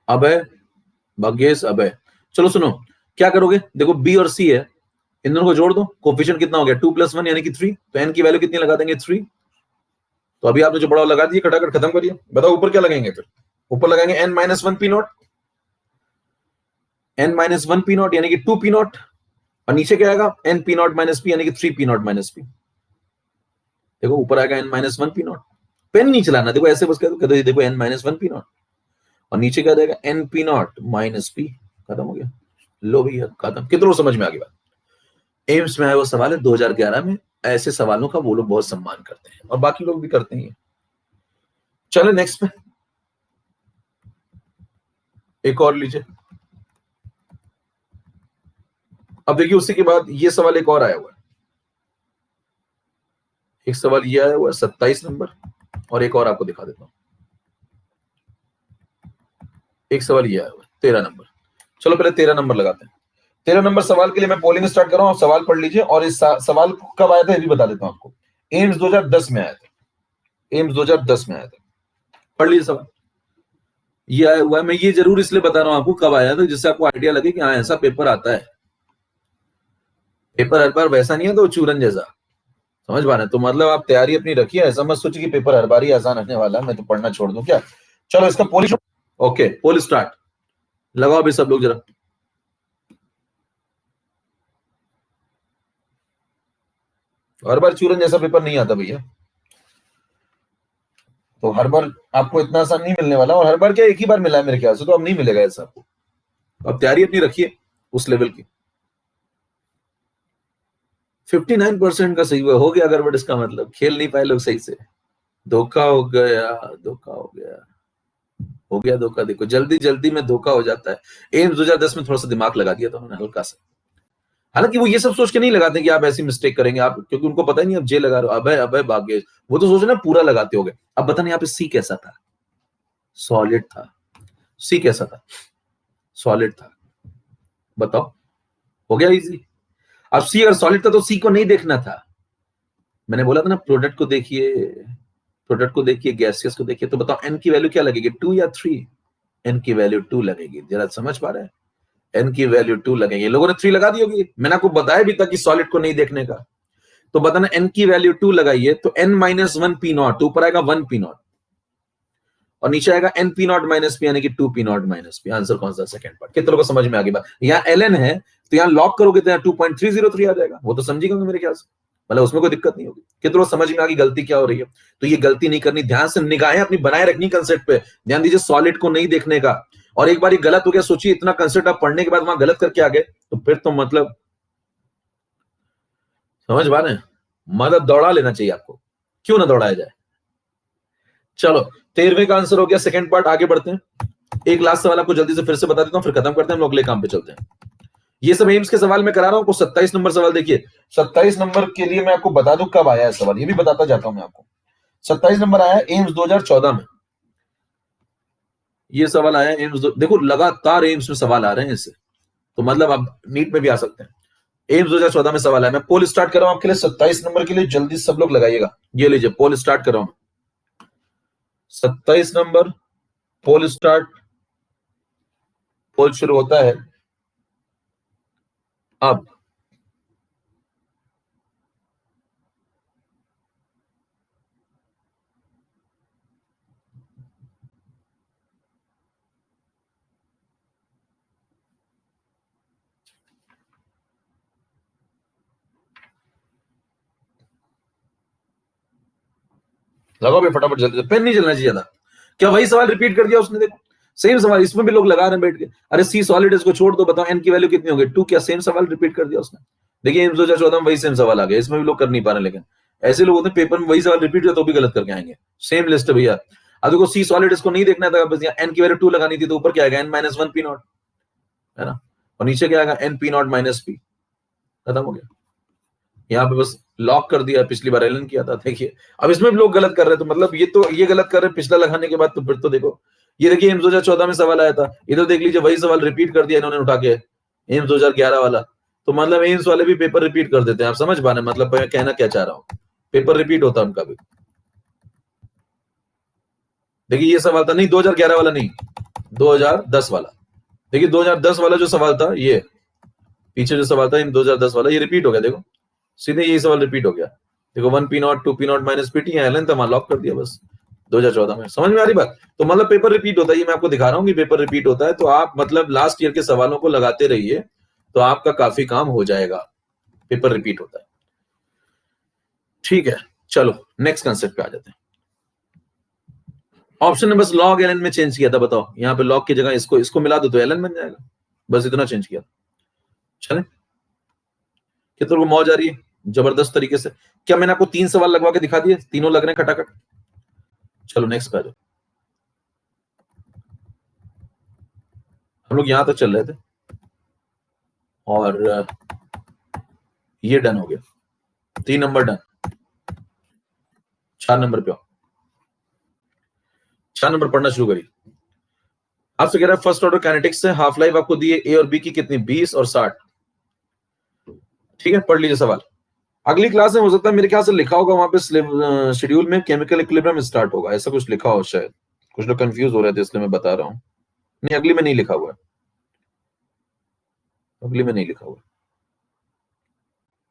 अबे भाग्येश अबे, चलो सुनो क्या करोगे, देखो बी और सी है, इन दोनों को जोड़ दो, कोफिशिएंट कितना हो गया 2 + 1 यानी कि 3, तो एन की वैल्यू कितनी लगा देंगे 3, तो अभी आपने जो बड़ा लगा दिया खटाखट खत्म करिए, बताओ ऊपर क्या लगाएंगे, फिर ऊपर लगाएंगे n - 1 p not, n - 1 p not यानी कि 2 p नॉट, और नीचे क्या आएगा n p नॉट - p यानी कि 3 p नॉट - p, देखो ऊपर आएगा n-1 पी नॉट, पेन नहीं चलाना, देखो ऐसे बस कह दो देखो n-1 पी नॉट, और नीचे क्या देगा n P naught minus P, खत्म हो गया। लो भैया खत्म। कितनों को समझ में आ गई बात। एम्स में आया वो सवाल है 2011 में, ऐसे सवालों का वो लोग बहुत सम्मान करते हैं और बाकी लोग भी करते हैं। चलो नेक्स्ट पे एक और लीजिए। अब देखिए उसी के बाद ये सवाल एक और आया हुआ है, एक सवाल ये आया हुआ है 27 नंबर, और एक और आपको दिखा देता हूं। एक सवाल ये आया हुआ है 13 नंबर। चलो पहले 13 नंबर लगाते हैं। 13 नंबर सवाल के लिए मैं पोलिंग स्टार्ट कर रहा हूं, आप सवाल पढ़ लीजिए, और इस सवाल कब आया था ये भी बता देता हूं आपको। एम्स 2010 में आया था, एम्स 2010 में आया था। पढ़ लीजिए सवाल, ये आया हुआ है। मैं ये जरूर इसलिए बता रहा हूं आपको कब आया था, जिससे आपको आइडिया लगे कि हाँ ऐसा पेपर आता है। पेपर हर बार वैसा नहीं है तो चूरन जैसा, समझ पा रहे हैं। तो मतलब आप तैयारी अपनी रखिए, ऐसा मत सोचिए कि पेपर हर बार ही आसान आने वाला है, मैं तो पढ़ना छोड़ दूं क्या। चलो इसका पोल, ओके पोल स्टार्ट, लगाओ अभी सब लोग जरा। हर बार चूरन जैसा पेपर नहीं आता भैया, तो हर बार आपको इतना आसान नहीं मिलने वाला, और हर बार क्या एक ही बार मिला है मेरे ख्याल से, तो अब नहीं मिलेगा ऐसा आपको। अब तैयारी अपनी रखिए उस लेवल की। 59% का सही हुआ, हो गया गड़बड़, इसका मतलब खेल नहीं पाए लोग सही से, धोखा हो गया, धोखा हो गया, हो गया धोखा। देखो जल्दी जल्दी में धोखा हो जाता है। एम्स 2010 में थोड़ा सा दिमाग लगा दिया था उन्होंने हल्का सा, हालांकि वो ये सब सोच के नहीं लगाते कि आप ऐसी मिस्टेक करेंगे आप, क्योंकि उनको पता ही नहीं आप जे लगा रहे हो, अबे अबे भाग्य, वो तो सोच रहे पूरा लगाते होगे। अब बताने यहाँ पे सी कैसा था, सॉलिड था। सी कैसा था, सॉलिड था, बताओ, हो गया इजी। अब सी अगर सॉलिड था तो सी को नहीं देखना था, मैंने बोला था ना प्रोडक्ट को देखिए, प्रोडक्ट को देखिए, गैसियस को देखिए। तो बताओ एन की वैल्यू क्या लगेगी, 2 या 3? एन की वैल्यू 2 लगेगी, जरा समझ पा रहे हैं, एन की वैल्यू 2 लगेगी। लोगों ने 3 लगा दी होगी, मैंने आपको बताया भी था कि सॉलिड को नहीं देखने का। तो बताना एन की वैल्यू 2 लगाइए तो n-1 पी नॉट, तो ऊपर आएगा 1 पी नॉट, और नीचे आएगा n P naught minus P, यानी कि 2 P naught minus P. Answer कौन सा, सेकंड पार्ट। कितने लोगों को समझ में आ गई बात। यहाँ ln है तो यहाँ लॉक करोगे तो यहाँ 2.303 आ जाएगा, वो तो समझिएगा मेरे ख्याल से, मतलब उसमें कोई दिक्कत नहीं होगी। कितने लोग समझ में आ गई गलती क्या हो रही है। तो ये गलती नहीं करनी, ध्यान से निगाहें अपनी बनाए रखनी कंसेप्ट पे, ध्यान दीजिए सॉलिड को नहीं देखने का। और एक बार ये गलत हो गया, सोचिए इतना कंसेप्ट आप पढ़ने के बाद वहां गलत करके आ गए, तो फिर तो मतलब समझ पा रहे हैं, मतलब दौड़ा लेना चाहिए आपको, क्यों ना दौड़ाया जाए। चलो 13वें का आंसर हो गया, सेकंड पार्ट। आगे बढ़ते हैं, एक लास्ट सवाल आपको जल्दी से फिर से बता देता हूं, फिर खत्म करते हैं, हम लोग अगले काम पे चलते हैं। ये सब एम्स के सवाल मैं करा रहा हूं आपको। 27 नंबर सवाल देखिए, 27 नंबर के लिए मैं आपको बता दूं कब आया है सवाल, ये भी बताता जाता हूं मैं आपको। 27 नंबर आया है एम्स 2014 में, ये सवाल आया है एम्स देखो लगातार एम्स में सवाल आ रहे हैं इससे, तो मतलब आप नीट में भी आ सकते हैं। एम्स 2014 में सवाल है। मैं पोल स्टार्ट कर रहा हूं आपके लिए 27 नंबर के लिए, जल्दी सब लोग लगाइएगा। ये लीजिए पोल स्टार्ट कर रहा हूं, 27 नंबर पोल स्टार्ट, पोल शुरू होता है अब। लगाओ भाई फटाफट जल्दी से, पेन नहीं चलना चाहिए ज्यादा। क्या वही सवाल रिपीट कर दिया उसने, देखो सेम सवाल इसमें भी लोग लगा रहे हैं बैठ के। अरे सी सॉलिड इसको छोड़ दो, बताओ एन की वैल्यू कितनी होगी 2, क्या सेम सवाल रिपीट कर दिया उसने। देखिए एम्स 2014 में वही सेम सवाल आ गया, इसमें भी लोग कर नहीं पा रहे, लेकिन ऐसे लोग होते हैं पेपर में वही सवाल रिपीट किया तो भी गलत करके आएंगे। सेम लिस्ट है भैया। अब देखो सी सॉलिड इसको नहीं देखना था, बस यहाँ एन की वैल्यू 2 लगानी थी, तो ऊपर क्या आएगा n-1 पी नॉट, है ना, और नीचे क्या आएगा n P naught minus P, खत्म हो गया। यहाँ पे बस लॉक कर दिया, पिछली बार एलन किया था। देखिए अब इसमें भी लोग गलत कर रहे हैं, तो मतलब ये तो ये गलत कर रहे हैं पिछला लगाने के बाद, तो फिर तो देखो ये देखिए एम्स 2014 में सवाल आया था, इधर देख लीजिए वही सवाल रिपीट कर दिया इन्होंने उठा के एम्स 2011 वाला। तो मतलब एम्स वाले भी पेपर रिपीट कर देते हैं, आप समझ पा रहे हैं मतलब मैं कहना क्या चाह रहा हूँ, पेपर रिपीट होता है उनका भी। देखिए ये सवाल था, नहीं 2011 वाला नहीं, 2010 वाला। देखिए 2010 वाला जो सवाल था, ये पीछे जो सवाल था इन 2010 वाला, ये रिपीट हो गया। देखो सीधे यही सवाल रिपीट हो गया। देखो 1 P naught 2 P naught minus P T, Allen था, लॉक कर दिया बस 2014 में। समझ में आ रही बात। तो मतलब पेपर रिपीट होता है, ये मैं आपको दिखा रहा हूँ कि पेपर रिपीट होता है, तो आप मतलब लास्ट ईयर के सवालों को लगाते रहिए, तो आपका काफी काम हो जाएगा। पेपर रिपीट होता है, ठीक है। चलो नेक्स्ट कंसेप्ट पे आ जाते हैं। ऑप्शन ने बस लॉग एल एन में चेंज किया था, बताओ यहाँ पे लॉग की जगह इसको मिला दो तो एल एन बन जाएगा, बस इतना चेंज किया। चले, कितनों को मौज आ रही है जबरदस्त तरीके से? क्या मैंने आपको 3 सवाल लगवा के दिखा दिए, तीनों लग रहे हैं खटाखट? चलो नेक्स्ट पे आ जाओ। हम लोग यहां तक चल रहे थे और ये डन हो गया, 3 नंबर डन। 4 नंबर पे आओ, 4 नंबर पढ़ना शुरू करिए। आपसे कह रहा है फर्स्ट ऑर्डर काइनेटिक्स से हाफ लाइफ आपको दी है ए और बी की कितनी, 20 और 60। ठीक है, पढ़ लीजिए सवाल। अगली क्लास में हो सकता है मेरे ख्याल से लिखा होगा वहां पे शेड्यूल में केमिकल इक्विलिब्रियम स्टार्ट होगा, ऐसा कुछ लिखा हो शायद, कुछ लोग कंफ्यूज हो रहे थे इसलिए मैं बता रहा हूं। नहीं, अगली में नहीं लिखा हुआ है, अगली में नहीं लिखा हुआ।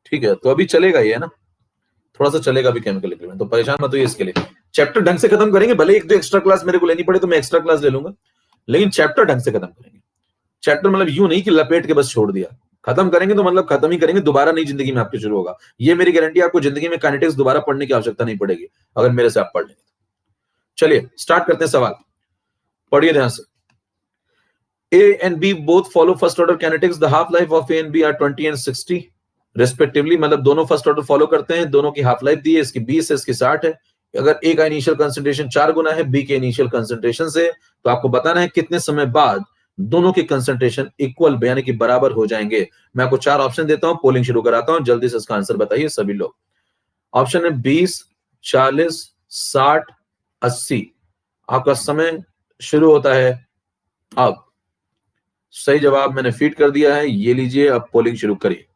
ठीक है, तो अभी चलेगा ये, है ना, थोड़ा सा चलेगा अभी केमिकल इक्विलिब्रियम, तो परेशान मत होइए इसके लिए। चैप्टर ढंग से खत्म करेंगे, भले एक दो एक्स्ट्रा क्लास मेरे को लेनी पड़े तो मैं एक्स्ट्रा क्लास ले लूंगा, लेकिन चैप्टर ढंग से खत्म करेंगे। चैप्टर मतलब यूं नहीं कि लपेट के बस छोड़ दिया, खत्म करेंगे तो मतलब खत्म ही करेंगे, दोबारा नई जिंदगी में आपके शुरू होगा। ये मेरी गारंटी, आपको जिंदगी में काइनेटिक्स दोबारा पढ़ने की आवश्यकता नहीं पड़ेगी अगर मेरे से आप पढ़ लेंगे। चलिए स्टार्ट करते हैं सवाल, पढ़िए ध्यान से। A and B both follow first order kinetics. The half life of A and B are 20 and 60 respectively. मतलब दोनों फर्स्ट ऑर्डर फॉलो करते हैं, दोनों की हाफ लाइफ दी है, इसकी 20 है, इसकी 60 है। अगर A का इनिशियल कंसंट्रेशन 4 गुना है B के इनिशियल कंसंट्रेशन से, तो आपको बताना है कितने समय बाद दोनों के कंसंट्रेशन इक्वल यानी कि बराबर हो जाएंगे। मैं आपको 4 ऑप्शन देता हूं, पोलिंग शुरू कराता हूं, जल्दी से इसका आंसर बताइए सभी लोग। ऑप्शन है 20, 40, 60, 80। आपका समय शुरू होता है अब। सही जवाब मैंने फीड कर दिया है, ये लीजिए, अब पोलिंग शुरू करिए।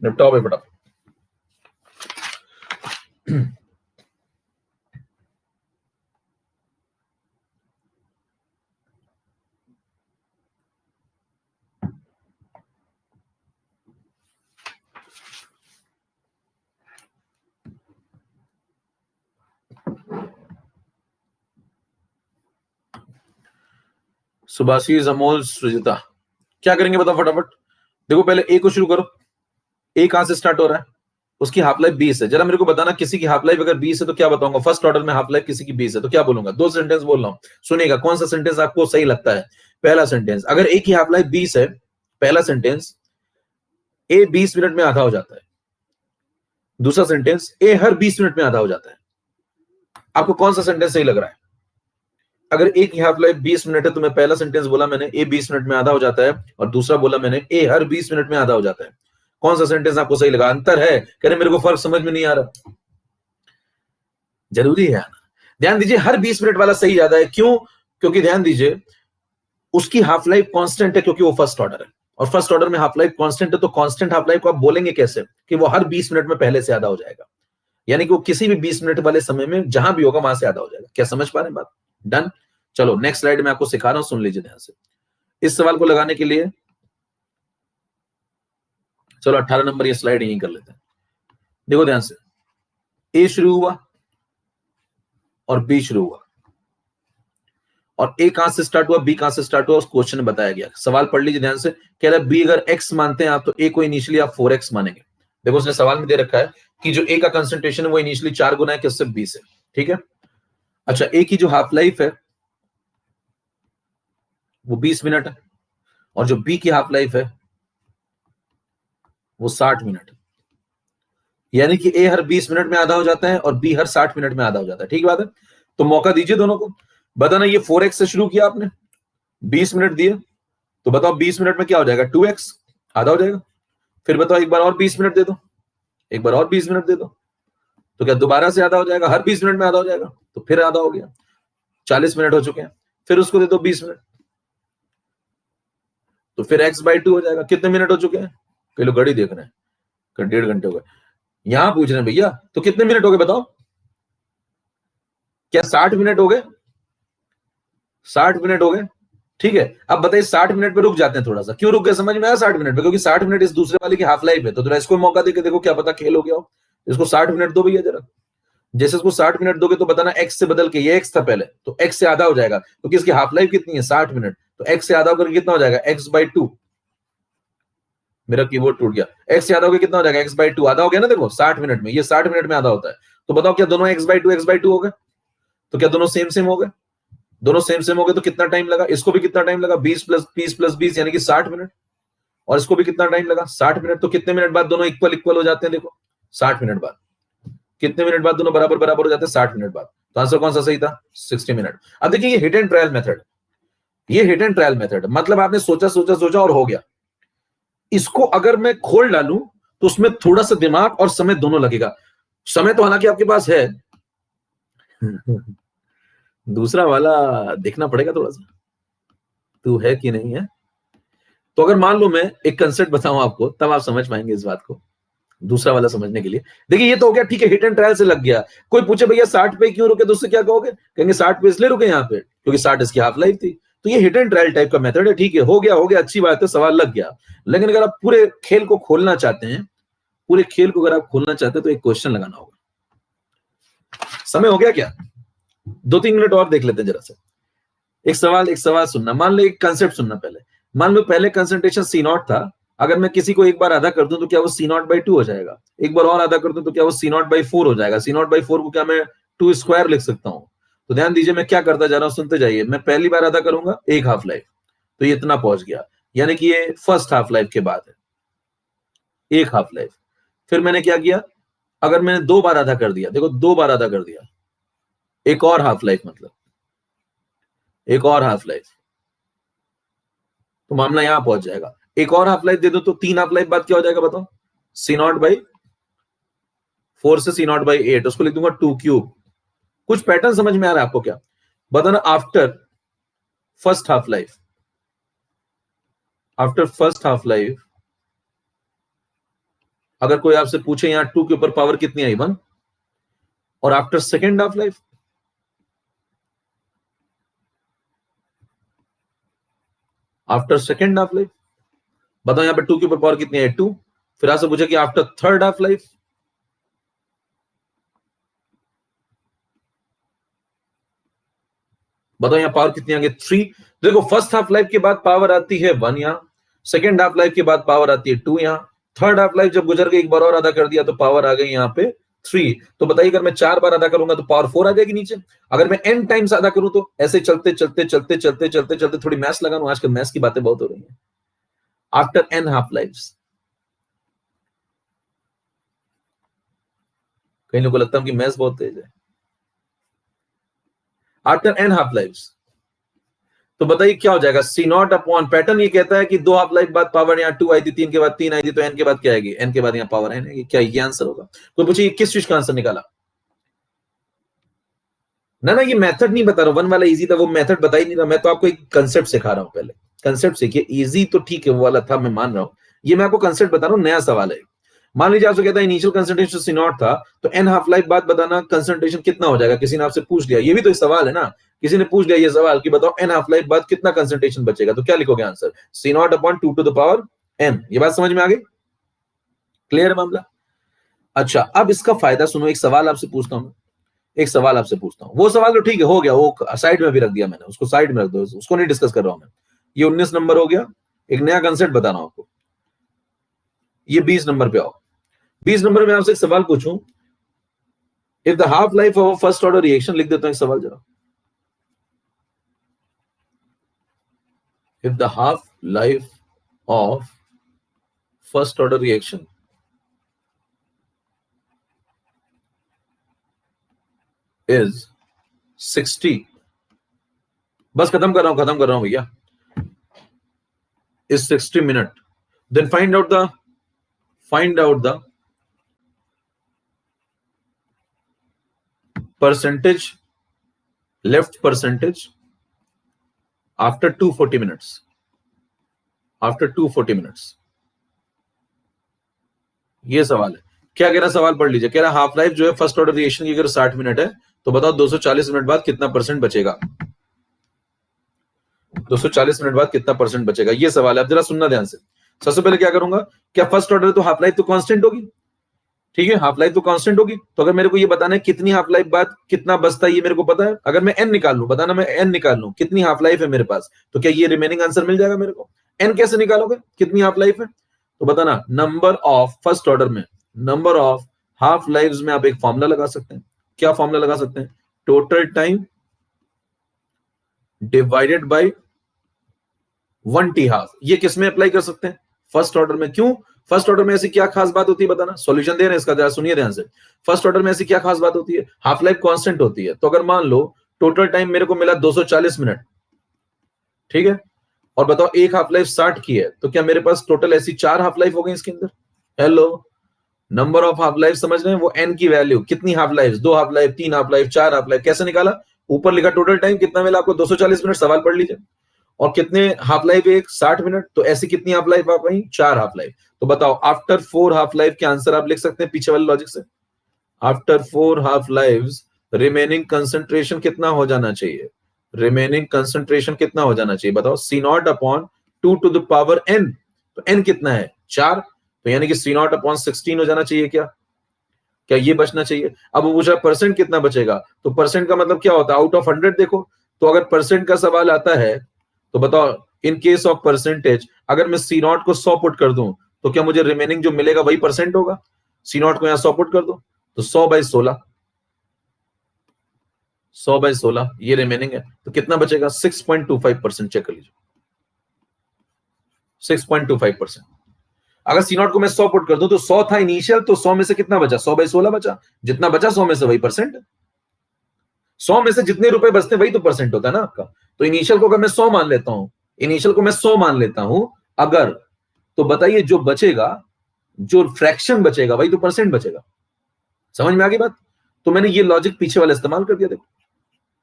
निपटाओ भाई फटाफट। सुभाषी, अमोल, सृजिता, क्या करेंगे बताओ फटाफट। देखो पहले ए को शुरू करो। ए कहां से स्टार्ट हो रहा है, उसकी हाफ लाइफ 20 है। जरा मेरे को बताना, किसी की हाफ लाइफ अगर 20 है तो क्या बताऊंगा, फर्स्ट ऑर्डर में हाफ लाइफ किसी की 20 है तो क्या बोलूंगा। 2 सेंटेंस बोल रहा हूं, सुनिएगा कौन सा सेंटेंस आपको सही लगता है। पहला सेंटेंस, अगर ए की हाफ लाइफ 20 है, पहला सेंटेंस, ए 20 मिनट में आधा हो जाता है। दूसरा सेंटेंस, ए हर 20 मिनट में आधा हो जाता है। आपको कौन सा सेंटेंस सही लग रहा है? अगर ए की हाफ लाइफ 20 मिनट है तो मैं पहला सेंटेंस बोला मैंने ए 20 मिनट में आधा हो जाता है, और दूसरा बोला मैंने ए हर 20 मिनट में आधा हो जाता है। कौन सा सेंटेंस आपको सही लगा? अंतर है, कह रहे मेरे को फर्क समझ में नहीं आ रहा। जरूरी है आना। ध्यान दीजिए, हर 20 मिनट वाला सही ज्यादा है, क्यों? क्योंकि ध्यान दीजिए उसकी हाफ लाइफ कांस्टेंट है, क्योंकि वो फर्स्ट ऑर्डर है, और फर्स्ट ऑर्डर में हाफ लाइफ कांस्टेंट है, तो कांस्टेंट हाफ लाइफ को आप बोलेंगे कैसे कि वो हर 20 मिनट में पहले से आधा हो जाएगा, यानी कि वो किसी भी 20 मिनट वाले समय में जहां भी होगा वहां से आधा हो जाएगा। क्या समझ पा रहे हैं बात? डन। चलो नेक्स्ट स्लाइड में आपको सिखा रहा हूं, सुन लीजिए ध्यान से। इस सवाल को लगाने के लिए चलो 18 नंबर ये स्लाइड यहीं कर लेते हैं। देखो ध्यान से, ए शुरू हुआ और बी शुरू हुआ, और ए कहां से स्टार्ट हुआ, बी कहां से स्टार्ट हुआ, उस क्वेश्चन में बताया गया। सवाल पढ़ लीजिए ध्यान से। कह रहा है बी अगर एक्स मानते हैं आप तो ए को इनिशियली आप 4x मानेंगे। देखो उसने सवाल में दे रखा है कि जो ए का कंसंट्रेशन है वो इनिशियली 4 गुना है किससे, 20 है। ठीक है, अच्छा ए की जो हाफ लाइफ है वो 20 मिनट है, और जो बी की हाफ लाइफ है वो 60 मिनट है, यानी कि ए हर 20 मिनट में आधा हो जाता है और बी हर 60 मिनट में आधा हो जाता है। ठीक बात है, तो मौका दीजिए दोनों को। बताना, ये 4x से शुरू किया आपने, 20 मिनट दिए, तो बताओ 20 मिनट में क्या हो जाएगा, 2x, आधा हो जाएगा। फिर बताओ एक बार और 20 मिनट दे दो, एक बार और 20 मिनट दे दो, तो क्या दोबारा से आधा हो जाएगा, हर 20 मिनट में आधा हो जाएगा, तो फिर आधा हो गया, 40 मिनट हो चुके हैं। फिर उसको दे दो 20 मिनट, तो फिर x/2 हो जाएगा। कितने मिनट हो चुके हैं? कई लोग घड़ी देख रहे हैं, 1.5 घंटे हो गए। यहां पूछ रहे हैं भैया तो कितने मिनट हो गए बताओ, क्या 60 मिनट हो गए? 60 मिनट हो गए। ठीक है, अब बताइए 60 मिनट पे रुक जाते हैं थोड़ा सा, क्यों रुक गए समझ में आया? 60 मिनट पे, क्योंकि 60 मिनट इस दूसरे वाले की हाफ लाइफ है, तो थोड़ा इसको मौका देके देखो, क्या पता खेल हो गया हो। इसको 60 मिनट दो भैया जरा। जैसे इसको 60 मिनट दोगे तो बताना x से बदल के, ये x था पहले, तो x से आधा हो जाएगा, क्योंकि इसकी हाफ लाइफ कितनी है, 60 मिनट, तो x से आधा होकर कितना हो जाएगा x/2। मेरा कीबोर्ड टूट गया। x से आधा होकर कितना हो जाएगा x/2, आधा हो गया ना, देखो 60 मिनट में, ये 60 मिनट में आधा होता है। तो बताओ क्या दोनों x/2 हो गए? तो क्या दोनों सेम सेम हो गए? दोनों सेम सेम हो गए तो कितना टाइम लगा? इसको भी कितना टाइम लगा? 20 + 20 + 20 यानी कि 60 मिनट। और इसको भी कितना टाइम लगा? 60 मिनट। तो कितने मिनट बाद दोनों इक्वल इक्वल हो जाते हैं? देखो 60 मिनट बाद। कितने मिनट बाद दोनों बराबर बराबर हो जाते हैं? 60 मिनट बाद। तो आंसर कौन सा सही था? 60 मिनट। अब देखिए ये हिट एंड ट्रायल मेथड, ये हिट एंड ट्रायल मेथड मतलब आपने सोचा सोचा सोचा और हो गया। इसको अगर मैं खोल डालूं तो उसमें थोड़ा सा दिमाग और समय दोनों लगेगा। समय तो हालांकि आपके पास है, दूसरा वाला देखना पड़ेगा थोड़ा सा, तू है कि नहीं है। तो अगर मान लो मैं एक कंसेप्ट बताऊं आपको, तब आप समझ पाएंगे इस बात को, दूसरा वाला समझने के लिए। देखिए ये तो हो गया, ठीक है, हिट एंड ट्रायल से लग गया। कोई पूछे भैया 60 पे क्यों रुके, तो उससे क्या कहोगे? कहेंगे 60 पे इसलिए रुके यहाँ पे क्योंकि 60 इसकी हाफ लाइफ थी। तो ये हिट एंड ट्रायल टाइप का मेथड है, ठीक है, हो गया, अच्छी बात है, सवाल लग गया। लेकिन अगर आप पूरे खेल को खोलना चाहते हैं, पूरे खेल को अगर आप खोलना चाहते हैं तो एक क्वेश्चन लगाना होगा। समय हो गया क्या? 2-3 मिनट और देख लेते हैं जरा सा। एक सवाल सुनना। मान लो एक कंसेप्ट सुनना पहले। मान लो पहले कंसंट्रेशन C0 था, अगर मैं किसी को एक बार आधा कर दूं तो क्या वो C0/2 हो जाएगा? एक बार और आधा कर दूं तो क्या वो C0/4 हो जाएगा? C0/4 को क्या मैं 2² लिख सकता हूं? तो ध्यान दीजिए मैं क्या करता जा रहा हूं, सुनते जाइए। मैं पहली बार आधा करूंगा, एक हाफ लाइफ, तो ये इतना पहुंच गया, यानी कि ये फर्स्ट हाफ लाइफ के बाद है, एक हाफ लाइफ। फिर मैंने क्या किया, अगर मैंने 2 बार आधा कर दिया, देखो 2 बार आधा कर दिया, एक और हाफ लाइफ, मतलब एक और हाफ लाइफ, तो मामला यहां पहुंच जाएगा। एक और हाफ लाइफ दे दो तो 3 हाफ लाइफ बाद क्या हो जाएगा बताओ? C0/4 से C0/8, उसको लिख दूंगा 2³। कुछ पैटर्न समझ में आ रहा है आपको क्या? बताना। आफ्टर फर्स्ट हाफ लाइफ अगर कोई आपसे पूछे यहां 2 के ऊपर पावर कितनी आई, 1, और आफ्टर सेकेंड हाफ लाइफ, बताओ यहां पे 2 के ऊपर पावर कितनी है? 2। फिर आपसे पूछे कि आफ्टर थर्ड हाफ लाइफ, बताओ यहां पावर कितनी आ गई? 3। देखो फर्स्ट हाफ लाइफ के बाद पावर आती है 1 यहां, सेकेंड हाफ लाइफ के बाद पावर आती है 2 यहां, थर्ड हाफ लाइफ जब गुजर गई, एक बार और आधा कर दिया तो पावर आ गई यहां पे 3। तो बताइए अगर मैं 4 बार आधा करूंगा तो पावर 4 आ जाएगी नीचे। अगर मैं n टाइम्स आधा करूं तो ऐसे चलते चलते चलते चलते चलते चलते, थोड़ी मैथ्स लगा लूं, आजकल मैथ्स की बातें बहुत हो रही है। आफ्टर n हाफ लाइफ, कई लोगों को लगता है कि मैथ्स बहुत तेज है। आफ्टर n हाफ लाइफ, तो बताइए क्या हो जाएगा? C0 पैटर्न ये कहता है कि 2 हाफ लाइफ बाद पावर यहाँ 2 आई थी, 3 के बाद 3 आई थी, तो n के बाद क्या आएगी? n के बाद यहाँ पावर n है। क्या ये आंसर होगा? तो पूछिए किस चीज का आंसर निकाला? ना ये मेथड नहीं बता रहा हूं, 1 वाला इजी था, वो मेथड बता ही नहीं रहा। मैं तो आपको एक कंसेप्ट सिखा रहा हूं। पहले कंसेप्ट सीखिए। इजी तो ठीक है वो वाला था, मैं मान रहा हूं, ये मैं आपको कंसेप्ट बता रहा हूं, नया सवाल है। मान लीजिए आपसे कहता है इनिशियल कंसंट्रेशन C0 था, तो n हाफ लाइफ बाद बताना कंसंट्रेशन कितना हो जाएगा। किसी ने आपसे पूछ लिया, ये भी तो एक सवाल है ना, किसी ने पूछ लिया ये सवाल कि बताओ n हाफ लाइफ बाद कितना कंसंट्रेशन बचेगा, तो क्या लिखोगे आंसर? C0/2 n। ये बात समझ में आ गई? क्लियर है मामला? अच्छा अब इसका फायदा सुनो। एक सवाल आपसे पूछता हूं, वो सवाल तो ठीक है, हो गया, वो साइड में भी रख दिया मैंने, उसको साइड में रख दो, उसको नहीं डिस्कस कर रहा हूं मैं। ये 19 नंबर हो गया। एक नया कंसेप्ट बता रहा हूं आपको, ये 20 नंबर पे आओ। 20 नंबर में आपसे एक सवाल पूछूं, if the half life of first order reaction, लिख देता हूं एक सवाल जरा। If the half life of first order reaction is 60, बस खत्म कर रहा हूं भैया, is 60 minute, then find out the percentage, left percentage after 240 minutes, ये सवाल है। क्या कह रहा सवाल पढ़ लीजिए। कह रहा हाफ लाइफ जो है फर्स्ट ऑर्डर रिएक्शन की अगर 60 मिनट है, तो बताओ 240 मिनट बाद कितना परसेंट बचेगा? 240 मिनट बाद कितना परसेंट बचेगा, ये सवाल है। अब जरा सुनना ध्यान से। सबसे पहले क्या करूंगा, क्या फर्स्ट ऑर्डर तो हाफ लाइफ तो कांस्टेंट होगी, ठीक है, हाफ लाइफ तो कांस्टेंट होगी, तो अगर मेरे को ये बताना है कितनी हाफ लाइफ बाद कितना बचता है ये मेरे को पता है, अगर मैं एन निकाल लूं, बताना मैं एन निकाल लूं कितनी हाफ लाइफ है मेरे पास, तो क्या ये रिमेनिंग आंसर मिल जाएगा मेरे को? एन कैसे निकालोगे, कितनी हाफ लाइफ है? तो बताना नंबर ऑफ फर्स्ट ऑर्डर में नंबर ऑफ हाफ लाइव्स में आप एक फॉर्मूला लगा सकते हैं। क्या फॉर्मूला लगा सकते हैं? Total time divided by 1t half. ये किसमें अप्लाई कर सकते हैं? फर्स्ट ऑर्डर में। क्यों? फर्स्ट ऑर्डर में ऐसी क्या खास बात होती है बताना, सॉल्यूशन दे रहे हैं इसका, जरा सुनिए ध्यान से। फर्स्ट ऑर्डर में ऐसी क्या खास बात होती है? हाफ लाइफ कांस्टेंट होती है, तो अगर मान लो टोटल टाइम मेरे को मिला 240 मिनट, ठीक है, और बताओ एक हाफ लाइफ 60 की है, तो क्या मेरे पास टोटल ऐसी 4 हाफ लाइफ हो गई इसके अंदर? Hello, number of half life समझ रहे हैं, वो एन की वैल्यू, कितनी half life, 2 half life, 3 half life, 4 half life, कैसे निकाला? ऊपर लिखा टोटल टाइम कितना मिला आपको, 240 मिनट, सवाल पढ़ लीजिए, और कितने हाफ लाइफ, एक 60 मिनट, तो ऐसी कितनी हाफ लाइफ आ गई? 4 हाफ लाइफ। तो बताओ आफ्टर 4 हाफ लाइफ के आंसर आप लिख सकते हैं पीछे वाले लॉजिक से। After 4 half lives remaining concentration कितना हो जाना चाहिए? रिमेनिंग कंसंट्रेशन कितना हो जाना चाहिए बताओ? C not upon 2 to the power n. तो एन कितना है? 4, तो यानी कि सी नॉट अपॉन 16 हो जाना चाहिए। क्या क्या ये बचना चाहिए? अब वो पूछा परसेंट कितना बचेगा, तो परसेंट का मतलब क्या होता है? आउट ऑफ 100 देखो, तो अगर परसेंट का सवाल आता है तो बताओ इन केस ऑफ परसेंटेज अगर मैं सी नॉट को 100 पुट कर दूं तो क्या मुझे रिमेनिंग जो मिलेगा वही परसेंट होगा? सी नॉट को यहां 100 पुट कर दो तो 100/16, 100/16 ये रिमेनिंग है, तो कितना बचेगा? 6.25%। चेक कर लीजिए, 6.25%। अगर सी नॉट को मैं 100 पुट कर दूं तो 100 था इनिशियल, तो 100 में से कितना बचा? 100/16 बचा। जितना बचा 100 में से वही परसेंट है। 100 में से जितने रुपए बचते वही तो परसेंट होता है ना आपका। तो इनिशियल को अगर मैं 100 मान लेता हूं, इनिशियल को मैं 100 मान लेता हूं अगर, तो बताइए जो बचेगा, जो फ्रैक्शन बचेगा वही तो परसेंट बचेगा। समझ में आ गई बात? तो मैंने ये लॉजिक पीछे वाला इस्तेमाल कर दिया, देखो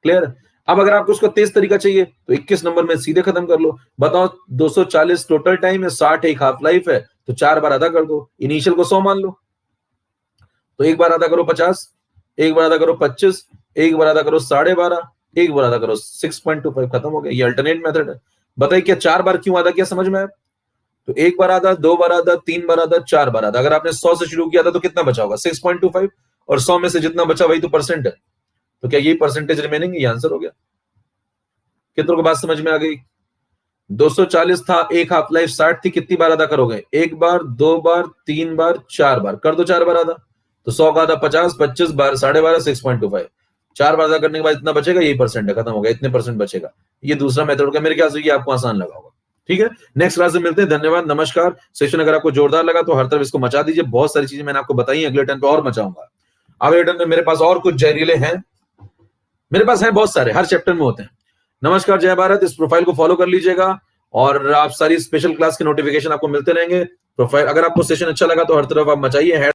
क्लियर है। अब अगर आपको उसका तेज तरीका चाहिए तो 21 नंबर में सीधे खत्म कर लो। बताओ 240 टोटल टाइम है, 60 एक हाफ लाइफ है, तो 4 बार आधा कर दो, इनिशियल को 100 मान लो, तो एक बार आधा करो 50, एक बार आधा करो 25, एक बार आधा करो 12.5, एक बार आधा करो 6.25, खत्म हो गया। ये अल्टरनेट मेथड है। बताइए क्या 4 बार क्यों आधा किया, समझ में आया? तो एक बार आधा, 2 बार आधा, 3 बार आधा, 4 बार आधा। अगर आपने 100 से शुरू किया था तो कितना बचा होगा? 6.25, और 100 में से जितना बचा वही तो परसेंट है, तो क्या यही परसेंटेज रिमेनिंग? ये आंसर हो गया। कितनों को बात समझ में आ गई? 240 था, एक हाफ लाइफ 60 थी, कितनी बार आधा करोगे? एक बार, 2 बार, 3 बार, 4 बार, कर दो 4 बार आधा, तो 100 का आधा 50, 25 बार 12.5, 6.25, 4 बार आधा करने के बाद इतना बचेगा, यही परसेंट है, खत्म हो गया, इतने परसेंट बचेगा। ये दूसरा मेथड का, मेरे ख्याल से ये आपको आसान लगा होगा। ठीक है, नेक्स्ट क्लास में मिलते हैं। धन्यवाद, नमस्कार। सेशन अगर आपको जोरदार लगा तो हर तरफ इसको मचा दीजिए। बहुत सारी चीजें मैंने आपको बताई, अगले टर्न पे और मचाऊंगा। अगले टर्न में मेरे पास और कुछ जहरीले हैं, मेरे पास है बहुत सारे, हर चैप्टर में होते हैं। नमस्कार, जय भारत। इस प्रोफाइल को फॉलो कर लीजिएगा और आप सारी स्पेशल क्लास के नोटिफिकेशन आपको मिलते रहेंगे। प्रोफाइल, अगर आपको सेशन अच्छा लगा तो हर तरफ आप मचाइए।